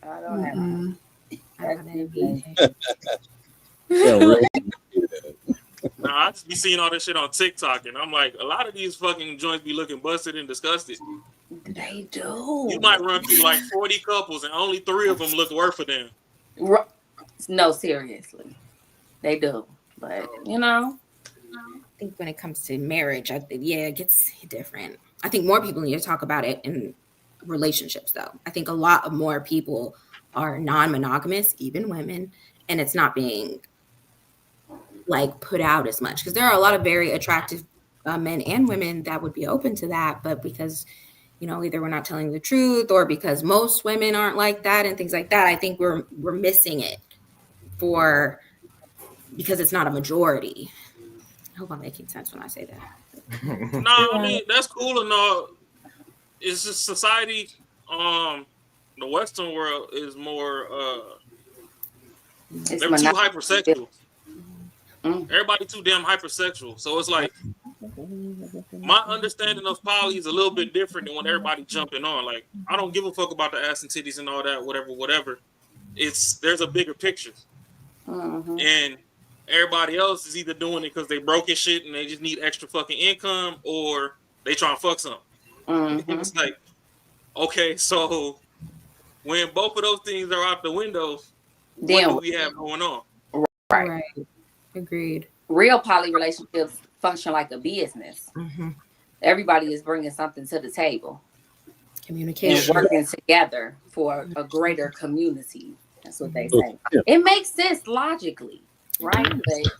I don't have it. Nah, I just be seeing all this shit on TikTok, and I'm like, a lot of these fucking joints be looking busted and disgusted. They do. You might run through like 40 couples, and only 3 of them look worth for them. No, seriously, they do. But you know, I think when it comes to marriage, it gets different. I think more people need to talk about it in relationships, though. I think a lot of more people are non-monogamous, even women, and it's not being like put out as much because there are a lot of very attractive men and women that would be open to that, but because either we're not telling the truth or because most women aren't like that and things like that, I think we're missing it because it's not a majority. I hope I'm making sense when I say that. No, I mean that's cool and all. It's just society. The Western world is more. They're too hypersexual. Everybody too damn hypersexual. So it's like my understanding of poly is a little bit different than when everybody jumping on. Like I don't give a fuck about the ass and titties and all that, whatever. There's a bigger picture, and everybody else is either doing it because they broke and shit and they just need extra fucking income, or they trying to fuck something. It's like, okay, so when both of those things are out the window, what do we have going on? Right. Agreed. Real poly relationships function like a business. Everybody is bringing something to the table. Communication. And working together for a greater community. That's what they say. It makes sense logically, right? But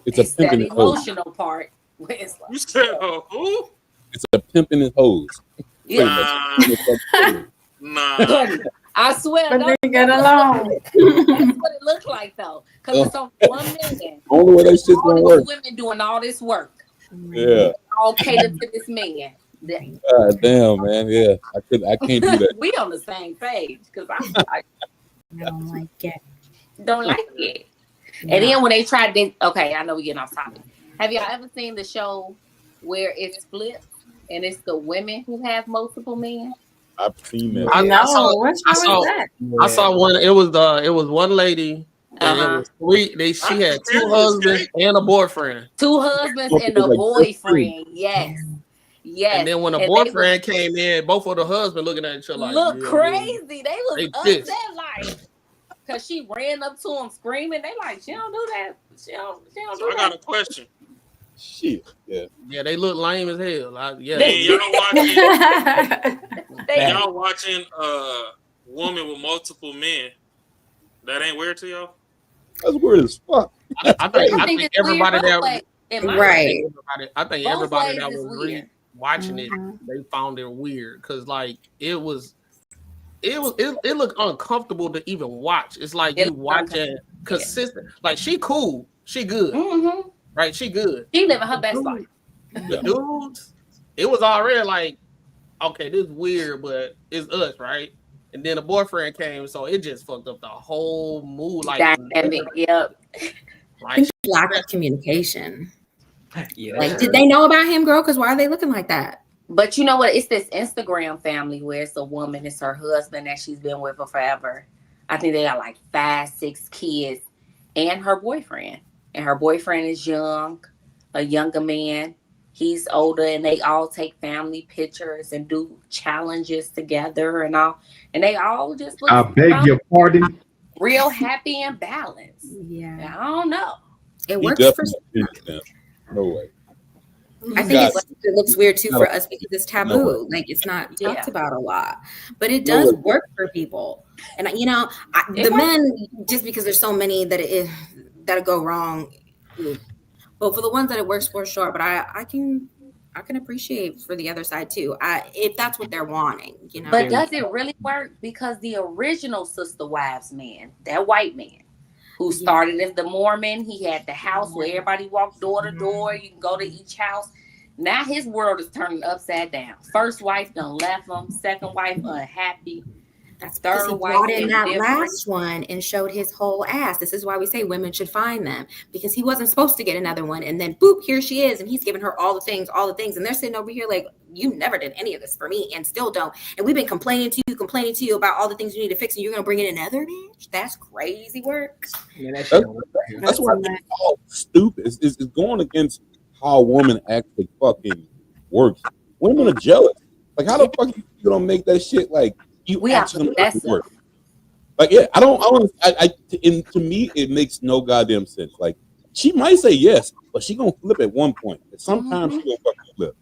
it's that emotional part. Where it's like, you said, who? It's a pimping and hose. Nah. I swear, but they get along. That's what it looks like, though, because it's on one man. Only way that shit's gonna work. Women doing all this work. Yeah. All catered to this man. God damn, man. Yeah, I can't do that. We on the same page because I don't like it. Don't like it. And then when they tried this, okay, I know we're getting off topic. Have y'all ever seen the show where it's flipped and it's the women who have multiple men? I've seen that. I saw one. It was one lady. And it was she had 2 husbands and a boyfriend. 2 husbands and a boyfriend. Yes. Yes. And then when the boyfriend came in, both of the husbands looking at each other like, look crazy. They was upset like because she ran up to him screaming. They like, she don't do that. She don't do that. I got a question. Shit. Yeah, they look lame as hell. Y'all watching a woman with multiple men. That ain't weird to y'all? That's weird as fuck. I think everybody that right. I think everybody that was watching it, they found it weird because like it looked uncomfortable to even watch. It's like you watching consistent. Like she cool, she good, right? She good. She living her best life. The dudes, it was already like, okay, this is weird, but it's us, right? And then the boyfriend came, so it just fucked up the whole mood. Like, like lack of communication. Yeah. Like, did they know about him, girl? Because why are they looking like that? But you know what? It's this Instagram family where it's a woman, it's her husband that she's been with for forever. I think they got like 5, 6 kids and her boyfriend. And her boyfriend is young, a younger man. He's older, and they all take family pictures and do challenges together and all. And they all just look I beg your pardon. Real happy and balanced. Yeah. I don't know. It works for no way. I think it looks weird too for us because it's taboo. Like it's not talked about a lot, but it does work for people. And the men, just because there's so many that go wrong. But for the ones that it works for, sure. But I can I can appreciate for the other side too. If that's what they're wanting, you know. But does it really work? Because the original Sister Wives man, that white man, who started as the Mormon, he had the house where everybody walked door to door. You can go to each house. Now his world is turning upside down. First wife done left him. Second wife unhappy. That's third he wife brought in that different. last one and showed his whole ass. This is why we say women should find them, because he wasn't supposed to get another one, and then boop, here she is, and he's giving her all the things, and they're sitting over here like, you never did any of this for me, and still don't. And we've been complaining to you about all the things you need to fix, and you're gonna bring in another bitch? That's crazy work. Yeah, that's why it's all stupid. It's going against how a woman actually fucking works. Women are jealous. Like, how the fuck you gonna make that shit like? We actually work. Like, yeah, to me, it makes no goddamn sense. Like, she might say yes, but she gonna flip at one point. Sometimes she gonna fucking flip.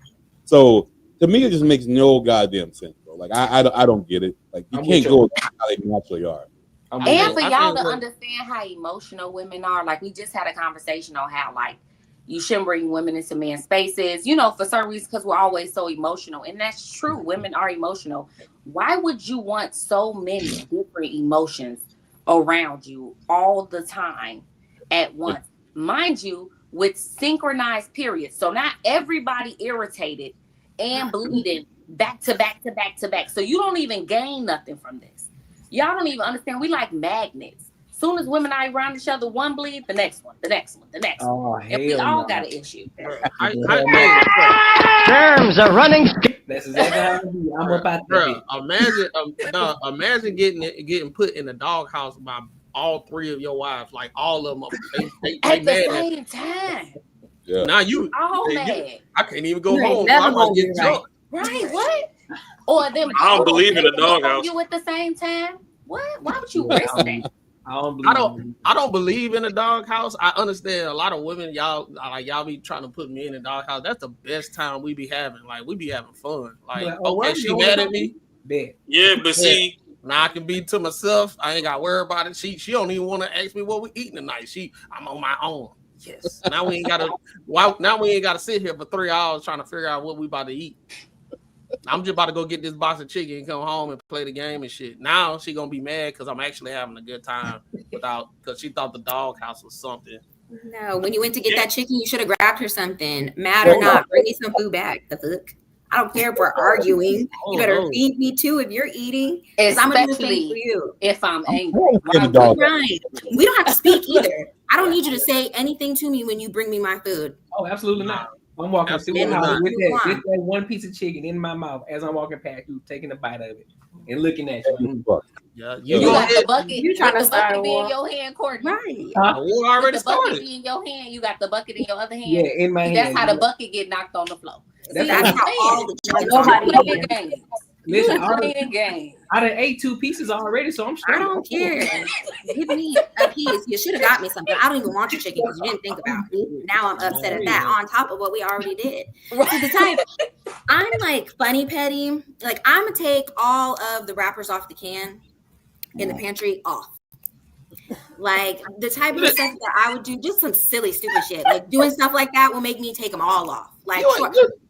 So to me, it just makes no goddamn sense, bro. Like, I don't get it. Like, you can't go how they naturally are. And for y'all to understand how emotional women are, like we just had a conversation on how like you shouldn't bring women into men's spaces, you know, for certain reasons, because we're always so emotional. And that's true. Women are emotional. Why would you want so many different emotions around you all the time at once? Mind you, with synchronized periods. So not everybody irritated and bleeding back to back to back to back. So you don't even gain nothing from this. Y'all don't even understand. We like magnets. Soon as women are around each other, one bleed, the next one, the next one, the next one. And we all got an issue. Terms are running. That's exactly how it be. I'm about to imagine getting put in a doghouse by all three of your wives, like all of them. They at the same time. Yeah. Now you all mad. I can't even go home. I'm gonna get drunk. Right? What? Or them. I don't believe in a doghouse. You at the same time? What? Why would you risk that? I don't believe in a doghouse. I understand a lot of women, y'all be trying to put me in a doghouse. That's the best time we be having. Like, we be having fun. Like, okay, she mad at me. Yeah, but see, now I can be to myself. I ain't got to worry about it. She don't even want to ask me what we eating tonight. I'm on my own. Yes. Now we ain't gotta sit here for 3 hours trying to figure out what we about to eat. I'm just about to go get this box of chicken and come home and play the game and shit. Now she gonna be mad because I'm actually having a good time because she thought the doghouse was something. No, when you went to get that chicken, you should have grabbed her something. Mad or not, bring me some food back. The fuck? I don't care if we're arguing. You better feed me too if you're eating. I'm gonna do the same for you. If I'm angry. Right. We don't have to speak either. I don't need you to say anything to me when you bring me my food. Oh, absolutely not. I'm walking through the house with that one piece of chicken in my mouth as I'm walking past you, taking a bite of it and looking at you. Yeah, you got the bucket. You trying to start a be war in your hand, Courtney. Right. The war already started. Be in your hand. You got the bucket in your other hand. Yeah, in my hand. That's how the bucket get knocked on the floor. That's how all the nobody games. Listen, I done ate 2 pieces already, so I'm straight. I don't care. Give me a piece. You should have got me something. I don't even want your chicken because you didn't think about it. Now I'm upset at that on top of what we already did. So the type, I'm like funny petty. Like, I'm gonna take all of the wrappers off the can in the pantry off. Like, the type of stuff that I would do, just some silly, stupid shit. Like, doing stuff like that will make me take them all off. Like,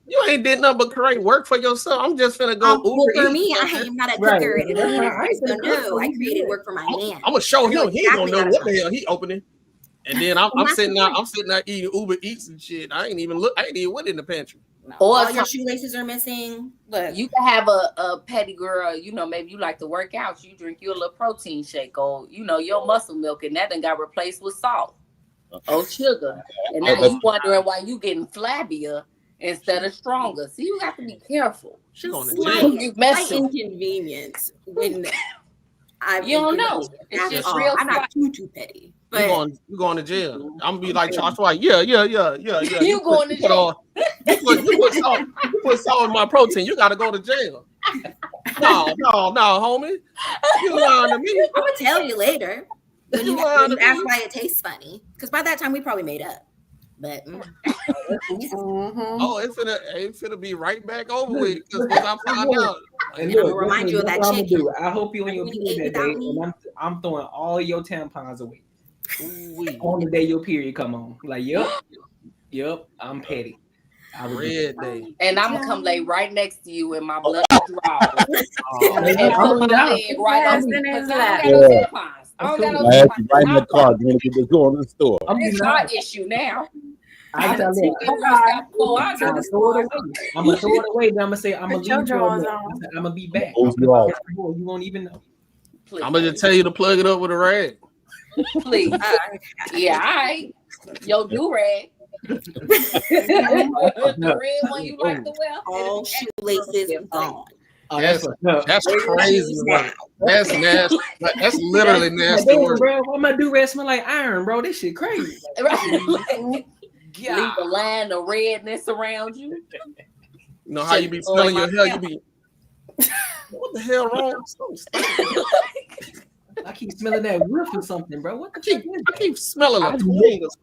you ain't did nothing but create work for yourself. I'm just finna go Uber for me, I am not a cooker. No, I created work for my man. I'm gonna show him. He ain't gonna know what the hell he opening. And then I'm sitting out eating Uber Eats and shit. I ain't even went in the pantry. Or all your shoelaces are missing. Look, you can have a petty girl, you know, maybe you like to work out, you drink your little protein shake or, you know, your muscle milk, and that then got replaced with salt or sugar. And now you wondering why you getting flabbier instead of stronger. See, you have to be careful. She's slight inconvenience when you don't know. It's just real. I'm not too petty. But you going to jail. I'm gonna be like Charles White. Yeah. You going to jail. You put salt in my protein. You gotta go to jail. No, homie. You lying to me. I'm gonna tell you later. When you ask why it tastes funny. Because by that time we probably made up. But oh, it's finna be right back over with because I found out. And look, remind you of that chicken. I hope you on your period that day, and I'm throwing all your tampons away. On the day your period come on. Like, yep, I'm petty. Red day. And I'm gonna come lay right next to you in my blood drawers. And put my leg right on you. Because I don't got no tampons. I don't got no I had to write in that car. You're gonna get this going to the store. It's my issue now. I'm gonna throw it away. Then I'm gonna say I'm gonna leave. I'm gonna be back. You won't even know. Please. I'm gonna just tell you to plug it up with a rag. Please. Yeah, all right. Yo, do rag. The red one you like to wear. All shoelaces gone. Oh, that's crazy. That's nasty. That's literally nasty work. Bro, why my do-rag smell like iron, bro? This shit crazy. Leave a line of redness around you. You know how you be smelling your hair? You be, what the hell wrong? I keep smelling that whiff or something, bro. What the I keep smelling like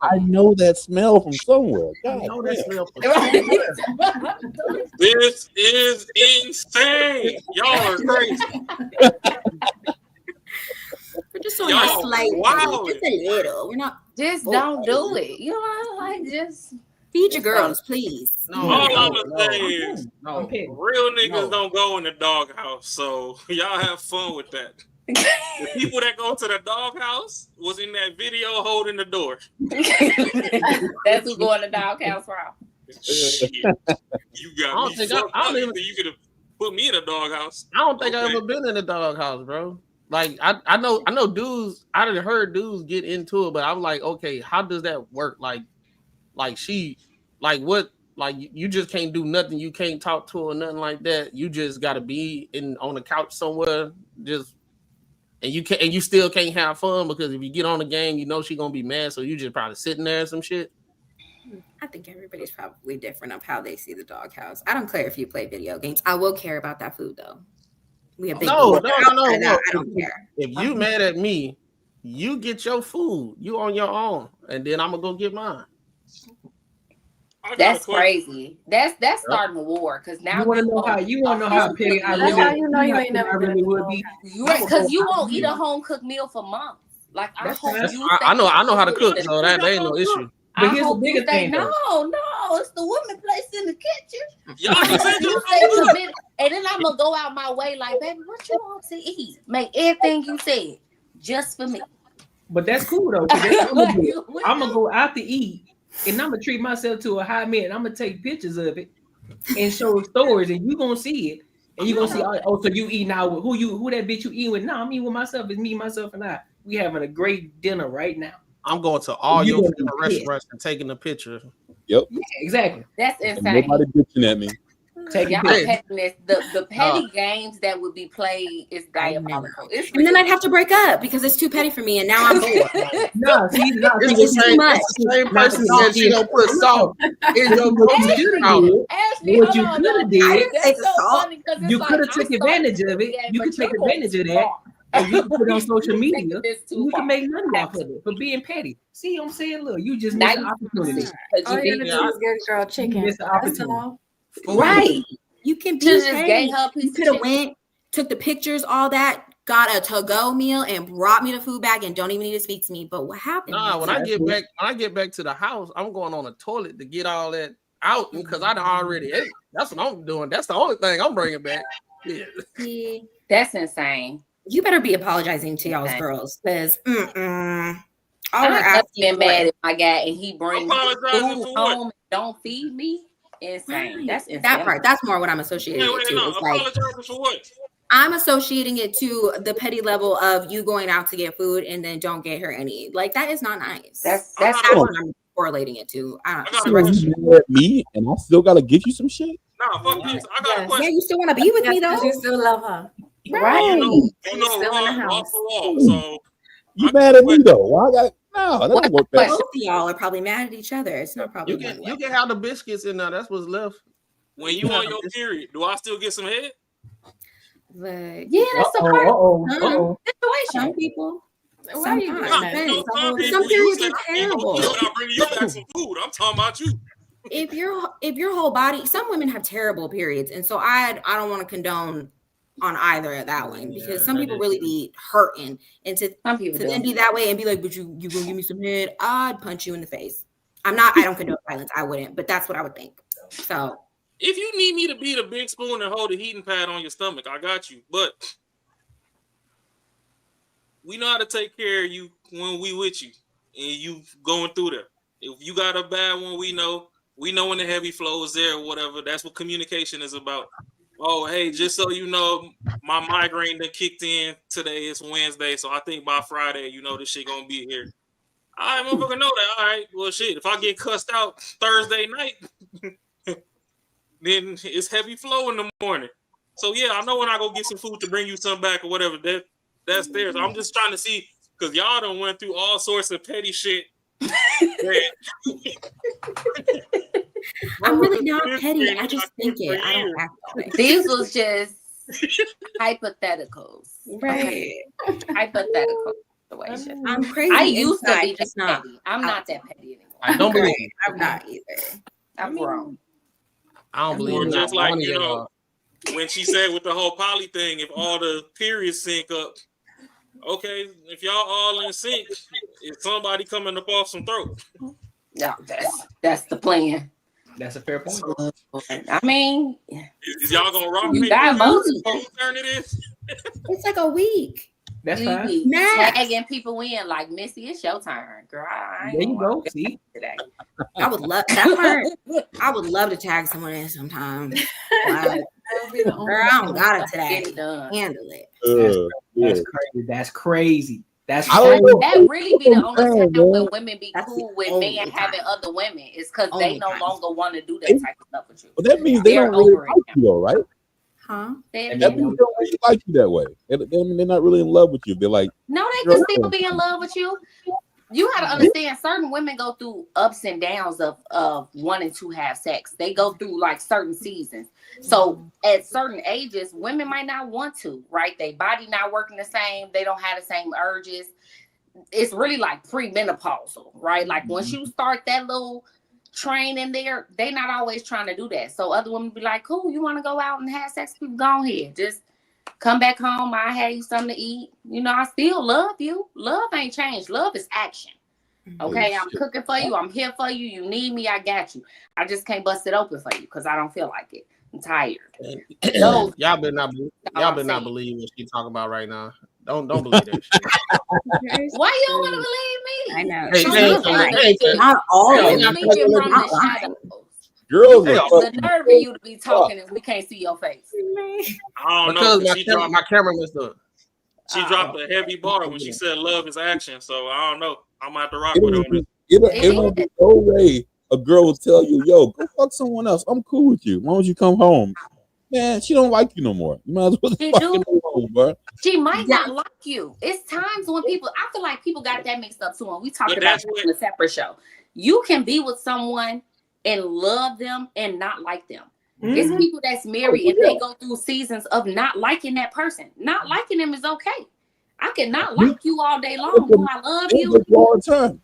I know that smell from somewhere. I know that smell from somewhere. This is insane. Y'all are crazy. We're just on a slight, just a little. We're not. Just don't do it. You know, like just feed your girls, please. All I'm gonna say is, real niggas don't go in the doghouse, so y'all have fun with that. The people that go to the doghouse was in that video holding the door. That's who go in the doghouse route. Shit. You got me. You could have put me in a doghouse. I don't think I've ever been in a doghouse, bro. Like I know dudes. I done heard dudes get into it, but I'm like, okay, how does that work? Like she, like what? Like you just can't do nothing. You can't talk to her or nothing like that. You just got to be on the couch somewhere, just. And you still can't have fun because if you get on the game, you know she's gonna be mad. So you just probably sitting there or some shit. I think everybody's probably different of how they see the doghouse. I don't care if you play video games. I will care about that food though. We have no. I don't care. If you mad at me, you get your food. You on your own, and then I'm gonna go get mine. That's crazy. That's starting a war because now you want to know how petty I really. That's how you know you ain't never really would be. Because you won't eat a home cooked meal for months. Like I know how to cook, so that ain't no issue. But here's the bigger thing. No, it's the woman place in the kitchen. And then I'm gonna go out my way like, baby, what you want to eat? Make everything you said just for me. But that's cool though. I'm gonna go out to eat. And I'm gonna treat myself to a high meal. I'm gonna take pictures of it and show stories, and you gonna see it. And you gonna see, oh, so you eat now with who that bitch you eat with? No, I'm eating with myself. It's me, myself, and I. We having a great dinner right now. I'm going to all your restaurants and taking a picture. Yep. Yeah, exactly. That's insane. Nobody bitching at me. The petty games that would be played is diabolical. And then I'd have to break up because it's too petty for me, and now I'm bored. It's too much. The same person said she don't put salt in your cookie. What you could have did, you could have took advantage of it. You could take advantage of that. And you can put it on social media. You can make money off of it for being petty. See what I'm saying? Look, you just missed the opportunity. All you gotta do is get a girl chicken. You missed the opportunity. Right. You can be just petty. You could have went, took the pictures, all that, got a to-go meal, and brought me the food back, and don't even need to speak to me. But what happened? Nah, when I get back to the house, I'm going on the toilet to get all that out because I done already ate. That's what I'm doing. That's the only thing I'm bringing back. Yeah. That's insane. You better be apologizing to y'all's girls because I'm mad at my guy and he brings food home and don't feed me. Insane. That's insane. That part. That's more what I'm associating it to. It's like, for what? I'm associating it to the petty level of you going out to get food and then don't get her any. Like that is not nice. That's what I'm correlating it to. I don't know. You mad at me and I still gotta give you some shit? Nah, fuck this. I got a question. Yeah, you still want to be with me though. You still love her. Right. You know off the wall. So you mad at me though? Why I got that don't work that. Both of y'all are probably mad at each other. It's no problem. You can have the biscuits in there. That's what's left. When you on your period, do I still get some head? Yeah, that's the part. Situation. Some people. Some periods are terrible. I'm bringing you back some food. I'm talking about you. If your whole body, some women have terrible periods, and so I don't want to condone on either of that one because some people really be hurting, and to then be that way and be like, but you gonna give me some head, I'd punch you in the face. I don't condone violence. I wouldn't, but that's what I would think. So if you need me to be the big spoon and hold the heating pad on your stomach, I got you. But we know how to take care of you when we with you and you going through there. If you got a bad one, we know when the heavy flow is there or whatever. That's what communication is about. Oh, hey, just so you know, my migraine that kicked in today. It's Wednesday, so I think by Friday, this shit gonna be here. All right, motherfucker, know that. All right, well, shit. If I get cussed out Thursday night, then it's heavy flow in the morning. So yeah, I know when I go get some food to bring you some back or whatever. That's there. So I'm just trying to see because y'all done went through all sorts of petty shit. I'm really not petty. I just think it. I don't act on it. These was just hypotheticals. Right. Hypothetical situation. I'm crazy. I used to inside, be just not petty. I'm not that petty anymore. I don't believe it. I'm not either. I'm grown. I don't believe it. Just like, when she said with the whole poly thing, if all the periods sync up, okay, if y'all all in sync, is somebody coming up off some throat? No, that's the plan. That's a fair point. I mean, is y'all gonna rock you me? got both. Whose turn it is? It's like a week. That's you fine. be tagging people in like Missy, it's your turn, girl. There you go. See, today. I would love that part. I would love to tag someone in sometime. Like, girl, I don't got it today. Get it done. Handle it. That's crazy. That's crazy. That's that really be the only time when women be cool with men having other women. It's because they no longer want to do that type of stuff with you. But that means they don't really like you, though, right? Huh? That means they don't really like you that way. They're not really in love with you. They're like, no, they can still be in love with you. You got to understand, certain women go through ups and downs of wanting to have sex. They go through like certain seasons. So at certain ages, women might not want to, right? Their body not working the same. They don't have the same urges. It's really like premenopausal, right? Like once you start that little train in there, they not always trying to do that. So other women be like, cool, you want to go out and have sex? People go ahead. Just come back home. I have you something to eat. I still love you. Love ain't changed. Love is action. Okay, I'm cooking for you. I'm here for you. You need me. I got you. I just can't bust it open for you because I don't feel like it. I'm tired. Y'all better not believe what she's talking about right now. Don't believe that shit. Why you don't want to believe me? I know. Not all of them. Girls, the nerve of you to be talking and we can't see your face. I don't know. Because my camera messed up. She dropped a heavy bar when she said love is action. So I don't know. I'm gonna have to rock with her on this. It won't be no way a girl will tell you, yo, go fuck someone else. I'm cool with you. Why don't you come home? Man, she don't like you no more. You might as well fucking go home, bro. She might not like you. It's times when I feel like people got that mixed up too. And we talked about it on a separate show. You can be with someone and love them and not like them. Mm-hmm. It's people that's married and they go through seasons of not liking that person. Not liking them is okay. I cannot like you all day long. Do I love you? All the time.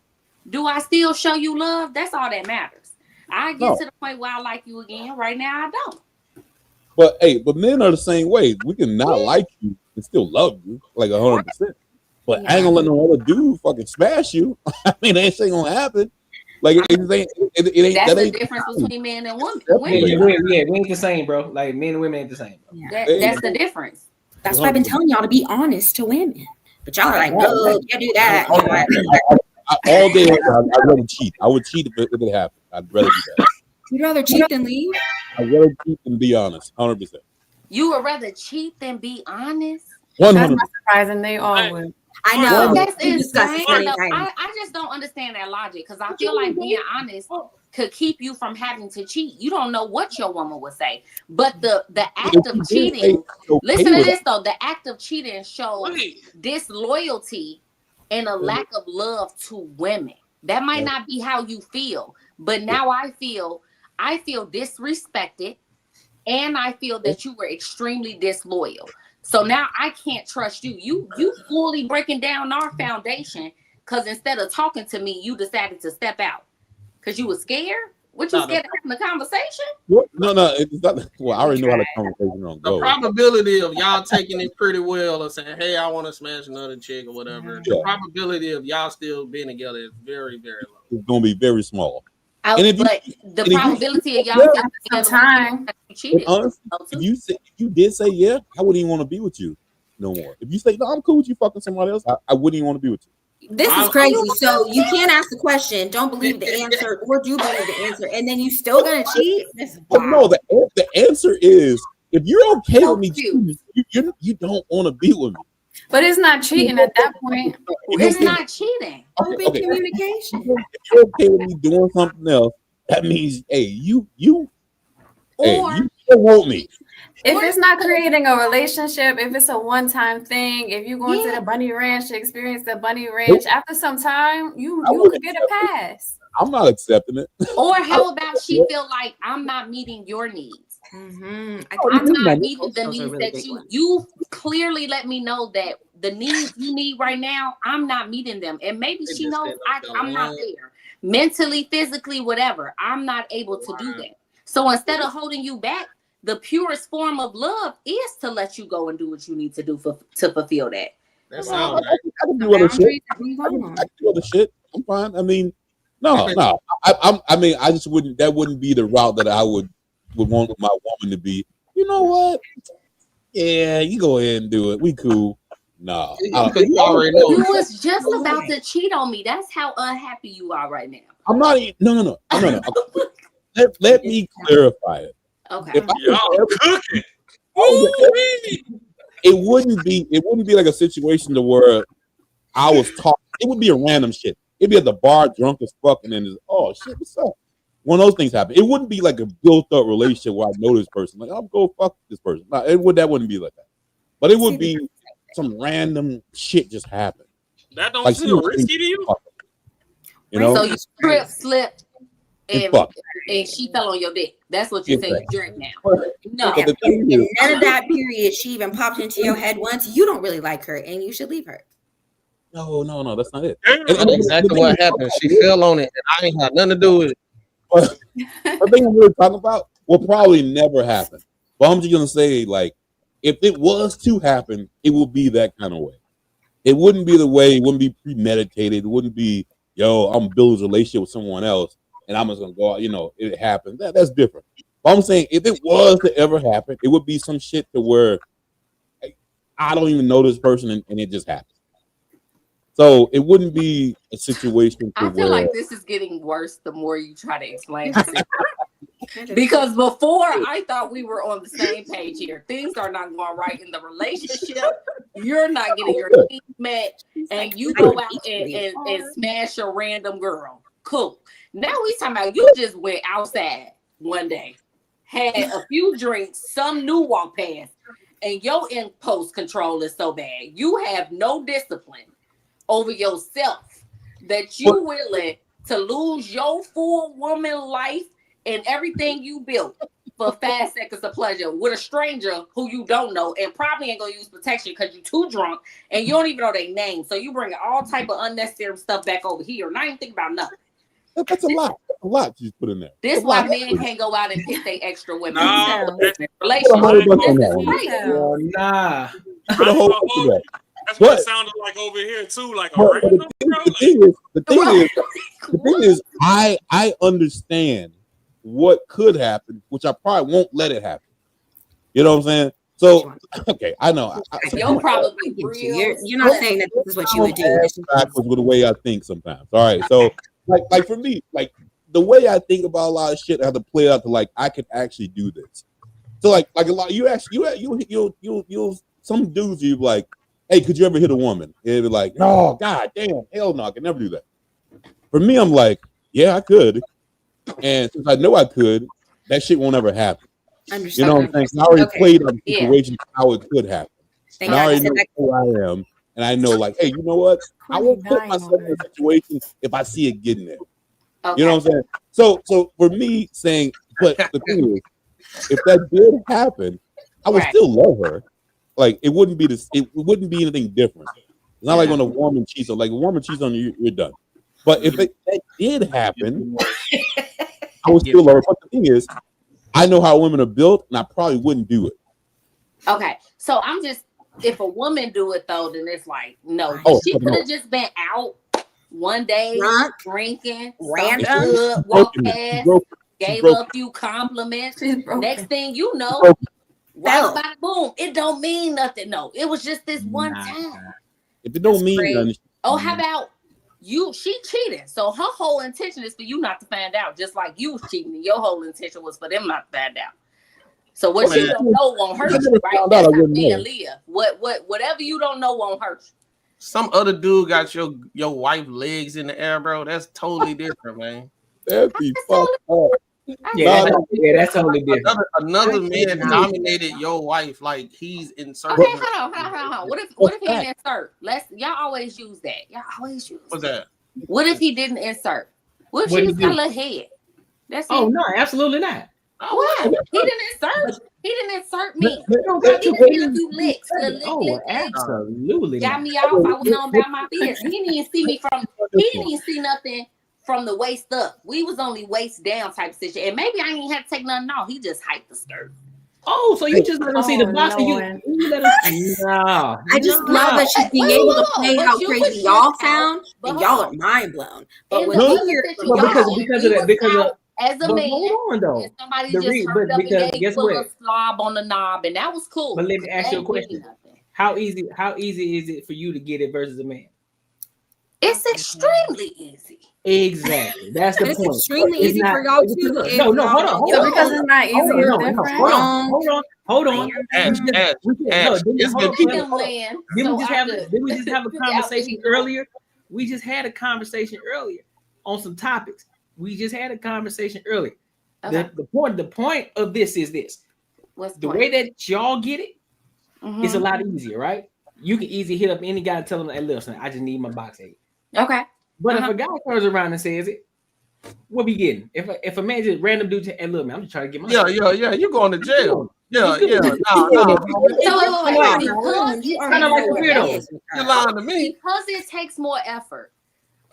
Do I still show you love? That's all that matters. I get to the point where I like you again. Right now, I don't. But men are the same way. We can not like you and still love you like 100%. But I ain't gonna let no other dude fucking smash you. I mean, that ain't gonna happen. Like it ain't. That's the difference between men and women. We ain't the same, bro. Like men and women ain't the same. That's the difference. That's why I've been telling y'all to be honest to women. But y'all are like, no, can't do that. All day, I'd rather cheat. I would cheat if it happened. I'd rather do that. You'd rather cheat than leave? I'd rather cheat than be honest. 100%. You would rather cheat than be honest? 100%. That's not surprising. They all would. I know. That's insane. I just don't understand that logic because I feel like being honest could keep you from having to cheat. You don't know what your woman would say. But the act of cheating, listen to this though, the act of cheating shows disloyalty and a lack of love to women. That might not be how you feel, but now I feel disrespected and I feel that you were extremely disloyal. So now I can't trust you. You fully breaking down our foundation because instead of talking to me, you decided to step out because you were scared. What you scared of having a conversation? No, it's not. Well, I already know how the conversation gonna go. The probability of y'all taking it pretty well or saying, "Hey, I want to smash another chick" or whatever. The probability of y'all still being together is very, very low. It's gonna be very small. But the probability of y'all time. Honestly, if you did say yeah, I wouldn't even want to be with you no more. If you say no, I'm cool with you fucking somebody else, I wouldn't even want to be with you. This is crazy. So you can't ask the question, don't believe the answer, or do believe the answer, and then you still gonna cheat? No, the answer is if you're okay with me cheating, you don't want to be with me. But it's not cheating at that point. It's not cheating. Open communication. If you're okay with me doing something else, that means you don't want me. If it's not creating a relationship, if it's a one-time thing, if you're going to the bunny ranch to experience the bunny ranch, after some time, you could get a pass. I'm not accepting it. Or how about she feel like I'm not meeting your needs? I'm not meeting the needs that you clearly let me know that the needs you need right now, I'm not meeting them. And maybe she knows I'm not there. Mentally, physically, whatever. I'm not able to do that. So instead of holding you back, the purest form of love is to let you go and do what you need to do to fulfill that. I can do other shit. I can do other shit. I'm fine. I mean, no. I mean, I just wouldn't. That wouldn't be the route that I would want my woman to be. You know what? Yeah, you go ahead and do it. We cool. Nah. You was just about to cheat on me. That's how unhappy you are right now. I'm not. No. Let me clarify it. Okay. It wouldn't be like a situation to where I was talking. It would be a random shit. It'd be at the bar, drunk as fuck, and then oh shit, what's up? One of those things happen. It wouldn't be like a built-up relationship where I know this person. Like, I'll go fuck this person. No, that wouldn't be like that. But it would be some random shit just happened. That don't feel risky to you? You know? So you slipped, and she fell on your dick. That's what you're saying. You drink now. No. None of that period. She even popped into your head once. You don't really like her, and you should leave her. No, that's not it. That's exactly what happened. She fell on it, and I ain't had nothing to do with it. The thing I'm really talking about will probably never happen. But I'm just gonna say, like, if it was to happen, it would be that kind of way. It wouldn't be the way. It wouldn't be premeditated. It wouldn't be, I'm building a relationship with someone else, and I'm just gonna go out. It happened. That's different. But I'm saying, if it was to ever happen, it would be some shit to where I don't even know this person, and it just happened. So it wouldn't be a situation. I feel like this is getting worse the more you try to explain it. Because before I thought we were on the same page here. Things are not going right in the relationship. You're not getting your needs met, and you go out and smash a random girl. Cool. Now we talking about you just went outside one day, had a few drinks, some new walk past, and your impulse control is so bad. You have no discipline over yourself that you willing to lose your full woman life and everything you built for 5 seconds of pleasure with a stranger who you don't know and probably ain't gonna use protection because you're too drunk and you don't even know their name. So you bring all type of unnecessary stuff back over here. And I ain't think about nothing. That's a lot. That's a lot you put in there. This why men can't go out and pick their extra women. That's what it sounded like over here too, like a random. The thing is, I understand what could happen, which I probably won't let it happen. You know what I'm saying? So, okay, I know. You're probably you're not saying that this is what you would do. Backwards with the way I think sometimes. All right, so like for me, like the way I think about a lot of shit, I have to play out to like I could actually do this. So like a lot, you some dudes you like. Hey, could you ever hit a woman? It'd be like, no, God damn, hell no, I can never do that. For me, I'm like, yeah, I could. And since I know I could, that shit won't ever happen. You know what I'm saying? I already played on the situation how it could happen. And I already know who I am. And I know, like, hey, you know what? I won't put myself in a situation if I see it getting there. You know what I'm saying? So for me saying, but the thing is, if that did happen, I would still love her. Like it wouldn't be this. It wouldn't be anything different. It's not like when a woman cheats on. Like a woman cheats on you, you're done. But if that did happen, I would still love her. But the thing is, I know how women are built, and I probably wouldn't do it. Okay, so I'm just if a woman do it though, then it's like no. She could have just been out one day Drunk, drinking, random, good, walk past, gave a few compliments. Next thing you know, right by boom, it don't mean nothing. No, it was just this one time. If it don't mean nothing. Oh, how about she cheated? So her whole intention is for you not to find out, just like you was cheating. And your whole intention was for them not to find out. So what you don't know won't hurt you, right? That's how men live. Whatever you don't know won't hurt you. Some other dude got your wife legs in the air, bro. That's totally different, man. That'd be fucked up. Yeah, that's totally different. Another man dominated your wife like he's inserted. Okay, hold on. What if he didn't insert? Y'all always use that. Y'all always use. What's that? What if he didn't insert? What if she was got a little head? That's it. Oh no, absolutely not. What? He didn't insert. He didn't insert me. He didn't do licks. Oh, absolutely. Got me off. I was on about my business. He didn't even see me from. He didn't even see nothing from the waist up. We was only waist down type situation. And maybe I didn't even have to take nothing off. He just hiked the skirt. Oh, so you just let him see the box and you let him. No, I just love that she's being able to play how crazy y'all sound, and y'all are mind blown. But when we hear because of as a man, hold on, though. and somebody just turned up and gave you a slob on the knob, and that was cool. But let me ask you a question: How easy is it for you to get it versus a man? It's extremely easy. Exactly. That's the point. It's extremely easy for y'all too. No, hold on. Because it's not easy or different. Hold on. Did we just have a conversation earlier? We just had a conversation earlier on some topics. We just had a conversation earlier. Okay. The point of this is this. What's the way that y'all get it? It's a lot easier, right? You can easily hit up any guy and tell him, "Hey, listen, I just need my box egg." Okay. But if a guy turns around and says it, what we getting? If a man just random dude, hey, look, man, I'm just trying to get my yeah, you going to jail. No. You're lying to me. Because it takes more effort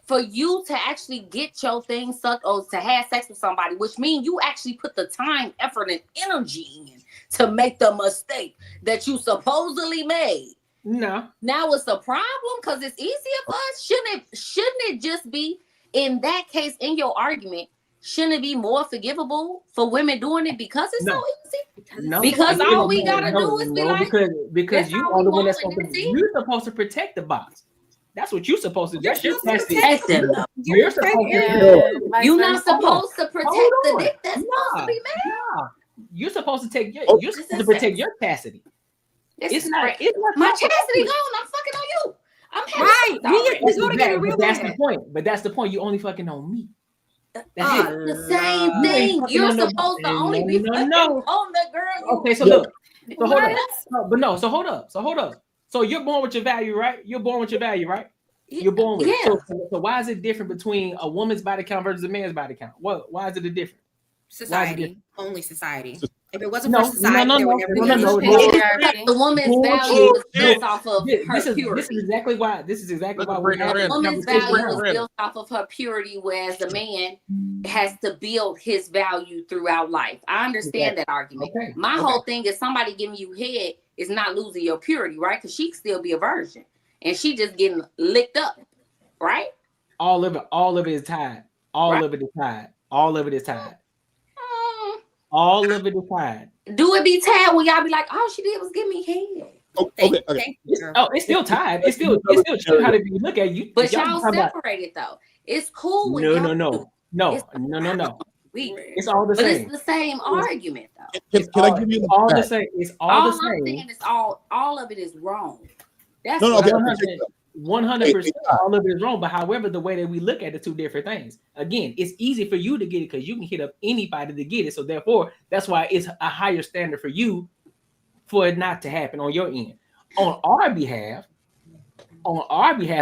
for you to actually get your thing sucked or to have sex with somebody, which means you actually put the time, effort, and energy in to make the mistake that you supposedly made. No. Now it's a problem because it's easier for us. Shouldn't it just be, in that case, in your argument, shouldn't it be more forgivable for women doing it because it's so easy? No. Because all we gotta do is be like, because you are the one that's you're supposed to protect the box. That's what you're supposed to do. That's your protect them. You're supposed to. You're not supposed to protect the dick that's supposed to be made. You're supposed to take you're supposed to protect your chastity. It's not my chastity gone. I'm fucking on you. I'm right. That's the point. But that's the point. You only fucking on me. That's it. The same thing. You're supposed to only be fucking on the girl. Okay, so look. So hold up. But no. So hold up. So you're born with your value, right? You're born with You're born with it. So why is it different between a woman's body count versus a man's body count? Why is it a difference? Society. Only society. If it wasn't for society, there would never be the woman's value is built off of her purity. This is exactly why the woman's value is built off of her purity, whereas the man has to build his value throughout life. I understand that argument. My whole thing is somebody giving you head is not losing your purity, right? Because she can still be a virgin and she just getting licked up, right? All of it is tied. All of it is tied. All of it is tied. Do it be tied when y'all be like, all she did was give me head? Okay. It's still tied. It's still true how you look at you. But y'all separated though. It's cool when No. It's all the same. But it's the same argument though. Can I give you all the same? It's all the same. I'm saying is all of it is wrong. That's 100%. All of it is wrong. But however, the way that we look at the two different things. Again, it's easy for you to get it because you can hit up anybody to get it. So therefore, that's why it's a higher standard for you for it not to happen on your end. On our behalf,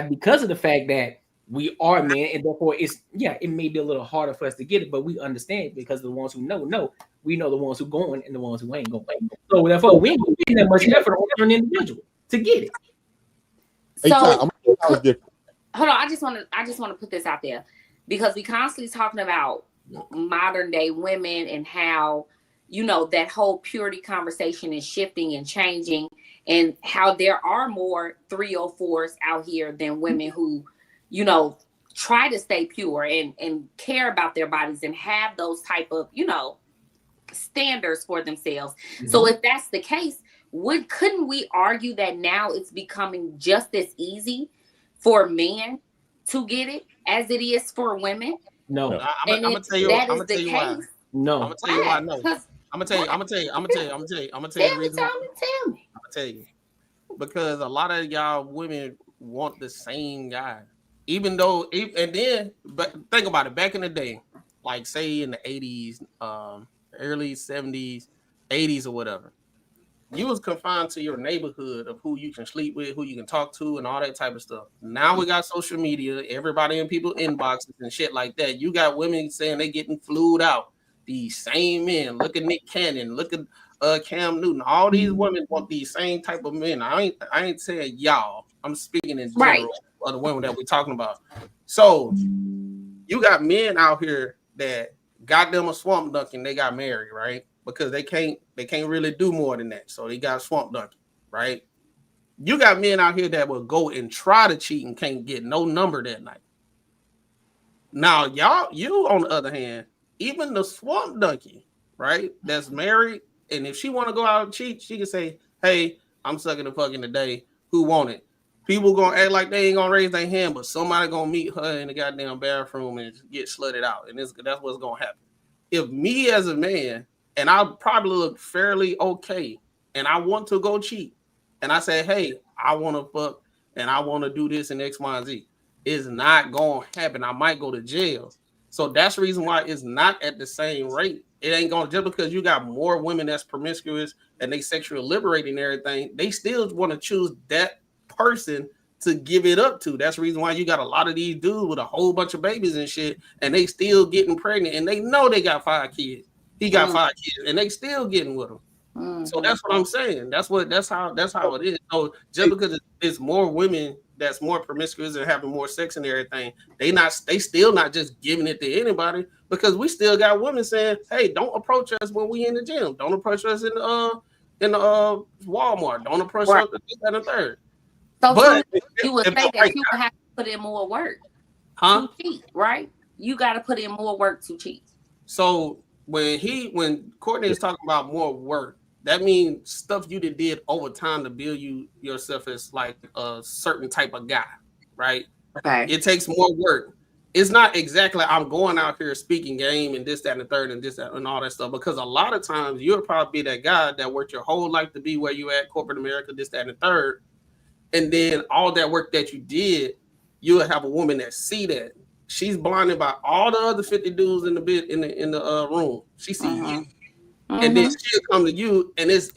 because of the fact that we are men, and therefore it may be a little harder for us to get it, but we understand because the ones who know, we know the ones who going and the ones who ain't going. So therefore, we ain't putting that much effort on an individual to get it. So hold on, I just want to put this out there because we constantly talking about modern day women and how that whole purity conversation is shifting and changing, and how there are more 304s out here than women who try to stay pure and care about their bodies and have those type of, you know, standards for themselves. Mm-hmm. So if that's the case, couldn't we argue that now it's becoming just as easy for men to get it as it is for women? No, I'm gonna tell you. I'm gonna tell you why. No, I'm gonna tell you why. No, I'm gonna tell you the reason. Tell me. I'm gonna tell you because a lot of y'all women want the same guy, even though. And then, but think about it. Back in the day, like say in the 80s, early 70s, 80s, or whatever. You was confined to your neighborhood of who you can sleep with, who you can talk to, and all that type of stuff. Now we got social media, everybody in people's inboxes and shit like that. You got women saying they getting flued out. These same men, look at Nick Cannon, look at Cam Newton. All these women want these same type of men. I ain't saying y'all. I'm speaking in general of the women that we're talking about. So you got men out here that got them a swamp dunk and they got married, right? Because they can't really do more than that. So they got swamp donkey, right? You got men out here that will go and try to cheat and can't get no number that night. Now, you on the other hand, even the swamp donkey, right? That's married, and if she want to go out and cheat, she can say, "Hey, I'm sucking the fucking today. Who want it?" People gonna act like they ain't gonna raise their hand, but somebody gonna meet her in the goddamn bathroom and get slutted out, and that's what's gonna happen. If me as a man, and I probably look fairly okay, and I want to go cheat, and I say, hey, I want to fuck, and I want to do this and X, Y, and Z, it's not going to happen. I might go to jail. So that's the reason why it's not at the same rate. It ain't going to, just because you got more women that's promiscuous and they sexually liberating and everything, they still want to choose that person to give it up to. That's the reason why you got a lot of these dudes with a whole bunch of babies and shit, and they still getting pregnant, and they know they got 5 kids. He got 5 kids, and they still getting with him. So that's what I'm saying. That's how it is. So just because it's more women that's more promiscuous and having more sex and everything, they still not just giving it to anybody, because we still got women saying, "Hey, don't approach us when we in the gym. Don't approach us in the Walmart. Don't approach us this and the third." So but you would say that you would have to put in more work to cheat, right? You got to put in more work to cheat. So when Courtney is talking about more work, that means stuff you did over time to build yourself as like a certain type of guy, right? Okay. It takes more work. It's not exactly I'm going out here speaking game and this, that, and the third, and this, that, and all that stuff. Because a lot of times you'll probably be that guy that worked your whole life to be where you at, corporate America, this, that, and the third. And then all that work that you did, you'll have a woman that see that. She's blinded by all the other 50 dudes in the room. She sees you. And then she'll come to you, and it's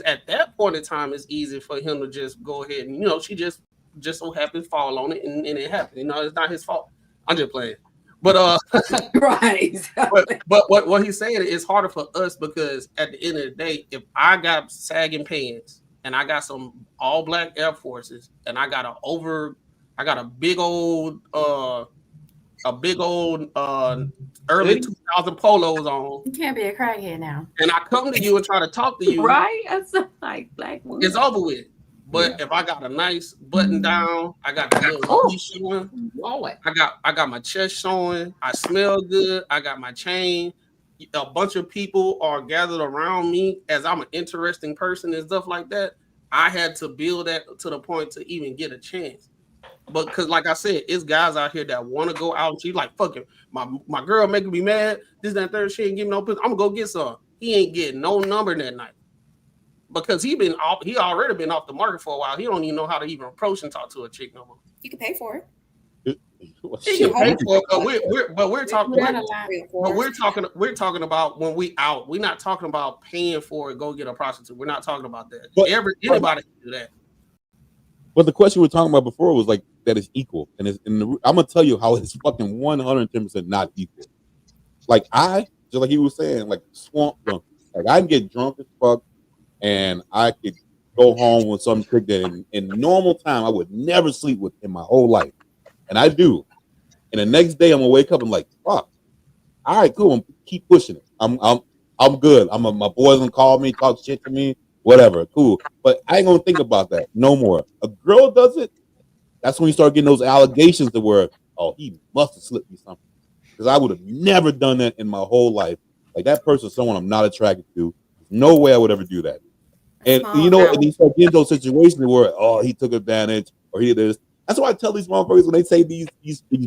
at that point in time, it's easy for him to just go ahead and, she just so happens fall on it, and it happened. It's not his fault. I'm just playing. But right. but what he's saying is harder for us, because at the end of the day, if I got sagging pants and I got some all black Air Forces and I got a big old early 2000 polos on. You can't be a crackhead now. And I come to you and try to talk to you. Right? That's like black woman. It's over with. But if I got a nice button down, I got the little showing. I got my chest showing. I smell good. I got my chain. A bunch of people are gathered around me as I'm an interesting person and stuff like that. I had to build that to the point to even get a chance. But because, like I said, it's guys out here that want to go out and she's like, fuck it, my girl making me mad, this, that, third, she ain't giving no pussy. I'm gonna go get some. He ain't getting no number that night. Because he already been off the market for a while. He don't even know how to even approach and talk to a chick no more. You can pay for it. He can pay for it, but we're talking about when we out. We're not talking about paying for it, go get a prostitute. We're not talking about that. Anybody can do that. But the question we were talking about before was like that is equal, and I'm gonna tell you how it's fucking 110% not equal. Like just like he was saying, like swamp drunk. Like I can get drunk as fuck, and I could go home with some chick that in normal time I would never sleep with in my whole life, and I do. And the next day I'm gonna wake up and like, fuck. All right, cool. I'm keep pushing it. I'm good. My boys gonna call me, talk shit to me. Whatever, cool. But I ain't gonna think about that no more. A girl does it, that's when you start getting those allegations to where oh, he must have slipped me something. Because I would have never done that in my whole life. Like that person is someone I'm not attracted to. There's no way I would ever do that. And you know, and you start getting those situations where, oh, he took advantage or he did this. That's why I tell these motherfuckers when they say these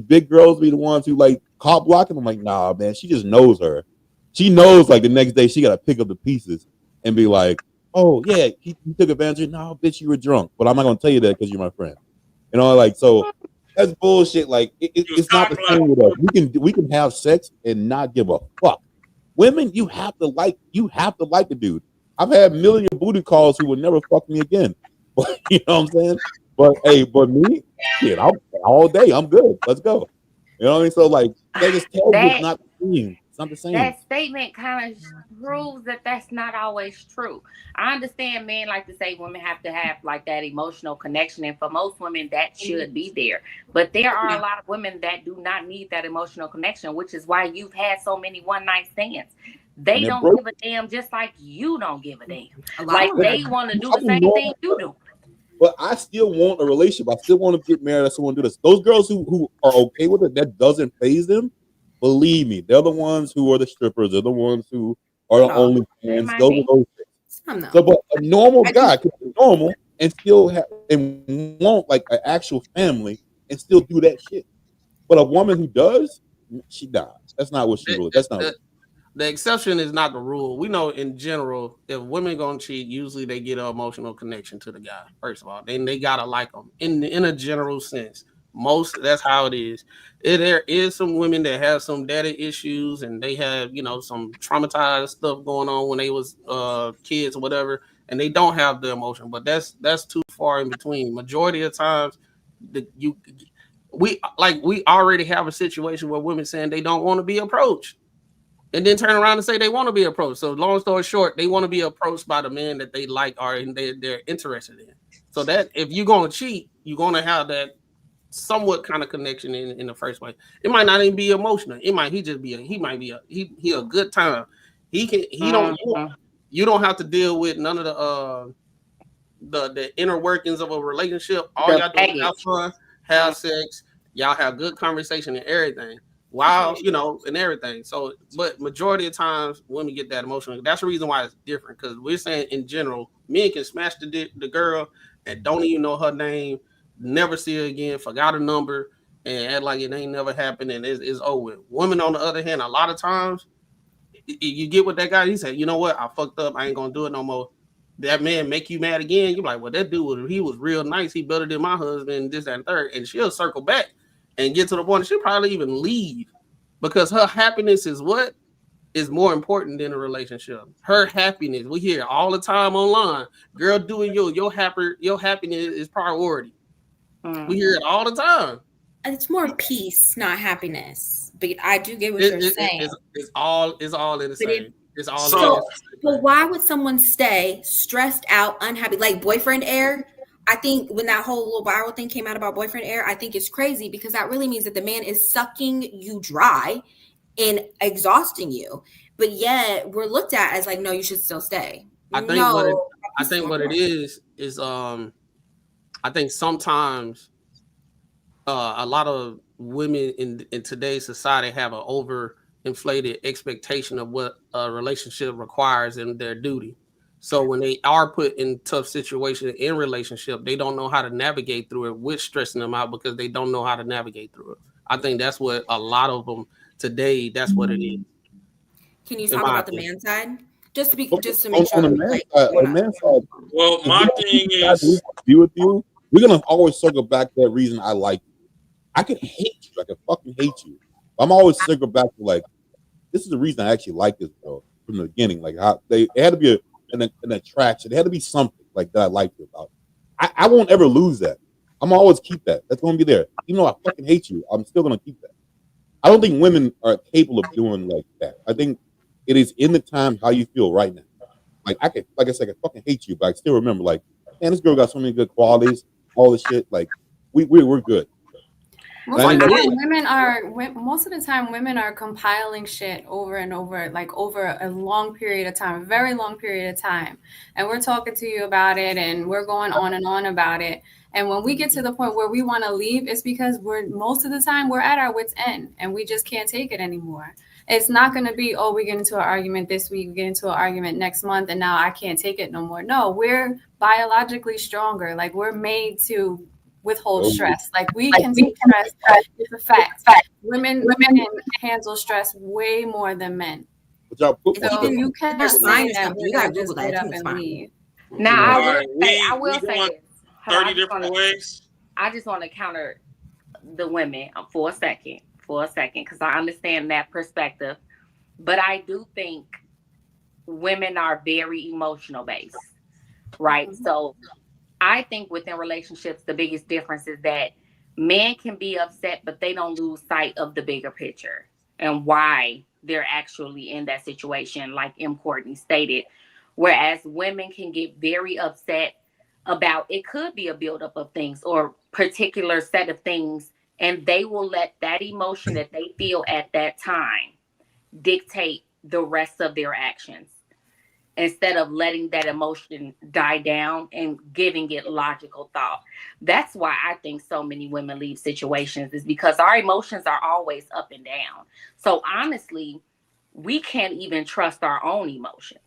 big girls be the ones who like cop blocking. I'm like, nah, man, she just knows her. She knows like the next day she got to pick up the pieces and be like, oh yeah, he took advantage. No, bitch, you were drunk, but I'm not gonna tell you that because you're my friend. You know, like so that's bullshit. Like it's not the same with us. We can have sex and not give a fuck. Women, you have to like the dude. I've had million booty calls who would never fuck me again. You know what I'm saying? But me, shit, all day, I'm good. Let's go. You know what I mean? So like, they just tell you it's not the same. It's not the same. That statement kind of proves that that's not always true. I understand men like to say women have to have like that emotional connection, and for most women that should be there. But there are a lot of women that do not need that emotional connection, which is why you've had so many one-night stands. They don't give a damn, just like you don't give a damn. Like they want to do the same thing you do. But I still want a relationship. I still want to get married. I still want to do this. Those girls who are okay with it, that doesn't faze them. Believe me, they're the ones who are the strippers. They're the ones who are the only fans. Those are those things. So, but a normal guy can be normal and still have and want like an actual family and still do that shit. But a woman who does, she dies. That's not what she really. That's not. The exception is not the rule. We know in general, if women gonna cheat, usually they get an emotional connection to the guy. First of all, then they gotta like them in a general sense. That's how it is. There is some women that have some daddy issues and they have some traumatized stuff going on when they was kids or whatever, and they don't have the emotion. But that's too far in between. Majority of times, we already have a situation where women saying they don't want to be approached. And then turn around and say they want to be approached. So long story short, they want to be approached by the men that they like or they're interested in. So that if you're going to cheat, you're going to have that somewhat kind of connection in the first place. It might not even be emotional. He might be a good time. You don't have to deal with none of the inner workings of a relationship. All y'all do is have fun, have sex, y'all have good conversation and everything. Wow, and everything. So, but majority of times women get that emotional. That's the reason why it's different, because we're saying in general, men can smash the girl and don't even know her name, never see her again, forgot her number, and act like it ain't never happened and it's over with. Women, on the other hand, a lot of times you get with that guy, he said, you know what, I fucked up, I ain't gonna do it no more. That man make you mad again. You're like, well, that dude he was real nice, he better than my husband, this, that, and third, and she'll circle back and get to the point. She'll probably even leave because her happiness is what is more important than a relationship. Her happiness. We hear all the time online. Girl, doing your happiness is priority. We hear it all the time. It's more peace, not happiness. But I do get what you're saying. It's all in the same. It's all. So, but why would someone stay stressed out, unhappy, like boyfriend air? I think when that whole little viral thing came out about boyfriend air, I think it's crazy because that really means that the man is sucking you dry and exhausting you. But yet we're looked at as like, no, you should still stay. I think what it is I think sometimes a lot of women in today's society have an overinflated expectation of what a relationship requires in their duty. So when they are put in tough situations in relationship, they don't know how to navigate through it, which stressing them out because they don't know how to navigate through it. I think that's what a lot of them today, that's what it is. Can you talk about the man side? Just to make On sure. the man side, well, my thing is, be with you, we're gonna always circle back to that reason I like you. I can hate you, I can fucking hate you. I'm always circle back to like, this is the reason I actually like this girl from the beginning. Like how it had to be an attraction. It had to be something like that I liked you about. I won't ever lose that. I'm always keep that. That's gonna be there. Even though I fucking hate you, I'm still gonna keep that. I don't think women are capable of doing like that. I think it is in the time how you feel right now. Like I can fucking hate you, but I still remember like, man, this girl got so many good qualities, all this shit. Like we're good. Most of the time, women are compiling shit over and over, like over a long period of time, a very long period of time. And we're talking to you about it and we're going on and on about it. And when we get to the point where we want to leave, it's because most of the time we're at our wit's end and we just can't take it anymore. It's not going to be, oh, we get into an argument this week, we get into an argument next month, and now I can't take it no more. No, we're biologically stronger. Like, we're made to withhold stress. Like, we can take stress. It's a fact. Women can handle stress way more than men. So you can't say that we're going to just get up and leave. Now, I will say this. 30 different ways. I just want to counter the women for a second, because I understand that perspective. But I do think women are very emotional based, right? Mm-hmm. So I think within relationships, the biggest difference is that men can be upset, but they don't lose sight of the bigger picture and why they're actually in that situation, like Courtnee stated. Whereas women can get very upset about, it could be a buildup of things or particular set of things, and they will let that emotion that they feel at that time dictate the rest of their actions instead of letting that emotion die down and giving it logical thought. That's why I think so many women leave situations, is because our emotions are always up and down. So honestly, we can't even trust our own emotions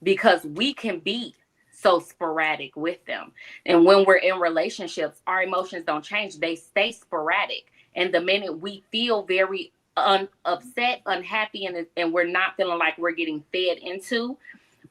because we can be so sporadic with them. And when we're in relationships, our emotions don't change. They stay sporadic. And the minute we feel very upset, unhappy, and we're not feeling like we're getting fed into,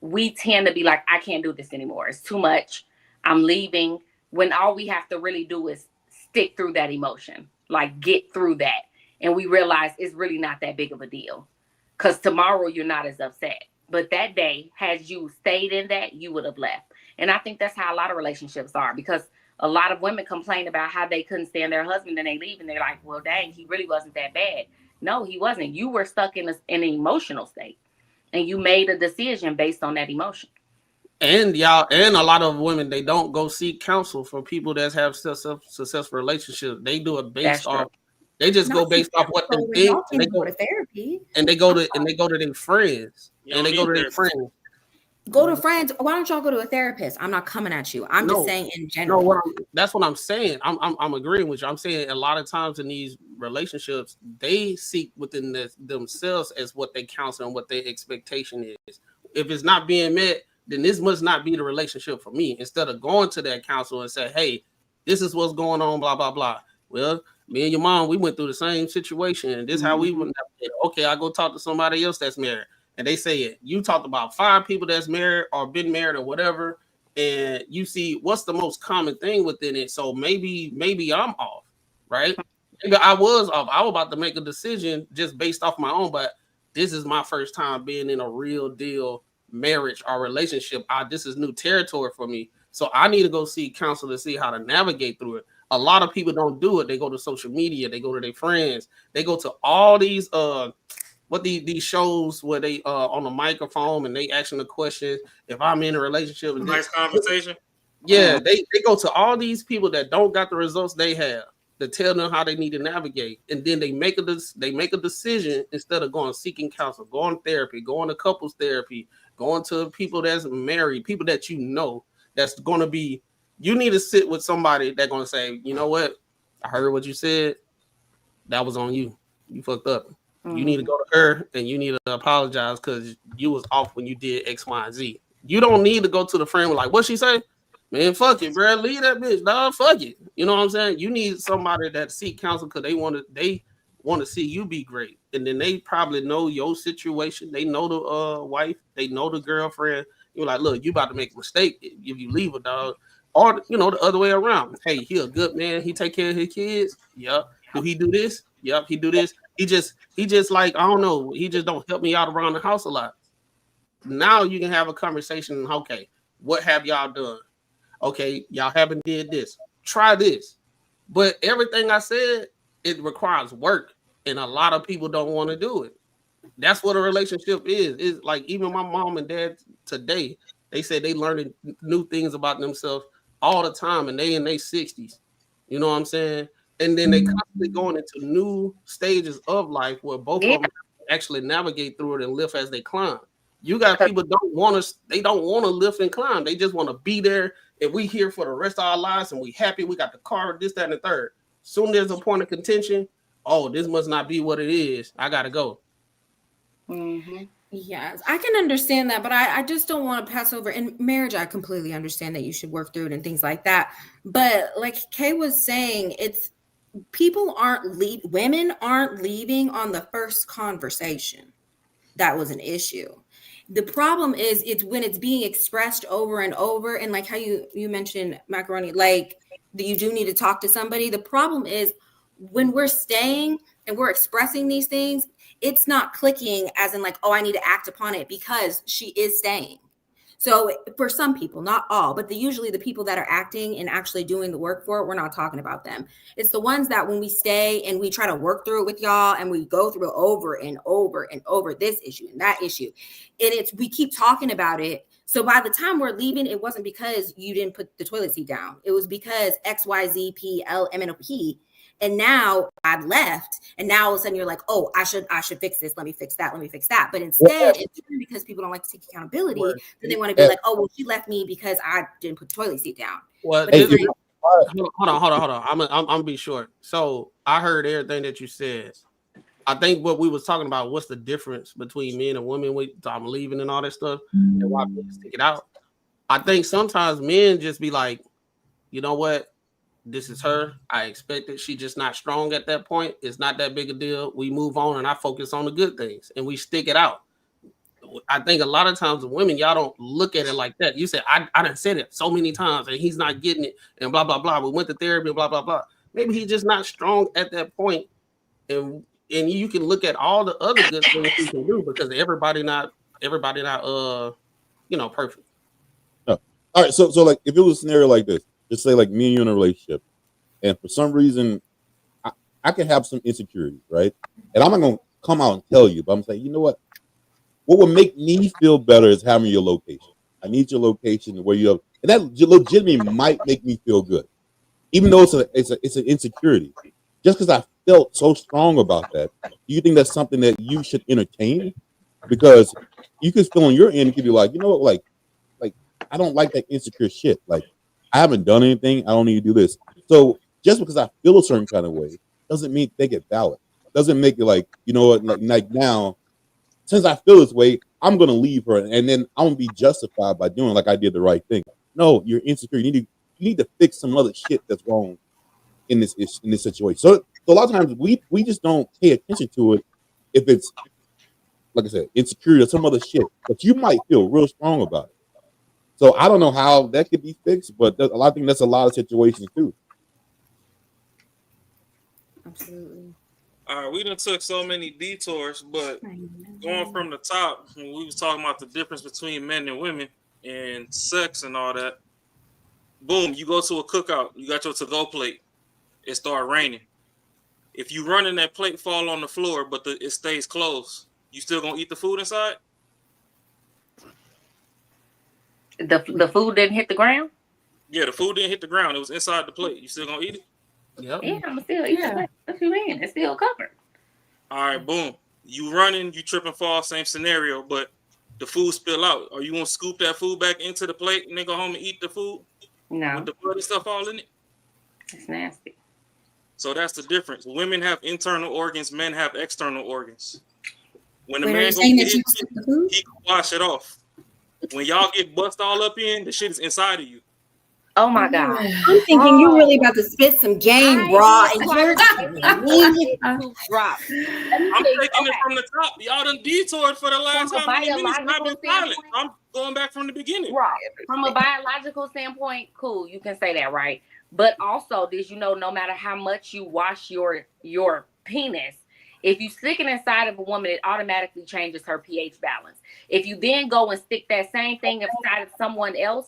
we tend to be like, I can't do this anymore. It's too much. I'm leaving. When all we have to really do is stick through that emotion, like get through that. And we realize it's really not that big of a deal because tomorrow you're not as upset. But that day, had you stayed in that, you would have left. And I think that's how a lot of relationships are, because a lot of women complain about how they couldn't stand their husband and they leave and they're like, well, dang, he really wasn't that bad. No, he wasn't. You were stuck in an emotional state and you made a decision based on that emotion. And a lot of women, they don't go seek counsel for people that have successful relationships. They do it based off. They just go based off what they think. And they go to therapy. And they go to their friends. And they go to their friends. Go to friends. Why don't y'all go to a therapist? I'm not coming at you. I'm just saying in general. No, that's what I'm saying. I'm agreeing with you. I'm saying a lot of times in these relationships, they seek within themselves as what they counsel and what their expectation is. If it's not being met, then this must not be the relationship for me. Instead of going to that counsel and say, hey, this is what's going on, blah, blah, blah. Well, me and your mom, we went through the same situation. And this is how we went. Okay, I go talk to somebody else that's married. And they say it. You talked about 5 people that's married or been married or whatever. And you see what's the most common thing within it. So maybe I'm off, right? Maybe I was off. I was about to make a decision just based off my own. But this is my first time being in a real deal marriage or relationship. This is new territory for me. So I need to go seek counsel to see how to navigate through it. A lot of people don't do it. They go to social media. They go to their friends. They go to all these these shows where they on the microphone and they asking the questions. If I'm in a relationship, and nice conversation. Yeah, they go to all these people that don't got the results they have to tell them how they need to navigate, and then they make a decision instead of going seeking counsel, going to therapy, going to couples therapy, going to people that's married, people that you know that's going to be. You need to sit with somebody that's going to say, you know what, I heard what you said. That was on you. You fucked up. Mm-hmm. You need to go to her and you need to apologize because you was off when you did X, Y, and Z. You don't need to go to the friend like, what she say? Man, fuck it, bro. Leave that bitch, dog. Fuck it. You know what I'm saying? You need somebody that seek counsel because they want to see you be great. And then they probably know your situation. They know the wife. They know the girlfriend. You're like, look, you about to make a mistake if you leave a dog. Or, the other way around. Hey, he a good man. He take care of his kids. Yep. Do he do this? Yep, he do this. He just like, I don't know. He just don't help me out around the house a lot. Now you can have a conversation. Okay, what have y'all done? Okay, y'all haven't did this. Try this. But everything I said, it requires work. And a lot of people don't want to do it. That's what a relationship is. It's like even my mom and dad today, they said they learning new things about themselves all the time, and they in their 60s. You know what I'm saying? and then they constantly going into new stages of life where both of them actually navigate through it and live as they climb. You got people they don't want to lift and climb. They just want to be there, and we here for the rest of our lives, and we happy. We got the car, this, that, and the third. Soon there's a point of contention. Oh, this must not be what it is. I gotta go. Mm-hmm. Yes, I can understand that, but I just don't want to pass over. In marriage, I completely understand that you should work through it and things like that. But like Kay was saying, it's women aren't leaving on the first conversation. That was an issue. The problem is it's when it's being expressed over and over, and like how you mentioned, Macaroni, like that you do need to talk to somebody. The problem is when we're staying and we're expressing these things, it's not clicking as in like, oh, I need to act upon it because she is staying. So for some people, not all, but usually the people that are acting and actually doing the work for it, we're not talking about them. It's the ones that when we stay and we try to work through it with y'all and we go through over and over and over this issue and that issue, and we keep talking about it. So by the time we're leaving, it wasn't because you didn't put the toilet seat down. It was because X, Y, Z, P, L, M, N, O, P. And now I've left, and now all of a sudden you're like, oh, I should fix this. Let me fix that. But instead, it's because people don't like to take accountability, then they want to be like, oh, well, she left me because I didn't put the toilet seat down. Well, hold on. I'm gonna be short. So I heard everything that you said. I think what we was talking about, what's the difference between men and women with I'm leaving and all that stuff, and why people stick it out. I think sometimes men just be like, you know what? This is her. I expect it. She just not strong at that point. It's not that big a deal. We move on and I focus on the good things and we stick it out. I think a lot of times the women, y'all don't look at it like that. You said, I done said it so many times and he's not getting it and blah, blah, blah. We went to therapy and blah, blah, blah. Maybe he's just not strong at that point. And you can look at all the other good things you can do because everybody not perfect. No. All right. So like if it was a scenario like this, just say like me and you in a relationship, and for some reason I can have some insecurities, right? And I'm not gonna come out and tell you, but I'm saying, you know what would make me feel better is having your location. I need your location where you have, and that legitimately might make me feel good, even though it's an insecurity. Just because I felt so strong about that, do you think that's something that you should entertain? Because you could feel on your end, you could be like, you know what, like I don't like that insecure shit. Like I haven't done anything. I don't need to do this. So just because I feel a certain kind of way doesn't mean they get valid. Doesn't make it like, you know what, like now, since I feel this way, I'm gonna leave her, and then I'm gonna be justified by doing like I did the right thing. No, you're insecure. You need to fix some other shit that's wrong in this situation. So a lot of times we just don't pay attention to it if it's like I said, insecurity or some other shit. But you might feel real strong about it. So I don't know how that could be fixed, but I think that's a lot of situations too. Absolutely. All right, we done took so many detours, but going from the top, when we was talking about the difference between men and women and sex and all that, boom, you go to a cookout, you got your to-go plate, it start raining. If you run in that plate, fall on the floor, but it stays closed, you still gonna eat the food inside? The food didn't hit the ground? Yeah, the food didn't hit the ground. It was inside the plate. You still gonna eat it? Yep. Yeah, I'm still eat it. What you mean? It's still covered. All right, boom. You running, you trip and fall, same scenario, but the food spill out. Are you gonna scoop that food back into the plate and then go home and eat the food? No. With the blood and stuff all in it? It's nasty. So that's the difference. Women have internal organs, men have external organs. When the man goes to eat it, he can wash it off. When y'all get bust all up in, the shit is inside of you. Oh my God. I'm thinking you really about to spit some game, bro. And you're drop. I'm taking it from the top. Y'all done detoured for the last time. I'm going back from the beginning. Right. From a biological standpoint, cool. You can say that, right? But also, did you know no matter how much you wash your penis, if you stick it inside of a woman, it automatically changes her pH balance. If you then go and stick that same thing inside of someone else,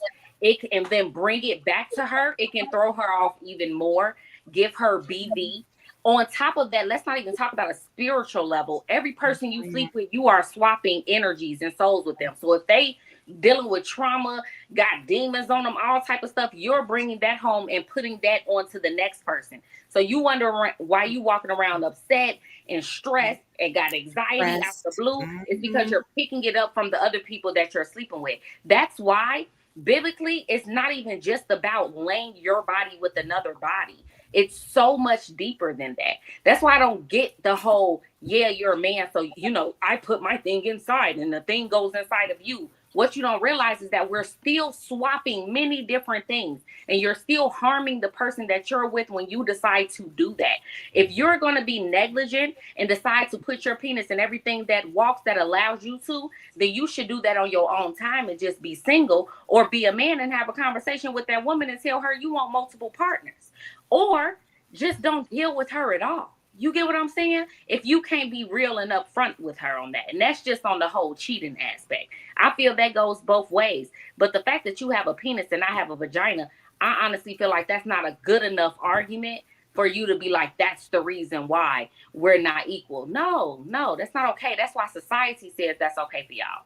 and then bring it back to her, it can throw her off even more, give her BV. On top of that, let's not even talk about a spiritual level. Every person you sleep with, you are swapping energies and souls with them. So if they dealing with trauma, got demons on them, all type of stuff. You're bringing that home and putting that onto the next person. So you wonder why you walking around upset and stressed and got anxiety out the blue. It's because you're picking it up from the other people that you're sleeping with. That's why biblically, it's not even just about laying your body with another body. It's so much deeper than that. That's why I don't get the whole, yeah, you're a man, so, you know, I put my thing inside and the thing goes inside of you. What you don't realize is that we're still swapping many different things, and you're still harming the person that you're with when you decide to do that. If you're going to be negligent and decide to put your penis in everything that walks that allows you to, then you should do that on your own time and just be single, or be a man and have a conversation with that woman and tell her you want multiple partners, or just don't deal with her at all. You get what I'm saying? If you can't be real and upfront with her on that, and that's just on the whole cheating aspect. I feel that goes both ways. But the fact that you have a penis and I have a vagina, I honestly feel like that's not a good enough argument for you to be like, that's the reason why we're not equal. No, that's not okay. That's why society says that's okay for y'all.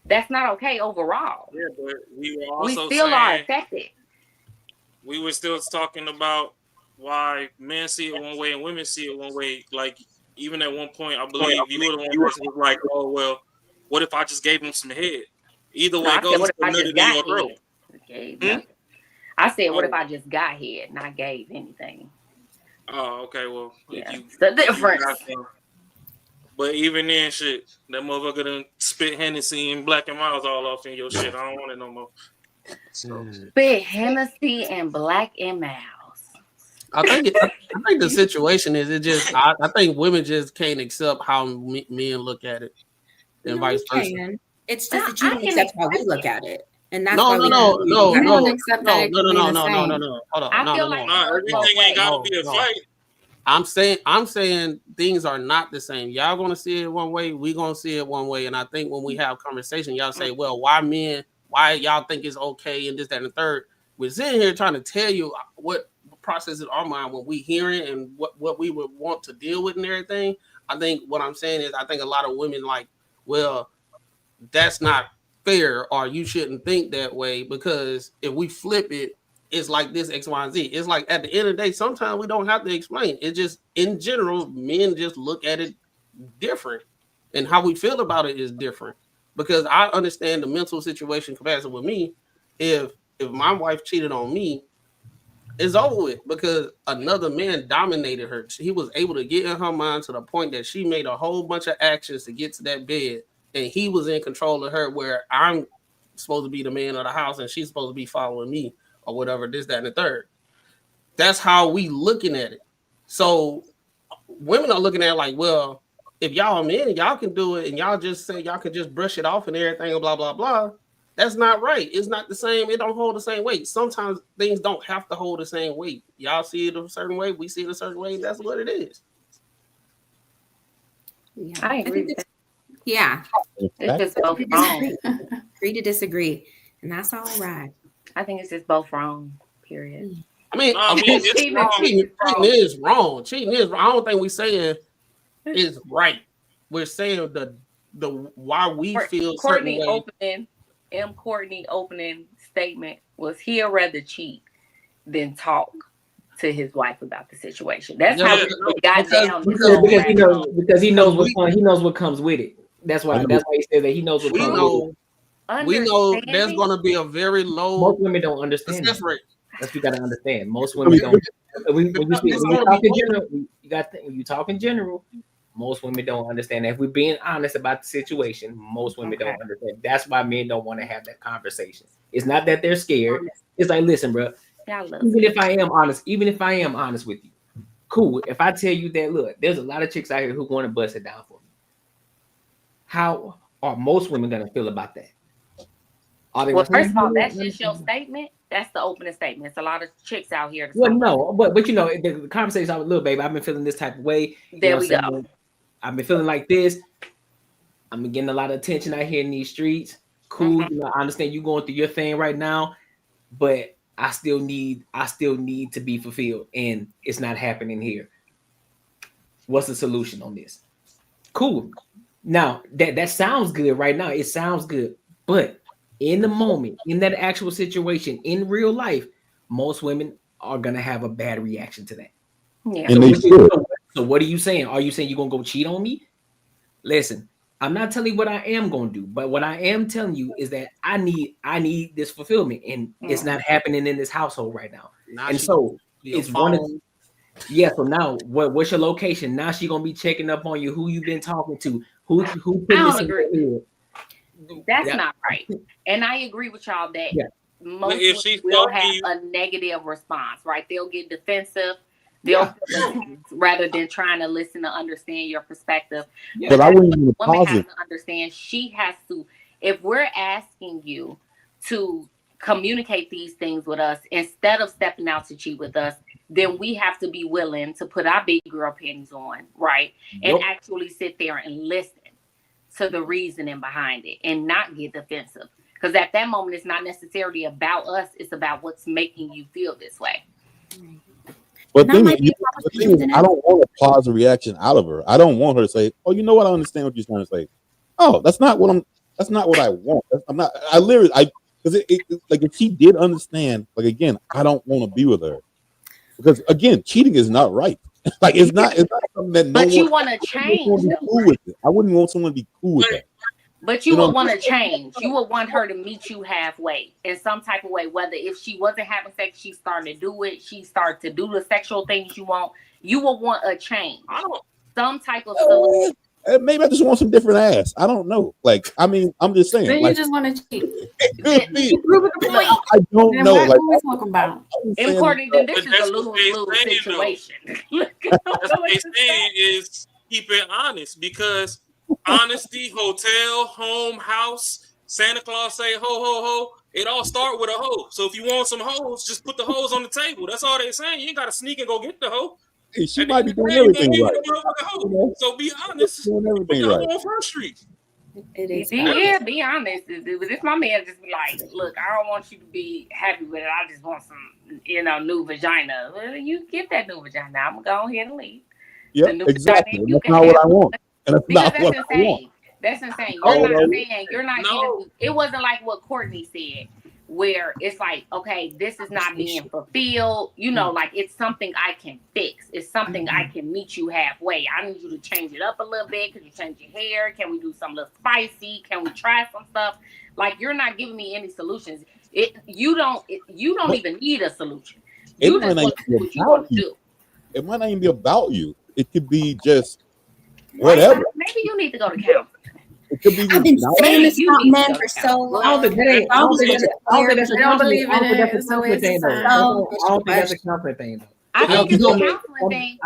That's not okay overall. Yeah, but we still are affected. We were still talking about why men see it one way and women see it one way. Like, even at one point, I believe you were the one person who was like, oh, well, what if I just gave him some head? Either way, goes to nutted in your throat. I said, what if I just got head, not gave anything? Oh, okay, well. Yeah, it's the difference. But even then, shit, that motherfucker done spit Hennessy and Black and Miles all off in your shit. I don't want it no more. So. Spit Hennessy and Black and Miles. I think the situation is I think women just can't accept how men look at it, and vice versa. It's just that you don't accept how we look at it, and that's no. Hold on. Everything ain't gotta be a fight. I'm saying things are not the same. Y'all gonna see it one way, we gonna see it one way, and I think when we have conversation, y'all say, well, why y'all think it's okay and this, that, and the third. We're sitting here trying to tell you what process in our mind when we hear it and what we would want to deal with and everything. I think what I'm saying is I think a lot of women like, well, that's not fair, or you shouldn't think that way, because if we flip it, it's like this X, Y, and Z. It's like at the end of the day, sometimes we don't have to explain. It's just in general, men just look at it different, and how we feel about it is different. Because I understand the mental situation comparison with me. If my wife cheated on me, it's over with, because another man dominated her. He was able to get in her mind to the point that she made a whole bunch of actions to get to that bed, and he was in control of her, where I'm supposed to be the man of the house and she's supposed to be following me or whatever, this, that, and the third. That's how we looking at it. So women are looking at it like, well, if y'all are men, y'all can do it, and y'all just say y'all can just brush it off and everything and blah, blah, blah. That's not right. It's not the same. It don't hold the same weight. Sometimes things don't have to hold the same weight. Y'all see it a certain way. We see it a certain way. That's what it is. Yeah, I agree. Yeah. It's just both wrong. Agree to disagree. And that's all right. I think it's just both wrong, period. I mean, cheating is wrong. Cheating is wrong. I don't think we're saying it's right. We're saying the why we feel certain way. Courtney opening statement was he'll rather cheat than talk to his wife about the situation. That's how it got down. Because he knows what comes with it. That's why he said that he knows what comes with it. We know there's going to be a very low. Most women don't understand. That's what you got to understand. Most women don't. When you talk in general, most women don't understand that. If we're being honest about the situation, most women don't understand. That's why men don't want to have that conversation. It's not that they're scared. It's like, listen, bro. Even if I am honest with you, cool. If I tell you that, look, there's a lot of chicks out here who want to bust it down for me. How are most women gonna feel about that? First of all, that's just your statement. That's the opening statement. It's a lot of chicks out here. Well, no, but you know, the conversation I was, little baby, I've been feeling this type of way. There we go. I've been feeling like this. I'm getting a lot of attention out here in these streets. Cool. You know, I understand you going through your thing right now, but I still need to be fulfilled, and it's not happening here. What's the solution on this? Cool. Now that sounds good right now. It sounds good, but in the moment, in that actual situation, in real life, most women are gonna have a bad reaction to that. Yeah. And they should. So what are you saying? Are you saying you're gonna go cheat on me? Listen, I'm not telling you what I am gonna do, but what I am telling you is that I need this fulfillment, and it's not happening in this household right now. And so it's one of so now what's your location? Now she gonna be checking up on you, who you've been talking to, who put this in your head. That's not right. And I agree with y'all that most If she will have a negative response, right? They'll get defensive. They'll rather than trying to listen to understand your perspective. But I wouldn't even woman has positive. to understand she has to, if we're asking you to communicate these things with us instead of stepping out to cheat with us, then we have to be willing to put our big girl panties on, right? And actually sit there and listen to the reasoning behind it and not get defensive. Because at that moment, it's not necessarily about us. It's about what's making you feel this way. But then, I don't want a positive reaction out of her. I don't want her to say, "Oh, you know what? I understand what you're trying to say." Oh, that's not what I want. I'm not. I literally, because like if she did understand, like again, I don't want to be with her because again, cheating is not right. Like it's not something that. But you want to change. Cool with it. I wouldn't want someone to be cool with that. But you would want to change. You would want her to meet you halfway in some type of way. Whether if she wasn't having sex, she started to do it. She started to do the sexual things you want. You will want a change. Some type of solution. Maybe I just want some different ass. I don't know. Like, I mean, I'm just saying. Then like, you just want to cheat. I don't know. Like, what are we talking about? Courtney, then this is a lose-lose situation. That's what they saying is keep it honest because honesty, hotel, home, house, Santa Claus say ho ho ho. It all start with a hoe. So if you want some hoes, just put the hoes on the table. That's all they saying. You ain't gotta sneak and go get the hoe. Hey, she might be doing everything right. So be honest. Doing everything right. On First Street. It is. Yeah, be honest. If my man just be like, look, I don't want you to be happy with it. I just want some, new vagina. Well, you get that new vagina. I'm gonna go ahead and leave. Yeah, exactly. That's not what I want. Because that's insane. That's insane. You're not getting. It wasn't like what Courtney said, where it's like, okay, this is not being fulfilled. Like it's something I can fix. It's something I can meet you halfway. I need you to change it up a little bit. Can you change your hair? Can we do something a little spicy? Can we try some stuff? Like you're not giving me any solutions. You don't even need a solution. You just want to do what you want to do. It might not even be about you. It could be just whatever. Maybe you need to go to counseling. It could be. I've been saying this about men for so long. I don't think that's a counseling thing. I think it's a counseling thing.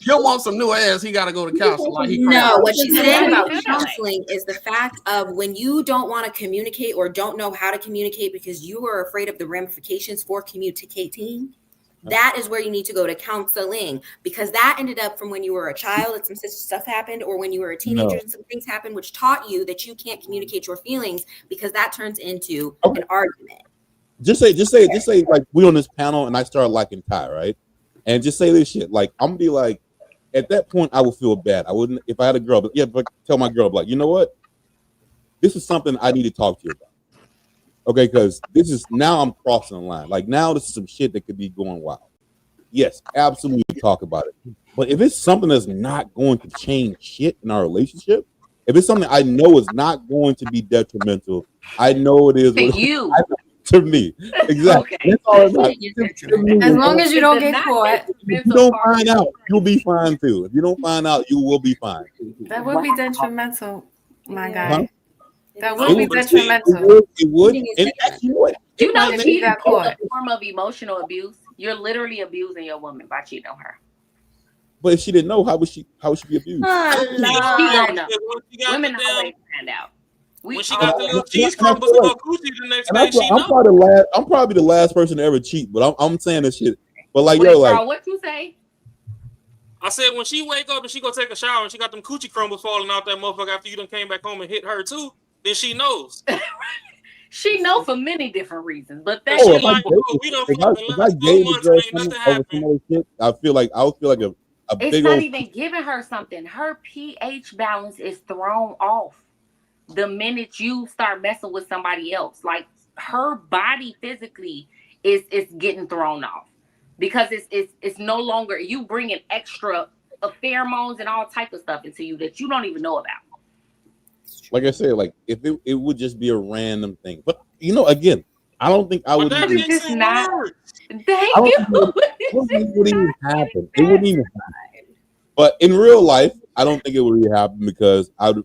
He'll want some new ass. He got to go to counseling. Like No, what she's saying about counseling is the fact of when you don't want to communicate or don't know how to communicate because you are afraid of the ramifications for communicating. That is where you need to go to counseling because that ended up from when you were a child and some stuff happened or when you were a teenager and some things happened which taught you that you can't communicate your feelings because that turns into an argument. Just say like we on this panel and I start liking Ty, right? And just say this shit. Like I'm gonna be like, at that point I would feel bad. I wouldn't if I had a girl, but tell my girl, like, you know what? This is something I need to talk to you about. Okay, because this is now I'm crossing the line. Like now this is some shit that could be going wild. Yes, absolutely talk about it. But if it's something that's not going to change shit in our relationship, if it's something I know is not going to be detrimental, I know it is to me. Exactly. Okay. That's all about. As long as you don't get caught. If you don't find out, you'll be fine too. If you don't find out, you will be fine. That would be detrimental, my guy. Huh? That would be detrimental. It would. And actually, what? You know, cheating is a form of emotional abuse. You're literally abusing your woman by cheating on her. But if she didn't know, how would she be abused? She don't know. Women always find out. When she got the little cheese crumbles in her coochie the next day, she I'm probably the last person to ever cheat, but I'm saying this shit. But like, wait, yo, like, what you say? I said when she wake up and she go take a shower and she got them coochie crumbles falling out that motherfucker after you done came back home and hit her too, then she knows. She know for many different reasons, but that's if I gave the girl something over some other shit, I would feel like a it's big not old. even giving her something. Her pH balance is thrown off. the minute you start messing with somebody else. Like her body physically is getting thrown off because it's no longer you bringing extra pheromones and all type of stuff into you that you don't even know about. Like I said, like if it would just be a random thing, but you know, again, I don't think I would. It's not. Thank you. It wouldn't even happen. It wouldn't even happen. But in real life, I don't think it would really happen because I don't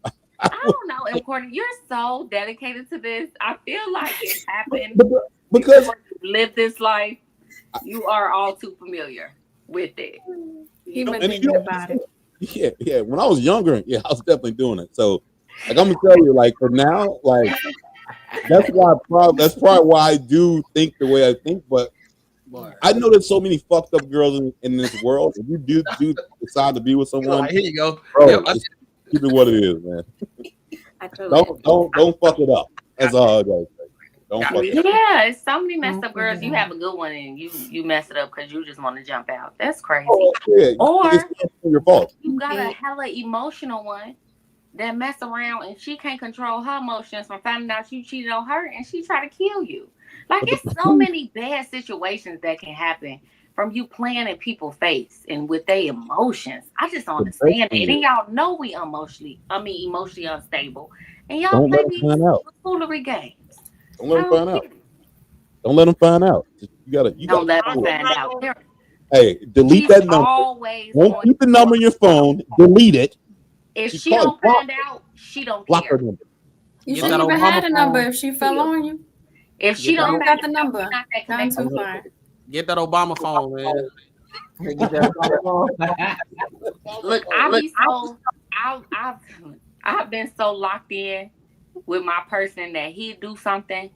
know. And Courtney, you're so dedicated to this. I feel like it happened because you live this life. You are all too familiar with it. He been thinking about it. Yeah. When I was younger, I was definitely doing it. So, like, I'm gonna tell you, like, for now, like, that's probably why I do think the way I think. But I know there's so many fucked up girls in this world. If you do decide to be with someone, here you go, bro, keep it what it is, man. Don't fuck it up. That's all I gotta say. Don't fuck it up. Yeah, it's so many messed up girls. You have a good one and you mess it up because you just want to jump out. That's crazy. Or it's your fault. You got a hella emotional one that mess around and she can't control her emotions from finding out you cheated on her and she try to kill you. Like it's so many bad situations that can happen from you playing in people's face and with their emotions. I just don't understand it. And y'all know we emotionally unstable. And y'all play these foolery games. Don't let them find out. Don't let them find out. Don't let them find out. Hey, delete that number. Don't keep the number in your phone. Delete it. If she don't find out, she don't block care. her number. You shouldn't even had a number if she fell on you. If she don't got the number, gone too far. Get that Obama phone, man. Look, I've been so locked in with my person that he'd do something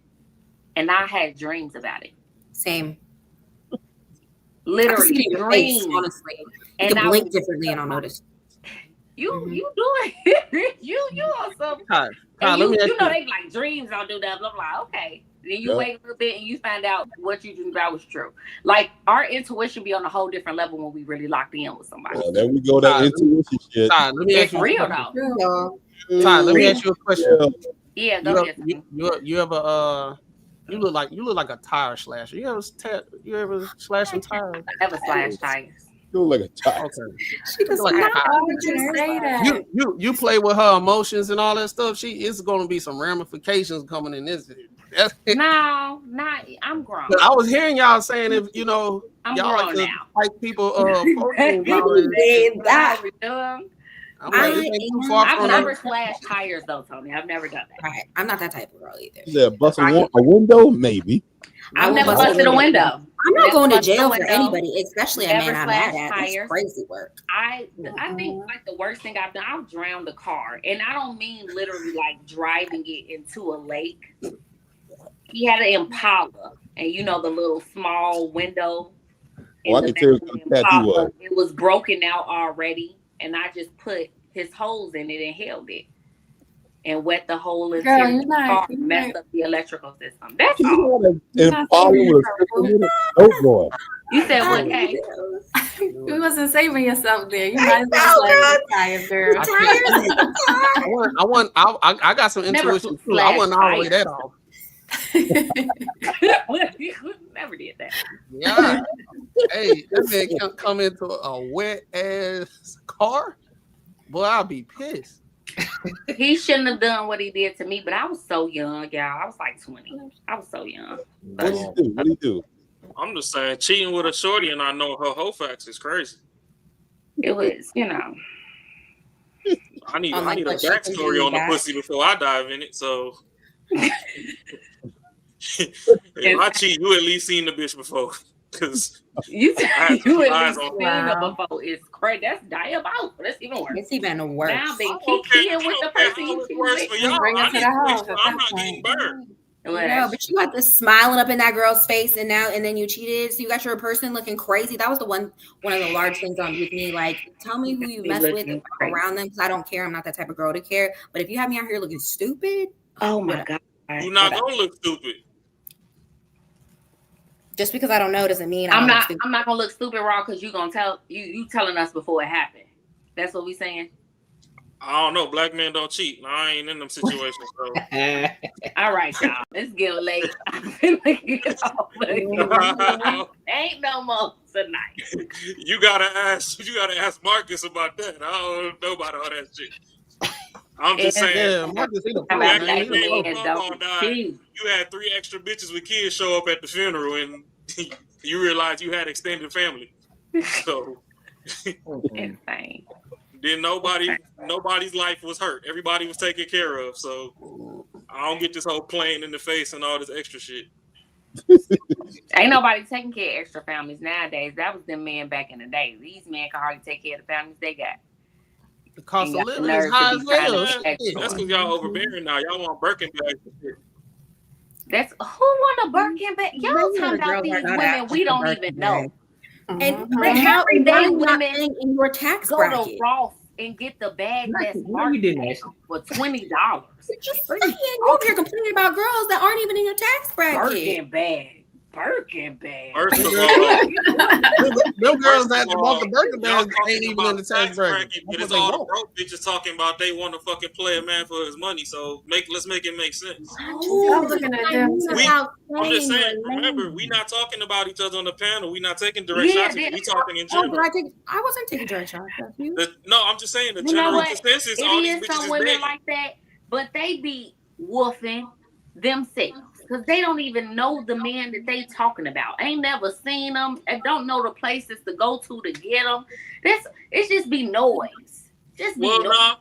and I had dreams about it. Same. Literally dreams. Face, honestly. And you can blink differently and I'll notice. You doing it. you on some and you know they like dreams don't do that. I'm like, okay. Then you wait a little bit and you find out what you dreamed about was true. Like our intuition be on a whole different level when we really locked in with somebody. Well, there we go. That intuition shit. Let me ask you real though. Let me ask you a question. Yeah, go ahead. You ever you look like a tire slasher. You ever slash some tires? I never slash tires. You look like a tire. Okay. She does like not. Why would you say that? You play with her emotions and all that stuff. It's going to be some ramifications coming in this. No, not. I'm grown. I was hearing y'all saying if y'all like to fight people. I've never slashed tires though, Tony. I've never done that. Right. I'm not that type of girl either. Yeah, bust a window, maybe. I've never busted a window. I'm not going to jail for anybody, especially a man I'm mad at. Tires. It's crazy work. I think like the worst thing I've done, I've drowned a car. And I don't mean literally like driving it into a lake. He had an Impala and you know the little small window. I can tell you it was broken out already. And I just put his holes in it and held it. And wet the hole into the car, messed up the electrical system. That's all. Oh boy. You said what, Kay? You wasn't saving yourself there. You might as well like tires, girl. I got some intuition too. I wasn't all the way that off. Never did that. Yeah. Hey, that man can't come into a wet ass car. Boy, I'll be pissed. He shouldn't have done what he did to me, but I was so young, y'all. I was like 20. I was so young. What do you do? I'm just saying, cheating with a shorty and I know her whole facts is crazy. It was, I need a backstory on the pussy before I dive in it. So if I cheat, you at least seen the bitch before. Because you at least seen her before. It's crazy. That's diabolical. That's even worse. It's even worse. Now they keep with the person you bring it to the house. I'm not getting burned. No, but you got this smiling up in that girl's face, and then you cheated. So you got your person looking crazy. That was one of the large things on with me. Like, tell me who you mess with around them, because I don't care. I'm not that type of girl to care. But if you have me out here looking stupid, oh my god, you're not gonna look stupid. Just because I don't know doesn't mean I'm not gonna look stupid, raw, because you telling us before it happened. That's what we saying. I don't know. Black men don't cheat. I ain't in them situations. So. All right, y'all. It's getting late. I'm finna get off. Ain't no more tonight. You gotta ask Marcus about that. I don't know about all that shit. I'm just saying. Marcus, you had 3 extra bitches with kids show up at the funeral, and you realized you had extended family. So insane. Then nobody's life was hurt. Everybody was taken care of. So I don't get this whole playing in the face and all this extra shit. Ain't nobody taking care of extra families nowadays. That was them men back in the day. These men can hardly take care of the families they got. The cost of living is high as well. That's because y'all overbearing now. Y'all want Birkin bags and shit. That's who want a Birkin bag? Y'all talking about these women we don't even know. And the everyday women in your tax go bracket. to Ross and get the bag that's marked for $20. Just saying, you over here complaining about girls that aren't even in your tax bracket. Birkin bag. First of all, them girls that bought the Birkin bags ain't even in the tax bracket. But it's all the broke bitches talking about they want to fucking play a man for his money. So let's make it make sense. I'm looking at them. I'm just saying. Remember, we not talking about each other on the panel. We not taking direct shots. We talking in general. I wasn't taking direct shots. No, I'm just saying the general consensus. All these bitches some women like that, but they be woofing themselves. Because they don't even know the man that they talking about. Ain't never seen them. And don't know the places to go to get them. It's just be noise. I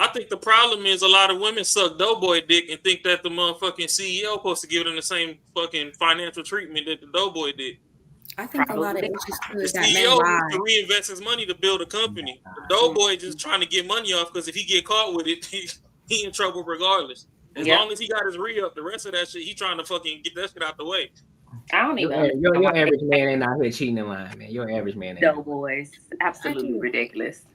think the problem is a lot of women suck doughboy dick and think that the motherfucking CEO supposed to give them the same fucking financial treatment that the doughboy did. I think a lot of it's just the CEO needs to reinvest his money to build a company. The doughboy just trying to get money off because if he get caught with it, he in trouble regardless. As long as he got his re-up, the rest of that shit, he trying to fucking get that shit out the way. I don't even. Your average man ain't out here cheating in line, man. Your average man ain't. Doughboys, absolutely ridiculous.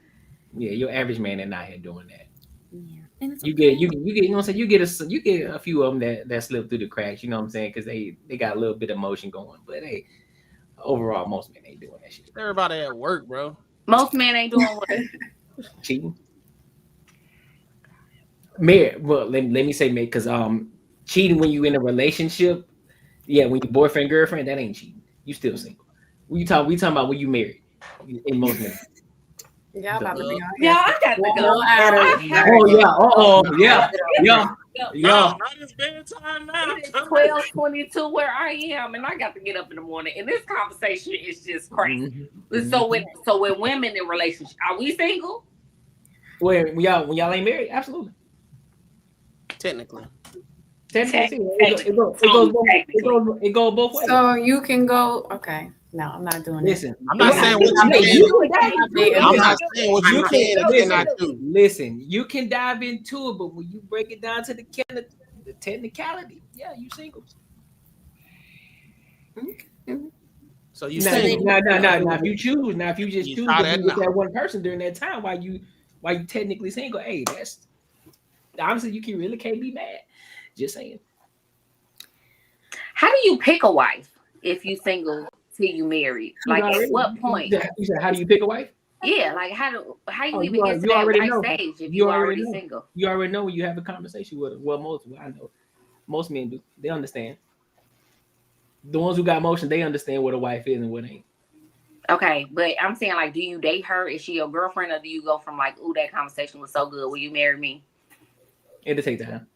Yeah, your average man ain't out here doing that. Yeah, you get, you know what I'm saying. You get a few of them that slip through the cracks. You know what I'm saying? Because they got a little bit of motion going, but hey, overall, most men ain't doing that shit. Everybody at work, bro. Most men ain't doing what? Cheating. Well, let me say, because cheating when you in a relationship, yeah, when you boyfriend girlfriend, that ain't cheating. You still single. We talking about when you married. In most men. Yeah, about to be on here. Yeah, I got to go. Yeah. Not his bedtime now. It's 12:22 where I am, and I got to get up in the morning. And this conversation is just crazy. Mm-hmm. So when women in relationships, are we single? When y'all ain't married, absolutely. Technically. It goes both ways. So you can go. Okay. No, I'm not doing Listen, I'm not saying what you can. I'm not saying what you can and cannot do. Listen, you can dive into it, but when you break it down to the technicality, yeah, you single. So you say no. If you choose, if you just choose to be with that one person during that time, while you technically single, hey, that's honestly you really can't be mad. Just saying. How do you pick a wife if you single till you married? Like at what point? You said, how do you pick a wife? Yeah, like how you even get to that right stage if you already single? You already know when you have a conversation with them. Well, I know most men do. They understand. The ones who got motion, they understand what a wife is and what ain't. Okay, but I'm saying, like, do you date her? Is she your girlfriend, or do you go from like, ooh, that conversation was so good, will you marry me? It'll take time.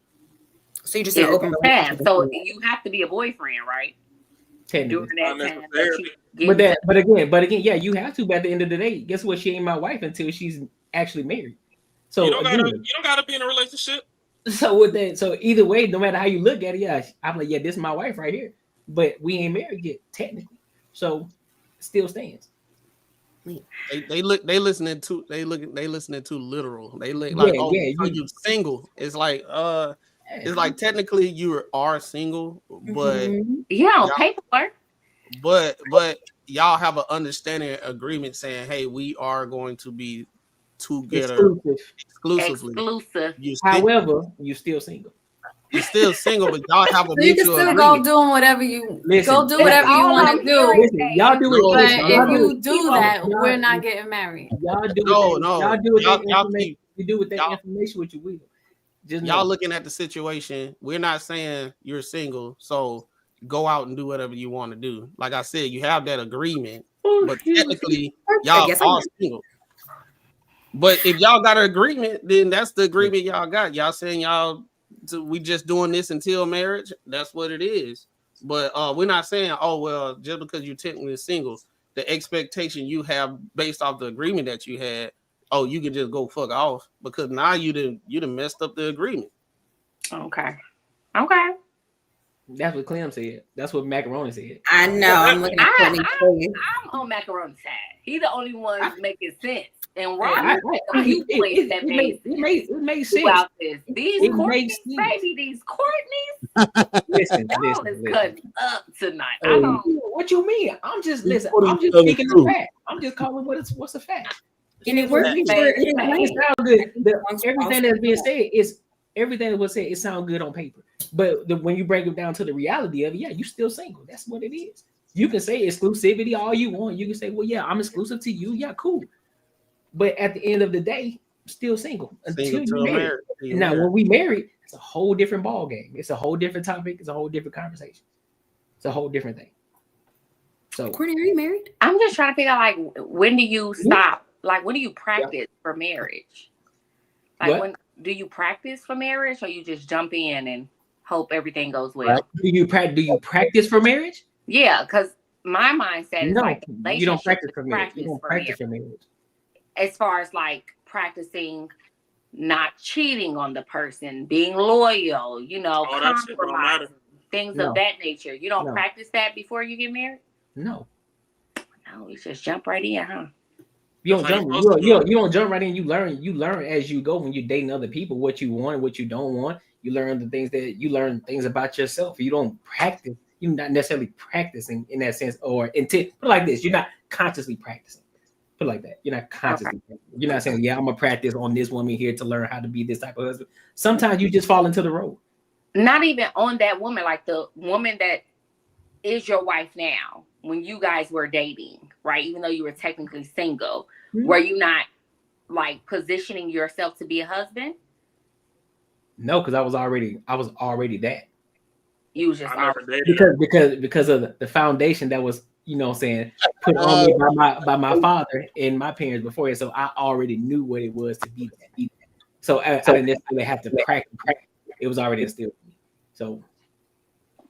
So you just open time. So you have to be a boyfriend, right? During that time. But again, yeah, you have to. But at the end of the day, guess what? She ain't my wife until she's actually married. So you don't gotta be in a relationship. So with that, so either way, no matter how you look at it, yeah, I'm like, yeah, this is my wife right here. But we ain't married yet, technically. So still stands. They listening too literal. They like you single. It's like it's like technically you are single, but paperwork. But y'all have an understanding agreement saying, hey, we are going to be together exclusively. However, you're still single. You're still single, but y'all have a so you can still go doing whatever you want to do. Listen, y'all do it. But if you do that, we're not getting married. Y'all do no. you do with that information, what you will. Just y'all looking at the situation. We're not saying you're single, so go out and do whatever you want to do. Like I said, you have that agreement, but technically y'all are single. But if y'all got an agreement, then that's the agreement y'all got. Y'all saying we just doing this until marriage. That's what it is. But we're not saying, oh well, just because you're technically single, the expectation you have based off the agreement that you had, oh, you can just go fuck off because now you done messed up the agreement. Okay. That's what Clem said. That's what Macaroni said. I know. I'm looking at I'm on Macaroni's side. He's the only one making sense. And Ron, it makes sense. Throughout this. These Courtneys, baby, these Courtneys. Listen. Is cutting up tonight. I don't. What you mean? I'm just speaking the fact. I'm just calling what's a fact. And it works. It sounds good. Everything that's being said is everything that was said. It sounds good on paper, but when you break it down to the reality of it, yeah, you still single. That's what it is. You can say exclusivity all you want. You can say, well, yeah, I'm exclusive to you. Yeah, cool. But at the end of the day, still single until you marry. Now, when we marry, it's a whole different ball game. It's a whole different topic. It's a whole different conversation. It's a whole different thing. So, Courtney, are you married? I'm just trying to figure out, like, when do you stop? Like, when do you practice for marriage? Like, when do you practice for marriage, or you just jump in and hope everything goes well? Do you practice for marriage? Yeah, because my mindset is like you don't practice for marriage. You don't practice for marriage. As far as like practicing not cheating on the person, being loyal, compromise, things of that nature. You don't practice that before you get married? No, you just jump right in, huh? You don't jump right in. You learn as you go when you're dating other people, what you want and what you don't want. You learn things about yourself. You don't practice. You're not necessarily practicing in that sense, or intent. Put it like this: you're not consciously practicing. Put it like that. You're not consciously. Okay. You're not saying, "Yeah, I'm gonna practice on this woman here to learn how to be this type of husband." Sometimes you just fall into the role. Not even on that woman, like the woman that is your wife now. When you guys were dating, right? Even though you were technically single, were you not like positioning yourself to be a husband? No, because I was already that. You was just because of the foundation that was, put on me by my father and my parents before it. So I already knew what it was to be that. So I didn't necessarily have to practice. It was already instilled in me. So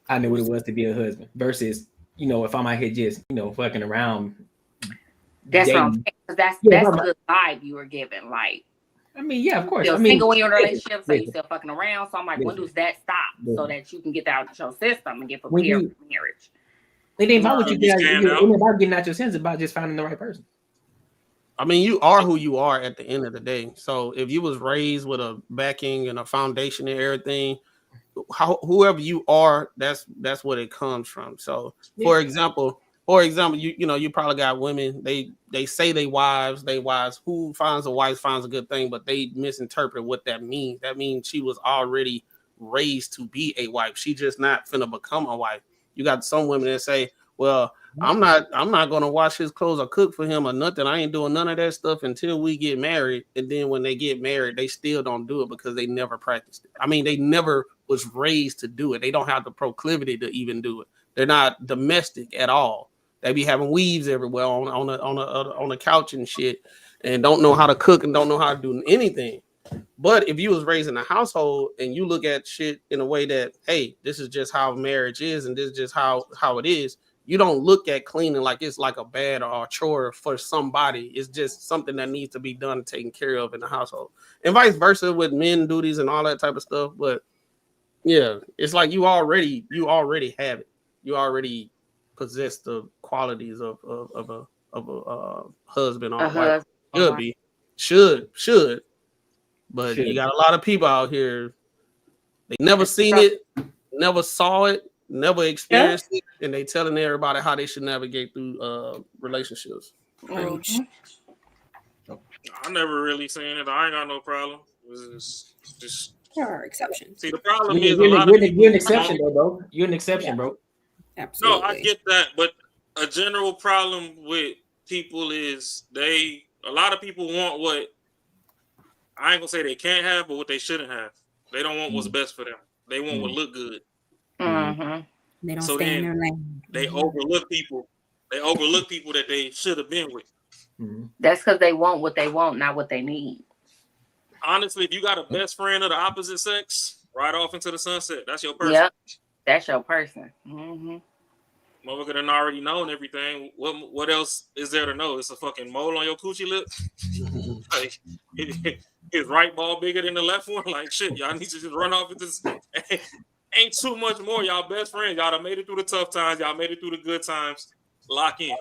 I knew what it was to be a husband versus, if I'm out here just, fucking around. That's what I'm saying. That's the vibe you were given. Like, I mean, yeah, of course. You're single in your relationship, so you're still fucking around. So I'm like, when does that stop? So that you can get that out of your system and get prepared for marriage. It ain't about what you get. It ain't about getting out your sense. It's about just finding the right person. I mean, you are who you are at the end of the day. So if you was raised with a backing and a foundation and everything, whoever you are, that's what it comes from. So for example, you probably got women, they say they wives, who finds a wife finds a good thing, but they misinterpret what that means. That means she was already raised to be a wife. She just not finna become a wife. You got some women that say, well, I'm not gonna wash his clothes or cook for him or nothing. I ain't doing none of that stuff until we get married. And then when they get married, they still don't do it because they never practiced it. I mean, they never was raised to do it. They don't have the proclivity to even do it. They're not domestic at all. They be having weaves everywhere on the couch and shit, and don't know how to cook and don't know how to do anything. But if you was raised in a household and you look at shit in a way that, hey, this is just how marriage is and this is just how it is, you don't look at cleaning like it's like a bad or a chore for somebody. It's just something that needs to be done and taken care of in the household, and vice versa with men duties and all that type of stuff. But yeah, it's like you already have it. You already possess the qualities of a husband or wife. Should. But you got a lot of people out here, they never seen it, never saw it, never experienced it, and they telling everybody how they should navigate through relationships. I never really seen it. I ain't got no problem. It's just there are exceptions. See, the problem is you're an exception, bro. You're an exception, bro. Absolutely. No, I get that, but a general problem with people is a lot of people want what I ain't gonna say they can't have, but what they shouldn't have. They don't want what's best for them. They want what look good. Mm-hmm. They don't stay in their lane. They overlook people. They overlook people that they should have been with. That's because they want what they want, not what they need. Honestly, if you got a best friend of the opposite sex, right off into the sunset. That's your person. Yep, that's your person. Motherfucker done already known everything. What else is there to know? It's a fucking mole on your coochie lip. Like, his right ball bigger than the left one. Like, shit, y'all need to just run off with this. Ain't too much more. Y'all best friends. Y'all done made it through the tough times. Y'all made it through the good times. Lock in.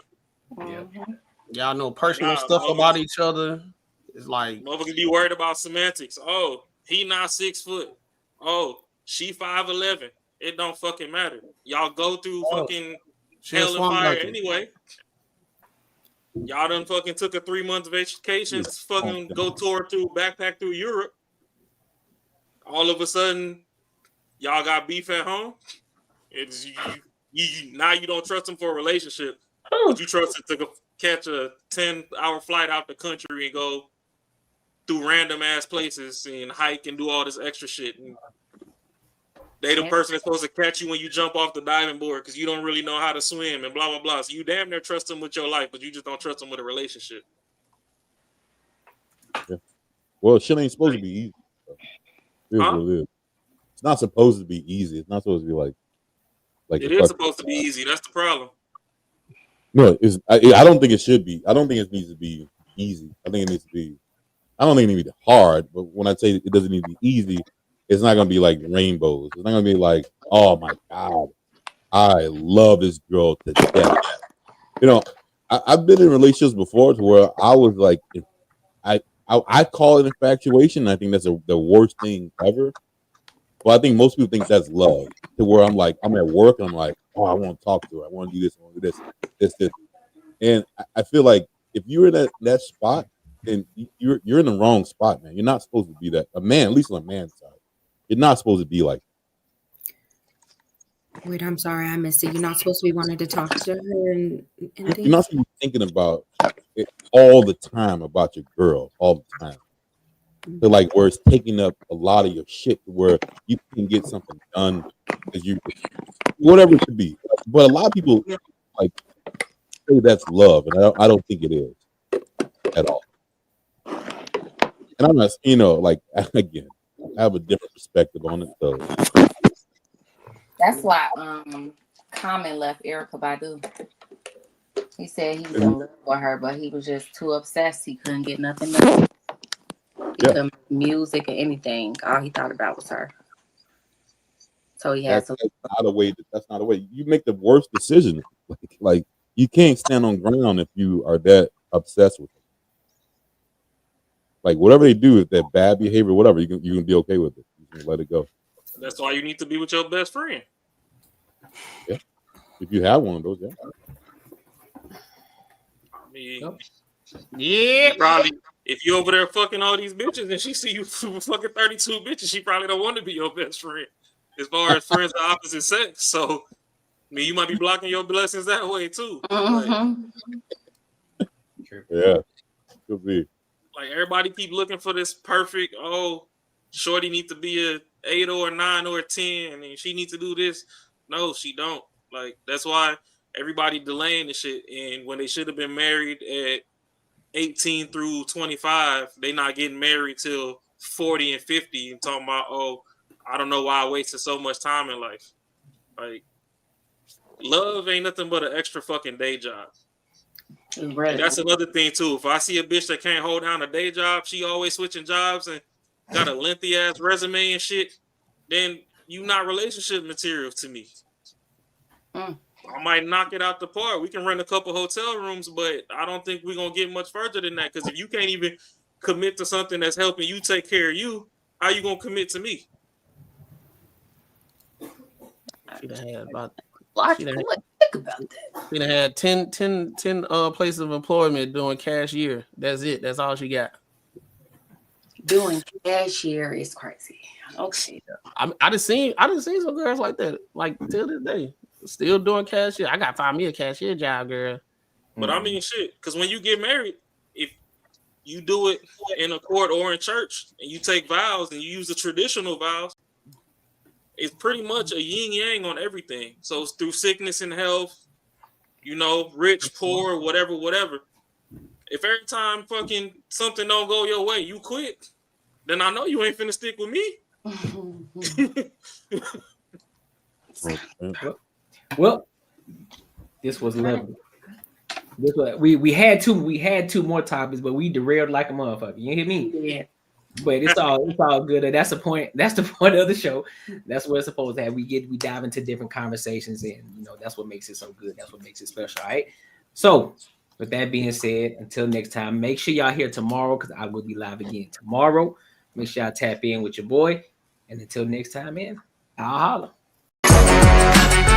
Y'all know personal stuff about each other. It's like motherfuckers be worried about semantics. Oh, he not 6 foot. Oh, she 5'11". It don't fucking matter. Y'all go through fucking hell and fire anyway. Y'all done fucking took a 3-month vacation, fucking go backpack through Europe. All of a sudden, y'all got beef at home. It's you now you don't trust him for a relationship, but you trust him to catch a 10-hour flight out the country and go through random ass places and hike and do all this extra shit. And they the person that's supposed to catch you when you jump off the diving board because you don't really know how to swim and blah blah blah. So you damn near trust them with your life, but you just don't trust them with a relationship. Yeah. Well, shit ain't supposed to be easy. Here's what it is. It's not supposed to be easy. It's not supposed to be like it is supposed to be easy. That's the problem. No, I don't think it should be. I don't think it needs to be easy. I think it needs to be. I don't think it needs to be hard. But when I say it doesn't need to be easy, it's not going to be like rainbows. It's not going to be like, oh my God, I love this girl to death. You know, I've been in relationships before to where I was like, I call it infatuation. I think that's the worst thing ever. Well, I think most people think that's love. To where I'm like, I'm at work and I'm like, oh, I want to talk to her. I want to do this. I want to do this. And I feel like if you're in that spot, then you're in the wrong spot, man. You're not supposed to be that. A man, at least on a man's side, you're not supposed to be like. Wait, I'm sorry, I missed it. You're not supposed to be wanting to talk to her and things? You're not supposed to be thinking about it all the time about your girl, all the time. So like where it's taking up a lot of your shit, where you can get something done because you, whatever it could be. But a lot of people like say that's love, and I don't think it is at all. And I'm not, like again, I have a different perspective on it. So that's why Common left Erykah Badu. He said he was in love with her, but he was just too obsessed. He couldn't get nothing done. He couldn't make music or anything. All he thought about was her. So he has that's not a way. That's not a way. You make the worst decision. Like you can't stand on ground if you are that obsessed with it. Like whatever they do, if that bad behavior, whatever, you can be okay with it. You can let it go. That's why you need to be with your best friend. Yeah, if you have one of those, yeah. I mean, yeah, probably. If you over there fucking all these bitches and she see you fucking 32 bitches, she probably don't want to be your best friend. As far as friends of opposite sex, so I mean, you might be blocking your blessings that way too. Yeah, could be. Like everybody keep looking for this perfect. Oh, shorty needs to be a 8 or a 9 or a 10, and she needs to do this. No, she don't. Like that's why everybody delaying the shit. And when they should have been married at 18 through 25, they not getting married till 40 and 50 and talking about, oh, I don't know why I wasted so much time in life. Like love ain't nothing but an extra fucking day job. Right. And that's another thing too. If I see a bitch that can't hold down a day job, she always switching jobs and got a lengthy ass resume and shit, then you not relationship material to me. I might knock it out the park. We can rent a couple hotel rooms, but I don't think we're gonna get much further than that. Because if you can't even commit to something that's helping you take care of you, how you gonna commit to me? She done had about think about that. She done had 10 places of employment doing cashier. That's it. That's all she got. Doing cashier is crazy. Okay. I just seen some girls like that, like till this day, still doing cashier. I gotta find me a cashier job, girl. But I mean, shit, because when you get married, if you do it in a court or in church, and you take vows and you use the traditional vows, it's pretty much a yin yang on everything. So it's through sickness and health, you know, rich, poor, whatever. If every time fucking something don't go your way, you quit, then I know you ain't finna stick with me. Well, this was lovely. This was, we had two more topics, but we derailed like a motherfucker. You hear me? Yeah. But it's all good. And that's the point. That's the point of the show. That's what it's supposed to have. We dive into different conversations, and you know that's what makes it so good. That's what makes it special. All right. So with that being said, until next time, make sure y'all here tomorrow because I will be live again tomorrow. Make sure y'all tap in with your boy. And until next time, man, I'll holler.